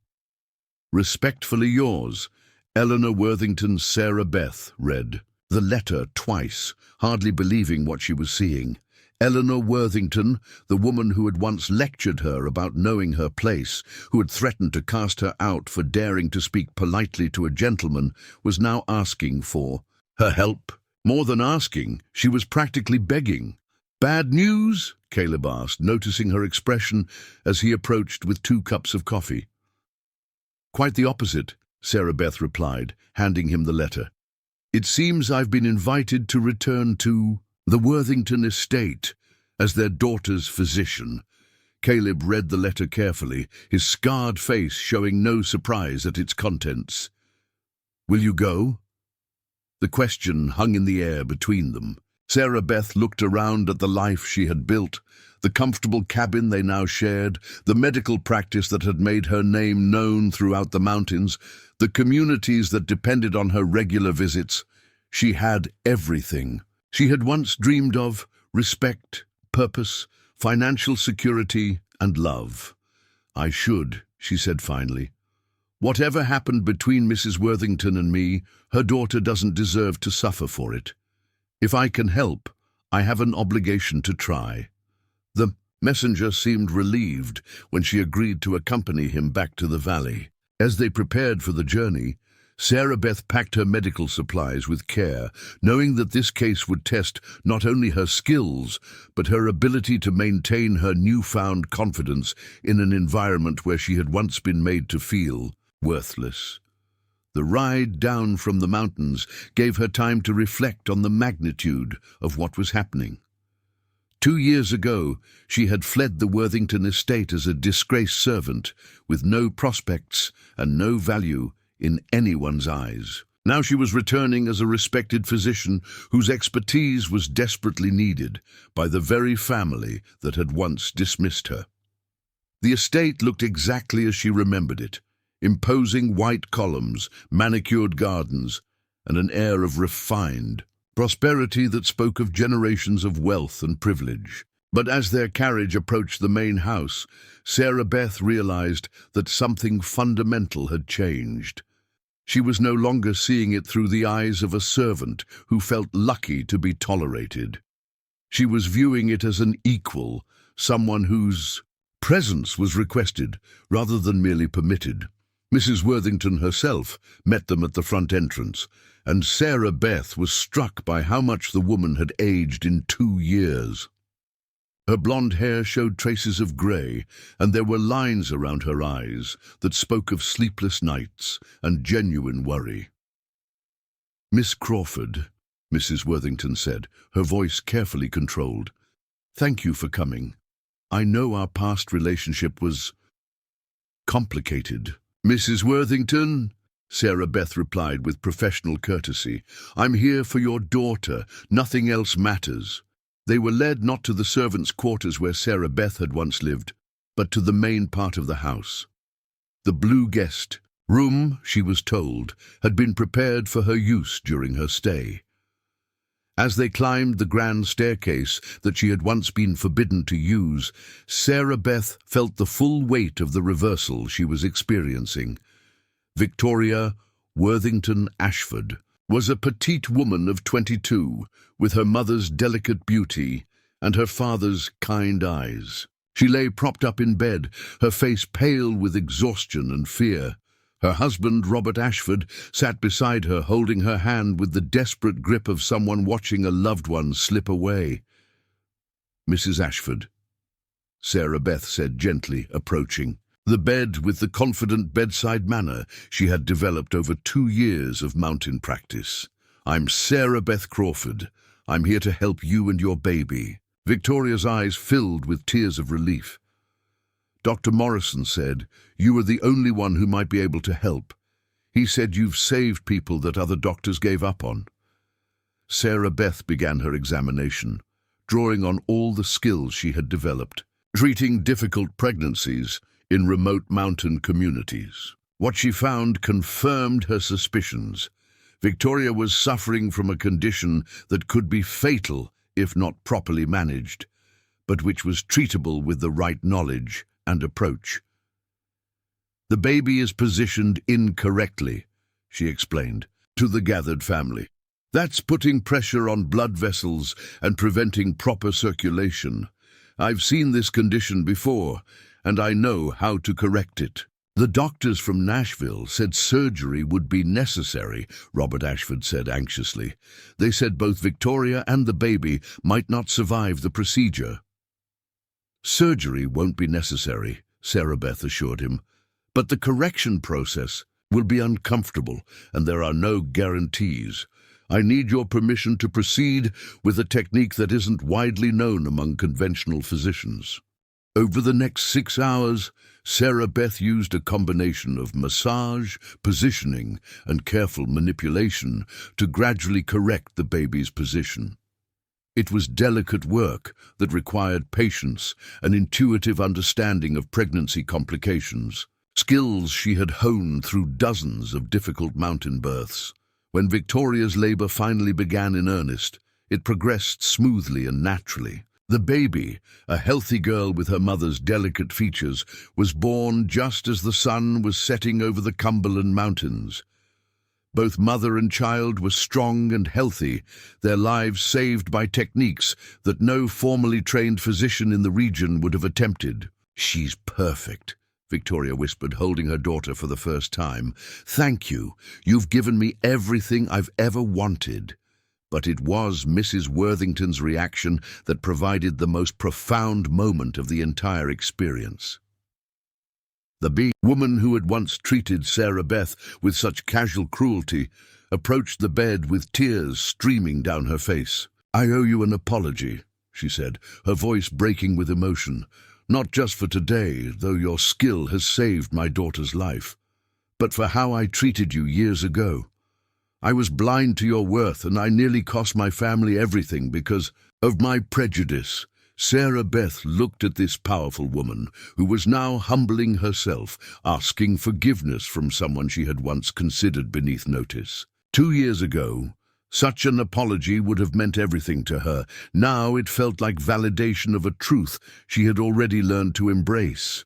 Respectfully yours, Eleanor Worthington. Sarah Beth read the letter twice, hardly believing what she was seeing. Eleanor Worthington, the woman who had once lectured her about knowing her place, who had threatened to cast her out for daring to speak politely to a gentleman, was now asking for her help. More than asking, she was practically begging. "Bad news?" Caleb asked, noticing her expression as he approached with 2 cups of coffee. "Quite the opposite," Sarah Beth replied, handing him the letter. "It seems I've been invited to return to the Worthington estate as their daughter's physician." Caleb read the letter carefully, his scarred face showing no surprise at its contents. "Will you go?" The question hung in the air between them. Sarah Beth looked around at the life she had built, the comfortable cabin they now shared, the medical practice that had made her name known throughout the mountains, the communities that depended on her regular visits. She had everything she had once dreamed of: respect, purpose, financial security, and love. "I should," she said finally. "Whatever happened between Mrs. Worthington and me, her daughter doesn't deserve to suffer for it. If I can help, I have an obligation to try." The messenger seemed relieved when she agreed to accompany him back to the valley. As they prepared for the journey, Sarah Beth packed her medical supplies with care, knowing that this case would test not only her skills, but her ability to maintain her newfound confidence in an environment where she had once been made to feel worthless. The ride down from the mountains gave her time to reflect on the magnitude of what was happening. 2 years ago, she had fled the Worthington estate as a disgraced servant, with no prospects and no value in anyone's eyes. Now she was returning as a respected physician whose expertise was desperately needed by the very family that had once dismissed her. The estate looked exactly as she remembered it: imposing white columns, manicured gardens, and an air of refined prosperity that spoke of generations of wealth and privilege. But as their carriage approached the main house, Sarah Beth realized that something fundamental had changed. She was no longer seeing it through the eyes of a servant who felt lucky to be tolerated. She was viewing it as an equal, someone whose presence was requested rather than merely permitted. Mrs. Worthington herself met them at the front entrance, and Sarah Beth was struck by how much the woman had aged in 2 years. Her blonde hair showed traces of grey, and there were lines around her eyes that spoke of sleepless nights and genuine worry. "Miss Crawford," Mrs. Worthington said, her voice carefully controlled, "thank you for coming. I know our past relationship was complicated." "Mrs. Worthington," Sarah Beth replied with professional courtesy, "I'm here for your daughter. Nothing else matters." They were led not to the servants' quarters where Sarah Beth had once lived, but to the main part of the house. The blue guest room, she was told, had been prepared for her use during her stay. As they climbed the grand staircase that she had once been forbidden to use, Sarah Beth felt the full weight of the reversal she was experiencing. Victoria Worthington Ashford was a petite woman of 22, with her mother's delicate beauty and her father's kind eyes. She lay propped up in bed, her face pale with exhaustion and fear. Her husband, Robert Ashford, sat beside her, holding her hand with the desperate grip of someone watching a loved one slip away. "Mrs. Ashford," Sarah Beth said gently, approaching. The bed with the confident bedside manner she had developed over 2 years of mountain practice. "I'm Sarah Beth Crawford. I'm here to help you and your baby." Victoria's eyes filled with tears of relief. "Dr. Morrison said you were the only one who might be able to help. He said you've saved people that other doctors gave up on." Sarah Beth began her examination, drawing on all the skills she had developed, treating difficult pregnancies in remote mountain communities. What she found confirmed her suspicions. Victoria was suffering from a condition that could be fatal if not properly managed, but which was treatable with the right knowledge and approach. "The baby is positioned incorrectly," she explained to the gathered family. "That's putting pressure on blood vessels and preventing proper circulation. I've seen this condition before, and I know how to correct it." "The doctors from Nashville said surgery would be necessary," Robert Ashford said anxiously. "They said both Victoria and the baby might not survive the procedure." "Surgery won't be necessary," Sarah Beth assured him, "but the correction process will be uncomfortable, and there are no guarantees. I need your permission to proceed with a technique that isn't widely known among conventional physicians." Over the next 6 hours, Sarah Beth used a combination of massage, positioning, and careful manipulation to gradually correct the baby's position. It was delicate work that required patience and intuitive understanding of pregnancy complications, skills she had honed through dozens of difficult mountain births. When Victoria's labor finally began in earnest, it progressed smoothly and naturally. The baby, a healthy girl with her mother's delicate features, was born just as the sun was setting over the Cumberland Mountains. Both mother and child were strong and healthy, their lives saved by techniques that no formally trained physician in the region would have attempted. "She's perfect," Victoria whispered, holding her daughter for the first time. "Thank you. You've given me everything I've ever wanted." But it was Mrs. Worthington's reaction that provided the most profound moment of the entire experience. The woman who had once treated Sarah Beth with such casual cruelty approached the bed with tears streaming down her face. "I owe you an apology," she said, her voice breaking with emotion. "Not just for today, though your skill has saved my daughter's life, but for how I treated you years ago. I was blind to your worth, and I nearly cost my family everything because of my prejudice." Sarah Beth looked at this powerful woman, who was now humbling herself, asking forgiveness from someone she had once considered beneath notice. 2 years ago, such an apology would have meant everything to her. Now it felt like validation of a truth she had already learned to embrace.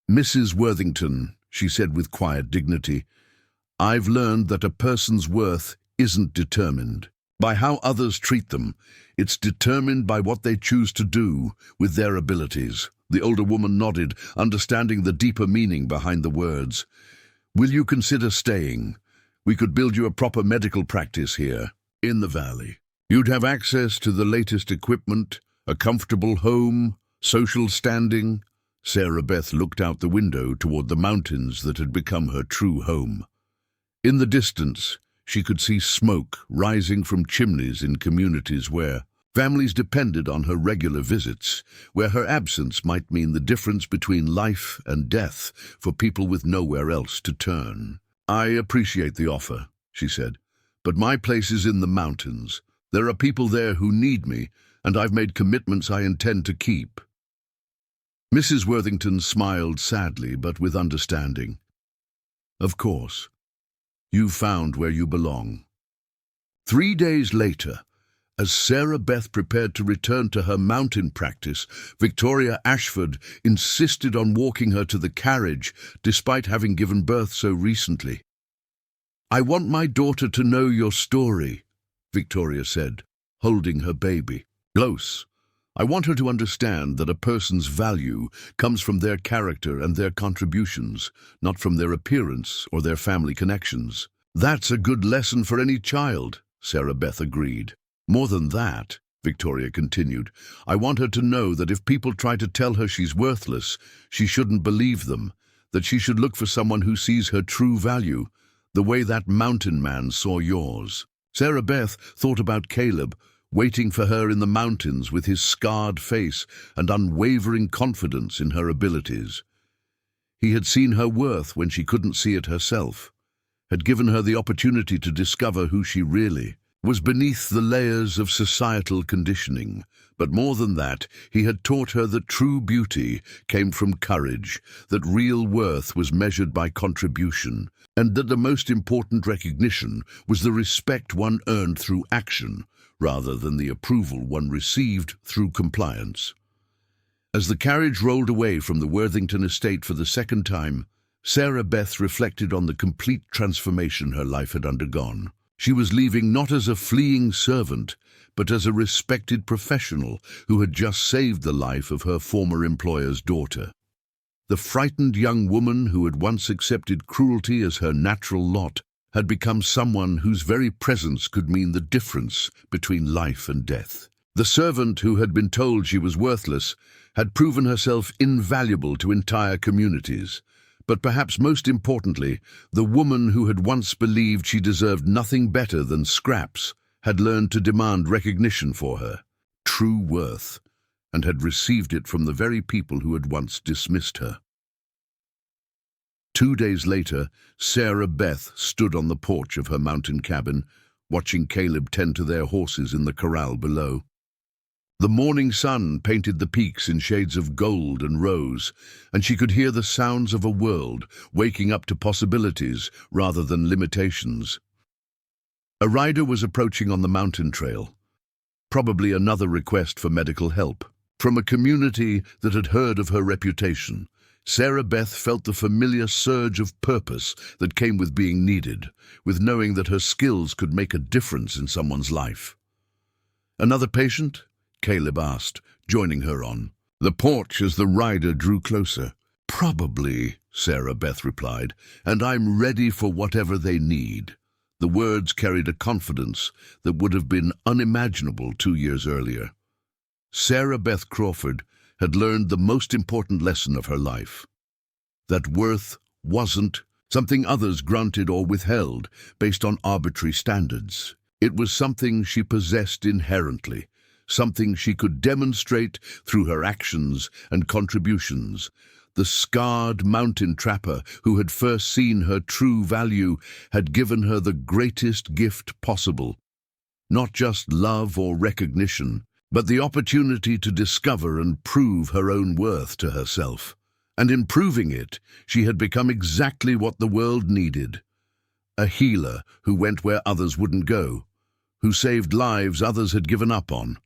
"Mrs. Worthington," she said with quiet dignity, "I've learned that a person's worth isn't determined by how others treat them. It's determined by what they choose to do with their abilities." The older woman nodded, understanding the deeper meaning behind the words. "Will you consider staying? We could build you a proper medical practice here, in the valley. You'd have access to the latest equipment, a comfortable home, social standing." Sarah Beth looked out the window toward the mountains that had become her true home. In the distance, she could see smoke rising from chimneys in communities where families depended on her regular visits, where her absence might mean the difference between life and death for people with nowhere else to turn. "I appreciate the offer," she said, "but my place is in the mountains. There are people there who need me, and I've made commitments I intend to keep." Mrs. Worthington smiled sadly, but with understanding. "Of course. You've found where you belong." 3 days later, as Sarah Beth prepared to return to her mountain practice, Victoria Ashford insisted on walking her to the carriage, despite having given birth so recently. "I want my daughter to know your story," Victoria said, holding her baby close. "I want her to understand that a person's value comes from their character and their contributions, not from their appearance or their family connections." "That's a good lesson for any child," Sarah Beth agreed. "More than that," Victoria continued, "I want her to know that if people try to tell her she's worthless, she shouldn't believe them, that she should look for someone who sees her true value, the way that mountain man saw yours." Sarah Beth thought about Caleb, waiting for her in the mountains with his scarred face and unwavering confidence in her abilities. He had seen her worth when she couldn't see it herself, had given her the opportunity to discover who she really was beneath the layers of societal conditioning. But more than that, he had taught her that true beauty came from courage, that real worth was measured by contribution, and that the most important recognition was the respect one earned through action, rather than the approval one received through compliance. As the carriage rolled away from the Worthington estate for the second time, Sarah Beth reflected on the complete transformation her life had undergone. She was leaving not as a fleeing servant, but as a respected professional who had just saved the life of her former employer's daughter. The frightened young woman who had once accepted cruelty as her natural lot had become someone whose very presence could mean the difference between life and death. The servant who had been told she was worthless had proven herself invaluable to entire communities. But perhaps most importantly, the woman who had once believed she deserved nothing better than scraps had learned to demand recognition for her true worth, and had received it from the very people who had once dismissed her. 2 days later, Sarah Beth stood on the porch of her mountain cabin, watching Caleb tend to their horses in the corral below. The morning sun painted the peaks in shades of gold and rose, and she could hear the sounds of a world waking up to possibilities rather than limitations. A rider was approaching on the mountain trail, probably another request for medical help. From a community that had heard of her reputation, Sarah Beth felt the familiar surge of purpose that came with being needed, with knowing that her skills could make a difference in someone's life. "Another patient?" Caleb asked, joining her on the porch as the rider drew closer. "Probably," Sarah Beth replied, "and I'm ready for whatever they need." The words carried a confidence that would have been unimaginable 2 years earlier. Sarah Beth Crawford had learned the most important lesson of her life, that worth wasn't something others granted or withheld based on arbitrary standards. It was something she possessed inherently, something she could demonstrate through her actions and contributions. The scarred mountain trapper who had first seen her true value had given her the greatest gift possible. Not just love or recognition, but the opportunity to discover and prove her own worth to herself. And in proving it, she had become exactly what the world needed. A healer who went where others wouldn't go, who saved lives others had given up on,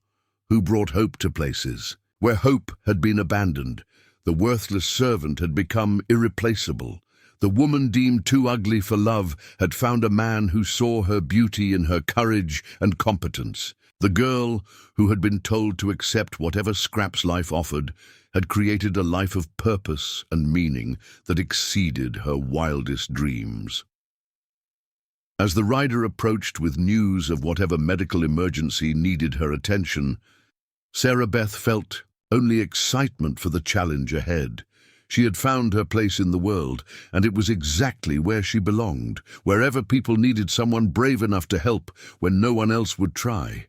who brought hope to places where hope had been abandoned. The worthless servant had become irreplaceable. The woman deemed too ugly for love had found a man who saw her beauty in her courage and competence. The girl, who had been told to accept whatever scraps life offered, had created a life of purpose and meaning that exceeded her wildest dreams. As the rider approached with news of whatever medical emergency needed her attention, Sarah Beth felt only excitement for the challenge ahead. She had found her place in the world, and it was exactly where she belonged, wherever people needed someone brave enough to help when no one else would try.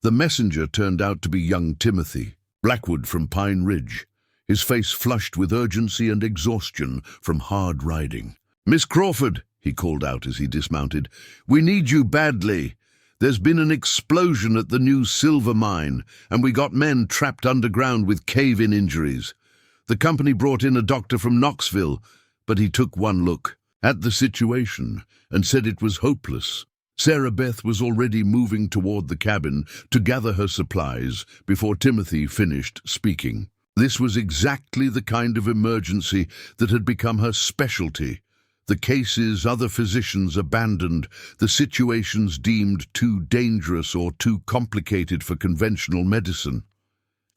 The messenger turned out to be young Timothy, Blackwood from Pine Ridge, his face flushed with urgency and exhaustion from hard riding. "Miss Crawford," he called out as he dismounted, "we need you badly. There's been an explosion at the new silver mine, and we got men trapped underground with cave-in injuries. The company brought in a doctor from Knoxville, but he took one look at the situation and said it was hopeless." Sarah Beth was already moving toward the cabin to gather her supplies before Timothy finished speaking. This was exactly the kind of emergency that had become her specialty. The cases other physicians abandoned, the situations deemed too dangerous or too complicated for conventional medicine.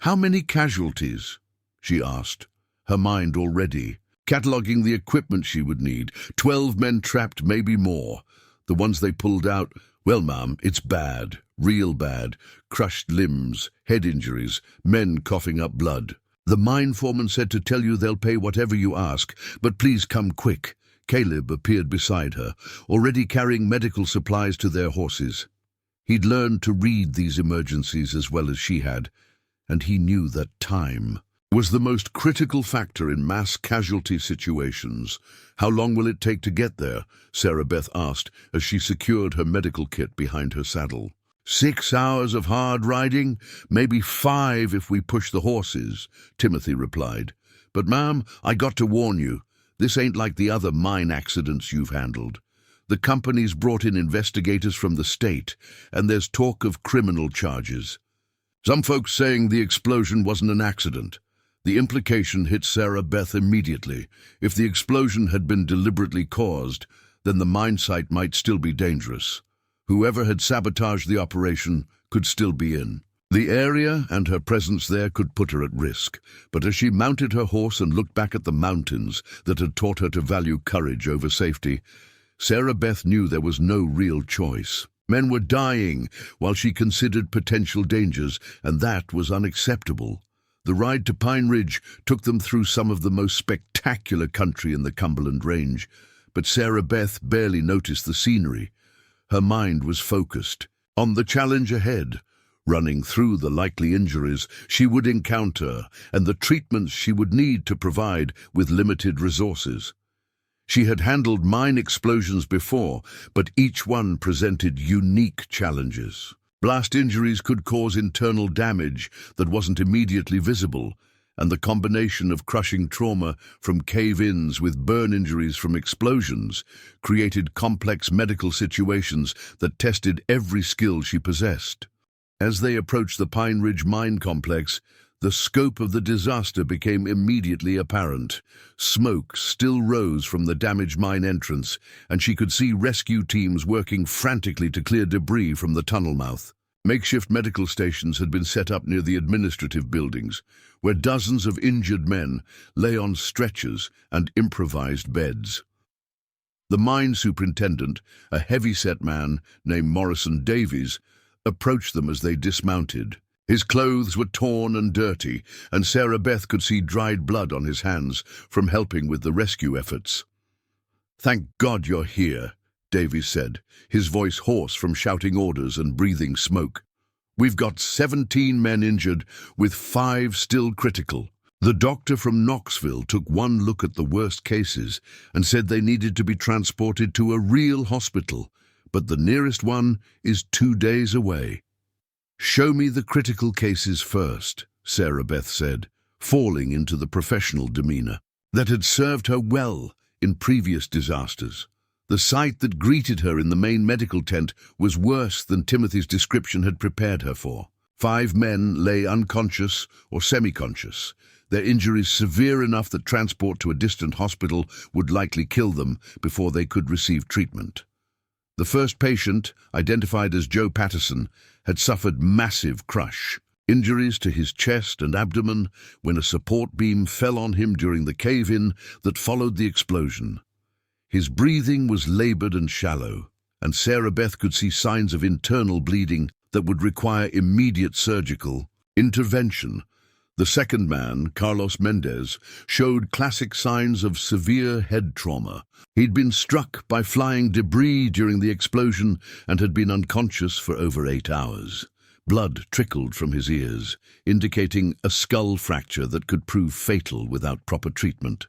"How many casualties?" she asked, her mind already cataloguing the equipment she would need. 12 men trapped, maybe more. The ones they pulled out, well, ma'am, it's bad, real bad. Crushed limbs, head injuries, men coughing up blood. The mine foreman said to tell you they'll pay whatever you ask, but please come quick. Caleb appeared beside her, already carrying medical supplies to their horses. He'd learned to read these emergencies as well as she had, and he knew that time was the most critical factor in mass casualty situations. "How long will it take to get there?" Sarah Beth asked as she secured her medical kit behind her saddle. 6 hours of hard riding, maybe 5 if we push the horses, Timothy replied. "But ma'am, I got to warn you, this ain't like the other mine accidents you've handled. The company's brought in investigators from the state, and there's talk of criminal charges. Some folks saying the explosion wasn't an accident." The implication hit Sarah Beth immediately. If the explosion had been deliberately caused, then the mine site might still be dangerous. Whoever had sabotaged the operation could still be in. The area and her presence there could put her at risk, but as she mounted her horse and looked back at the mountains that had taught her to value courage over safety, Sarah Beth knew there was no real choice. Men were dying while she considered potential dangers, and that was unacceptable. The ride to Pine Ridge took them through some of the most spectacular country in the Cumberland Range, but Sarah Beth barely noticed the scenery. Her mind was focused on the challenge ahead, running through the likely injuries she would encounter and the treatments she would need to provide with limited resources. She had handled mine explosions before, but each one presented unique challenges. Blast injuries could cause internal damage that wasn't immediately visible, and the combination of crushing trauma from cave-ins with burn injuries from explosions created complex medical situations that tested every skill she possessed. As they approached the Pine Ridge mine complex, the scope of the disaster became immediately apparent. Smoke still rose from the damaged mine entrance, and she could see rescue teams working frantically to clear debris from the tunnel mouth. Makeshift medical stations had been set up near the administrative buildings, where dozens of injured men lay on stretchers and improvised beds. The mine superintendent, a heavy-set man named Morrison Davies, approached them as they dismounted. His clothes were torn and dirty, and Sarah Beth could see dried blood on his hands from helping with the rescue efforts. "Thank God you're here," Davies said, his voice hoarse from shouting orders and breathing smoke. We've got 17 men injured, with 5 still critical. The doctor from Knoxville took one look at the worst cases and said they needed to be transported to a real hospital, but the nearest one is 2 days away. "Show me the critical cases first," Sarah Beth said, falling into the professional demeanor that had served her well in previous disasters. The sight that greeted her in the main medical tent was worse than Timothy's description had prepared her for. 5 men lay unconscious or semi-conscious, their injuries severe enough that transport to a distant hospital would likely kill them before they could receive treatment. The first patient, identified as Joe Patterson, had suffered massive crush, injuries to his chest and abdomen when a support beam fell on him during the cave-in that followed the explosion. His breathing was labored and shallow, and Sarah Beth could see signs of internal bleeding that would require immediate surgical intervention. The second man, Carlos Mendez, showed classic signs of severe head trauma. He'd been struck by flying debris during the explosion and had been unconscious for over 8 hours. Blood trickled from his ears, indicating a skull fracture that could prove fatal without proper treatment.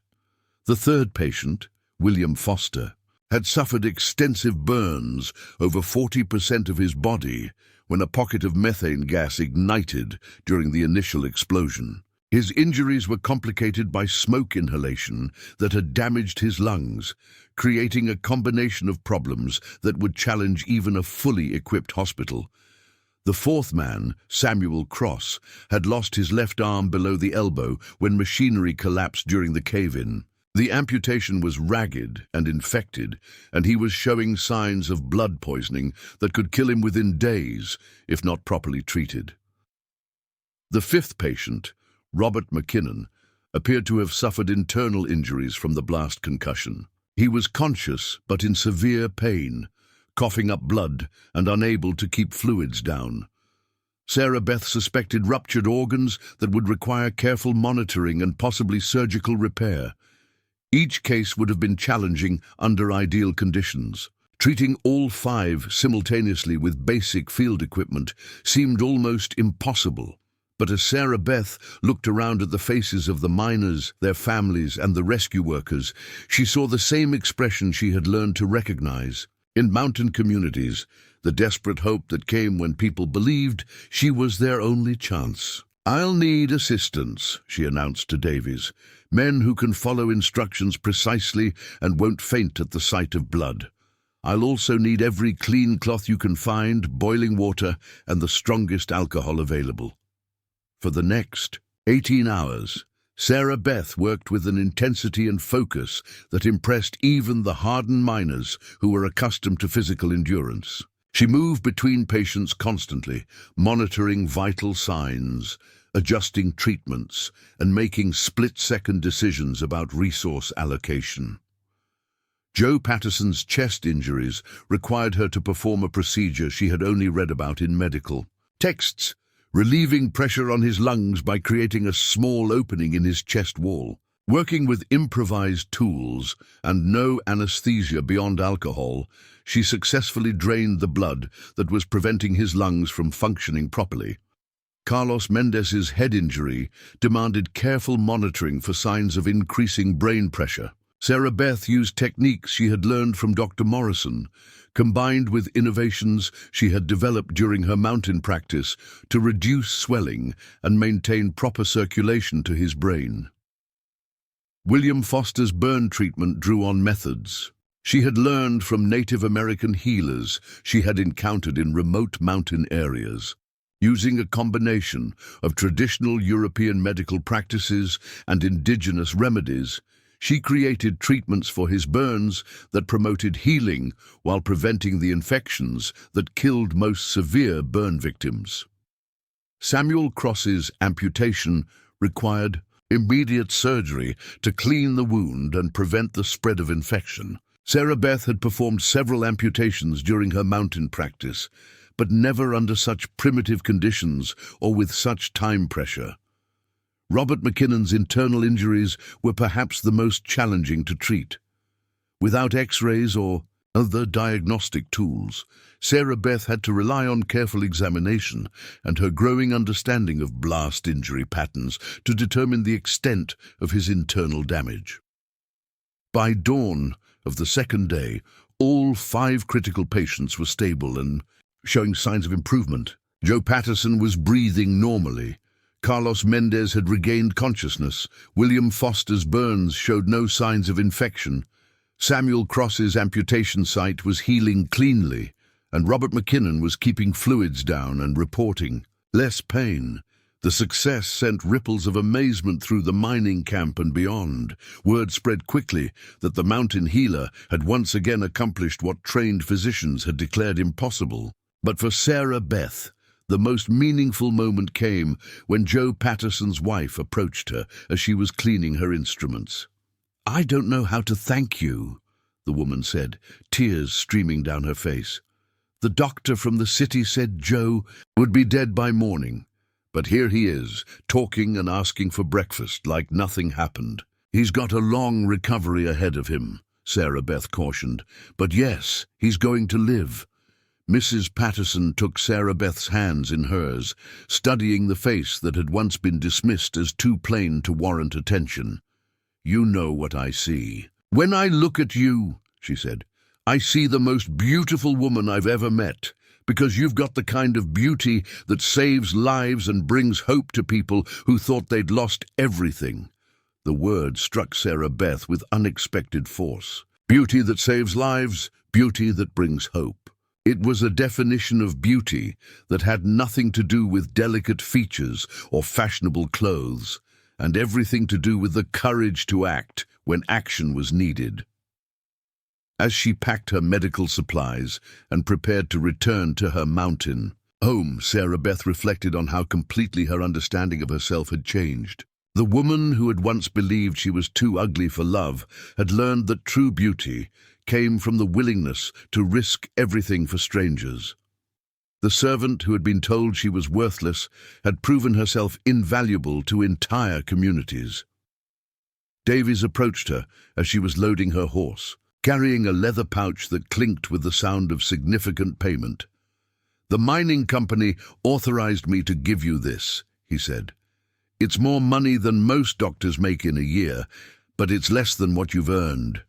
The third patient, William Foster, had suffered extensive burns over 40% of his body when a pocket of methane gas ignited during the initial explosion. His injuries were complicated by smoke inhalation that had damaged his lungs, creating a combination of problems that would challenge even a fully equipped hospital. The fourth man, Samuel Cross, had lost his left arm below the elbow when machinery collapsed during the cave-in. The amputation was ragged and infected, and he was showing signs of blood poisoning that could kill him within days, if not properly treated. The fifth patient, Robert McKinnon, appeared to have suffered internal injuries from the blast concussion. He was conscious but in severe pain, coughing up blood and unable to keep fluids down. Sarah Beth suspected ruptured organs that would require careful monitoring and possibly surgical repair. Each case would have been challenging under ideal conditions. Treating all 5 simultaneously with basic field equipment seemed almost impossible. But as Sarah Beth looked around at the faces of the miners, their families, and the rescue workers, she saw the same expression she had learned to recognize. In mountain communities, the desperate hope that came when people believed she was their only chance. "I'll need assistance," she announced to Davies. "Men who can follow instructions precisely and won't faint at the sight of blood. I'll also need every clean cloth you can find, boiling water, and the strongest alcohol available." For the next 18 hours, Sarah Beth worked with an intensity and focus that impressed even the hardened miners who were accustomed to physical endurance. She moved between patients constantly, monitoring vital signs, adjusting treatments, and making split-second decisions about resource allocation. Joe Patterson's chest injuries required her to perform a procedure she had only read about in medical texts, relieving pressure on his lungs by creating a small opening in his chest wall. Working with improvised tools and no anesthesia beyond alcohol, she successfully drained the blood that was preventing his lungs from functioning properly. Carlos Mendez's head injury demanded careful monitoring for signs of increasing brain pressure. Sarah Beth used techniques she had learned from Dr. Morrison, combined with innovations she had developed during her mountain practice to reduce swelling and maintain proper circulation to his brain. William Foster's burn treatment drew on methods she had learned from Native American healers she had encountered in remote mountain areas. Using a combination of traditional European medical practices and indigenous remedies, she created treatments for his burns that promoted healing while preventing the infections that killed most severe burn victims. Samuel Cross's amputation required immediate surgery to clean the wound and prevent the spread of infection. Sarah Beth had performed several amputations during her mountain practice, but never under such primitive conditions or with such time pressure. Robert McKinnon's internal injuries were perhaps the most challenging to treat. Without X-rays or Other diagnostic tools, Sarah Beth had to rely on careful examination and her growing understanding of blast injury patterns to determine the extent of his internal damage. By dawn of the second day, all 5 critical patients were stable and showing signs of improvement. Joe Patterson was breathing normally. Carlos Mendez had regained consciousness. William Foster's burns showed no signs of infection. Samuel Cross's amputation site was healing cleanly, and Robert McKinnon was keeping fluids down and reporting less pain. The success sent ripples of amazement through the mining camp and beyond. Word spread quickly that the mountain healer had once again accomplished what trained physicians had declared impossible. But for Sarah Beth, the most meaningful moment came when Joe Patterson's wife approached her as she was cleaning her instruments. "I don't know how to thank you," the woman said, tears streaming down her face. "The doctor from the city said Joe would be dead by morning. But here he is, talking and asking for breakfast like nothing happened. He's got a long recovery ahead of him," Sarah Beth cautioned. "But yes, he's going to live." Mrs. Patterson took Sarah Beth's hands in hers, studying the face that had once been dismissed as too plain to warrant attention. "You know what I see. When I look at you," she said, "I see the most beautiful woman I've ever met, because you've got the kind of beauty that saves lives and brings hope to people who thought they'd lost everything." The word struck Sarah Beth with unexpected force. Beauty that saves lives, beauty that brings hope. It was a definition of beauty that had nothing to do with delicate features or fashionable clothes, and everything to do with the courage to act when action was needed. As she packed her medical supplies and prepared to return to her mountain home, Sarah Beth reflected on how completely her understanding of herself had changed. The woman who had once believed she was too ugly for love had learned that true beauty came from the willingness to risk everything for strangers. The servant who had been told she was worthless had proven herself invaluable to entire communities. Davies approached her as she was loading her horse, carrying a leather pouch that clinked with the sound of significant payment. "The mining company authorized me to give you this," he said. "It's more money than most doctors make in a year, but it's less than what you've earned."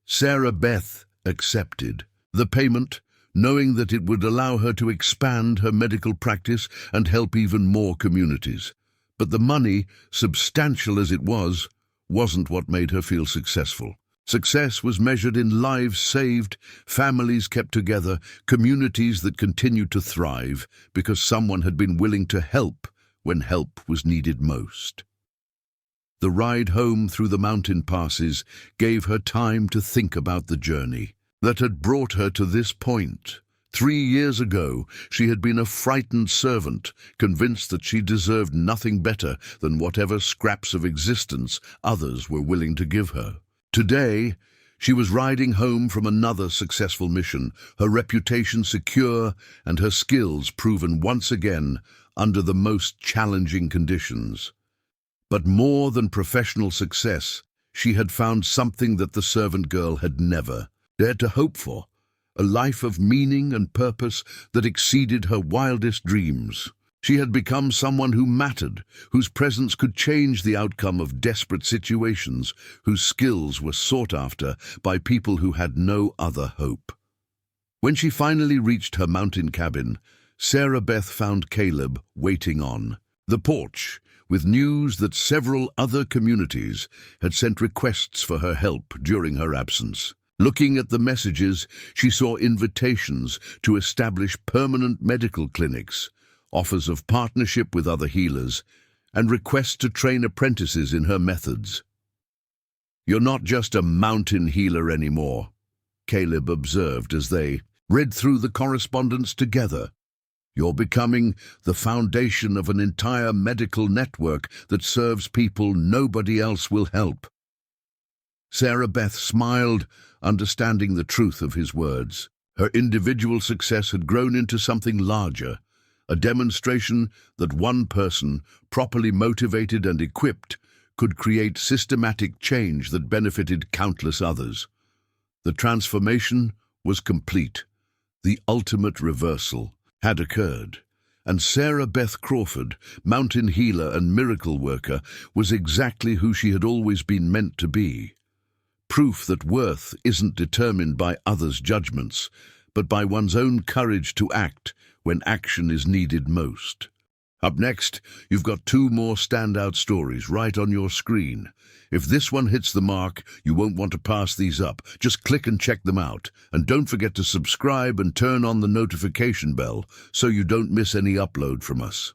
Sarah Beth accepted the payment, knowing that it would allow her to expand her medical practice and help even more communities. But the money, substantial as it was, wasn't what made her feel successful. Success was measured in lives saved, families kept together, communities that continued to thrive because someone had been willing to help when help was needed most. The ride home through the mountain passes gave her time to think about the journey that had brought her to this point. 3 years ago, she had been a frightened servant, convinced that she deserved nothing better than whatever scraps of existence others were willing to give her. Today, she was riding home from another successful mission, her reputation secure and her skills proven once again under the most challenging conditions. But more than professional success, she had found something that the servant girl had never dared to hope for, a life of meaning and purpose that exceeded her wildest dreams. She had become someone who mattered, whose presence could change the outcome of desperate situations, whose skills were sought after by people who had no other hope. When she finally reached her mountain cabin, Sarah Beth found Caleb waiting on the porch, with news that several other communities had sent requests for her help during her absence. Looking at the messages, she saw invitations to establish permanent medical clinics, offers of partnership with other healers, and requests to train apprentices in her methods. "You're not just a mountain healer anymore," Caleb observed as they read through the correspondence together. "You're becoming the foundation of an entire medical network that serves people nobody else will help." Sarah Beth smiled, understanding the truth of his words. Her individual success had grown into something larger, a demonstration that one person, properly motivated and equipped, could create systematic change that benefited countless others. The transformation was complete. The ultimate reversal had occurred. And Sarah Beth Crawford, mountain healer and miracle worker, was exactly who she had always been meant to be. Proof that worth isn't determined by others' judgments, but by one's own courage to act when action is needed most. Up next, you've got two more standout stories right on your screen. If this one hits the mark, you won't want to pass these up. Just click and check them out. And don't forget to subscribe and turn on the notification bell so you don't miss any upload from us.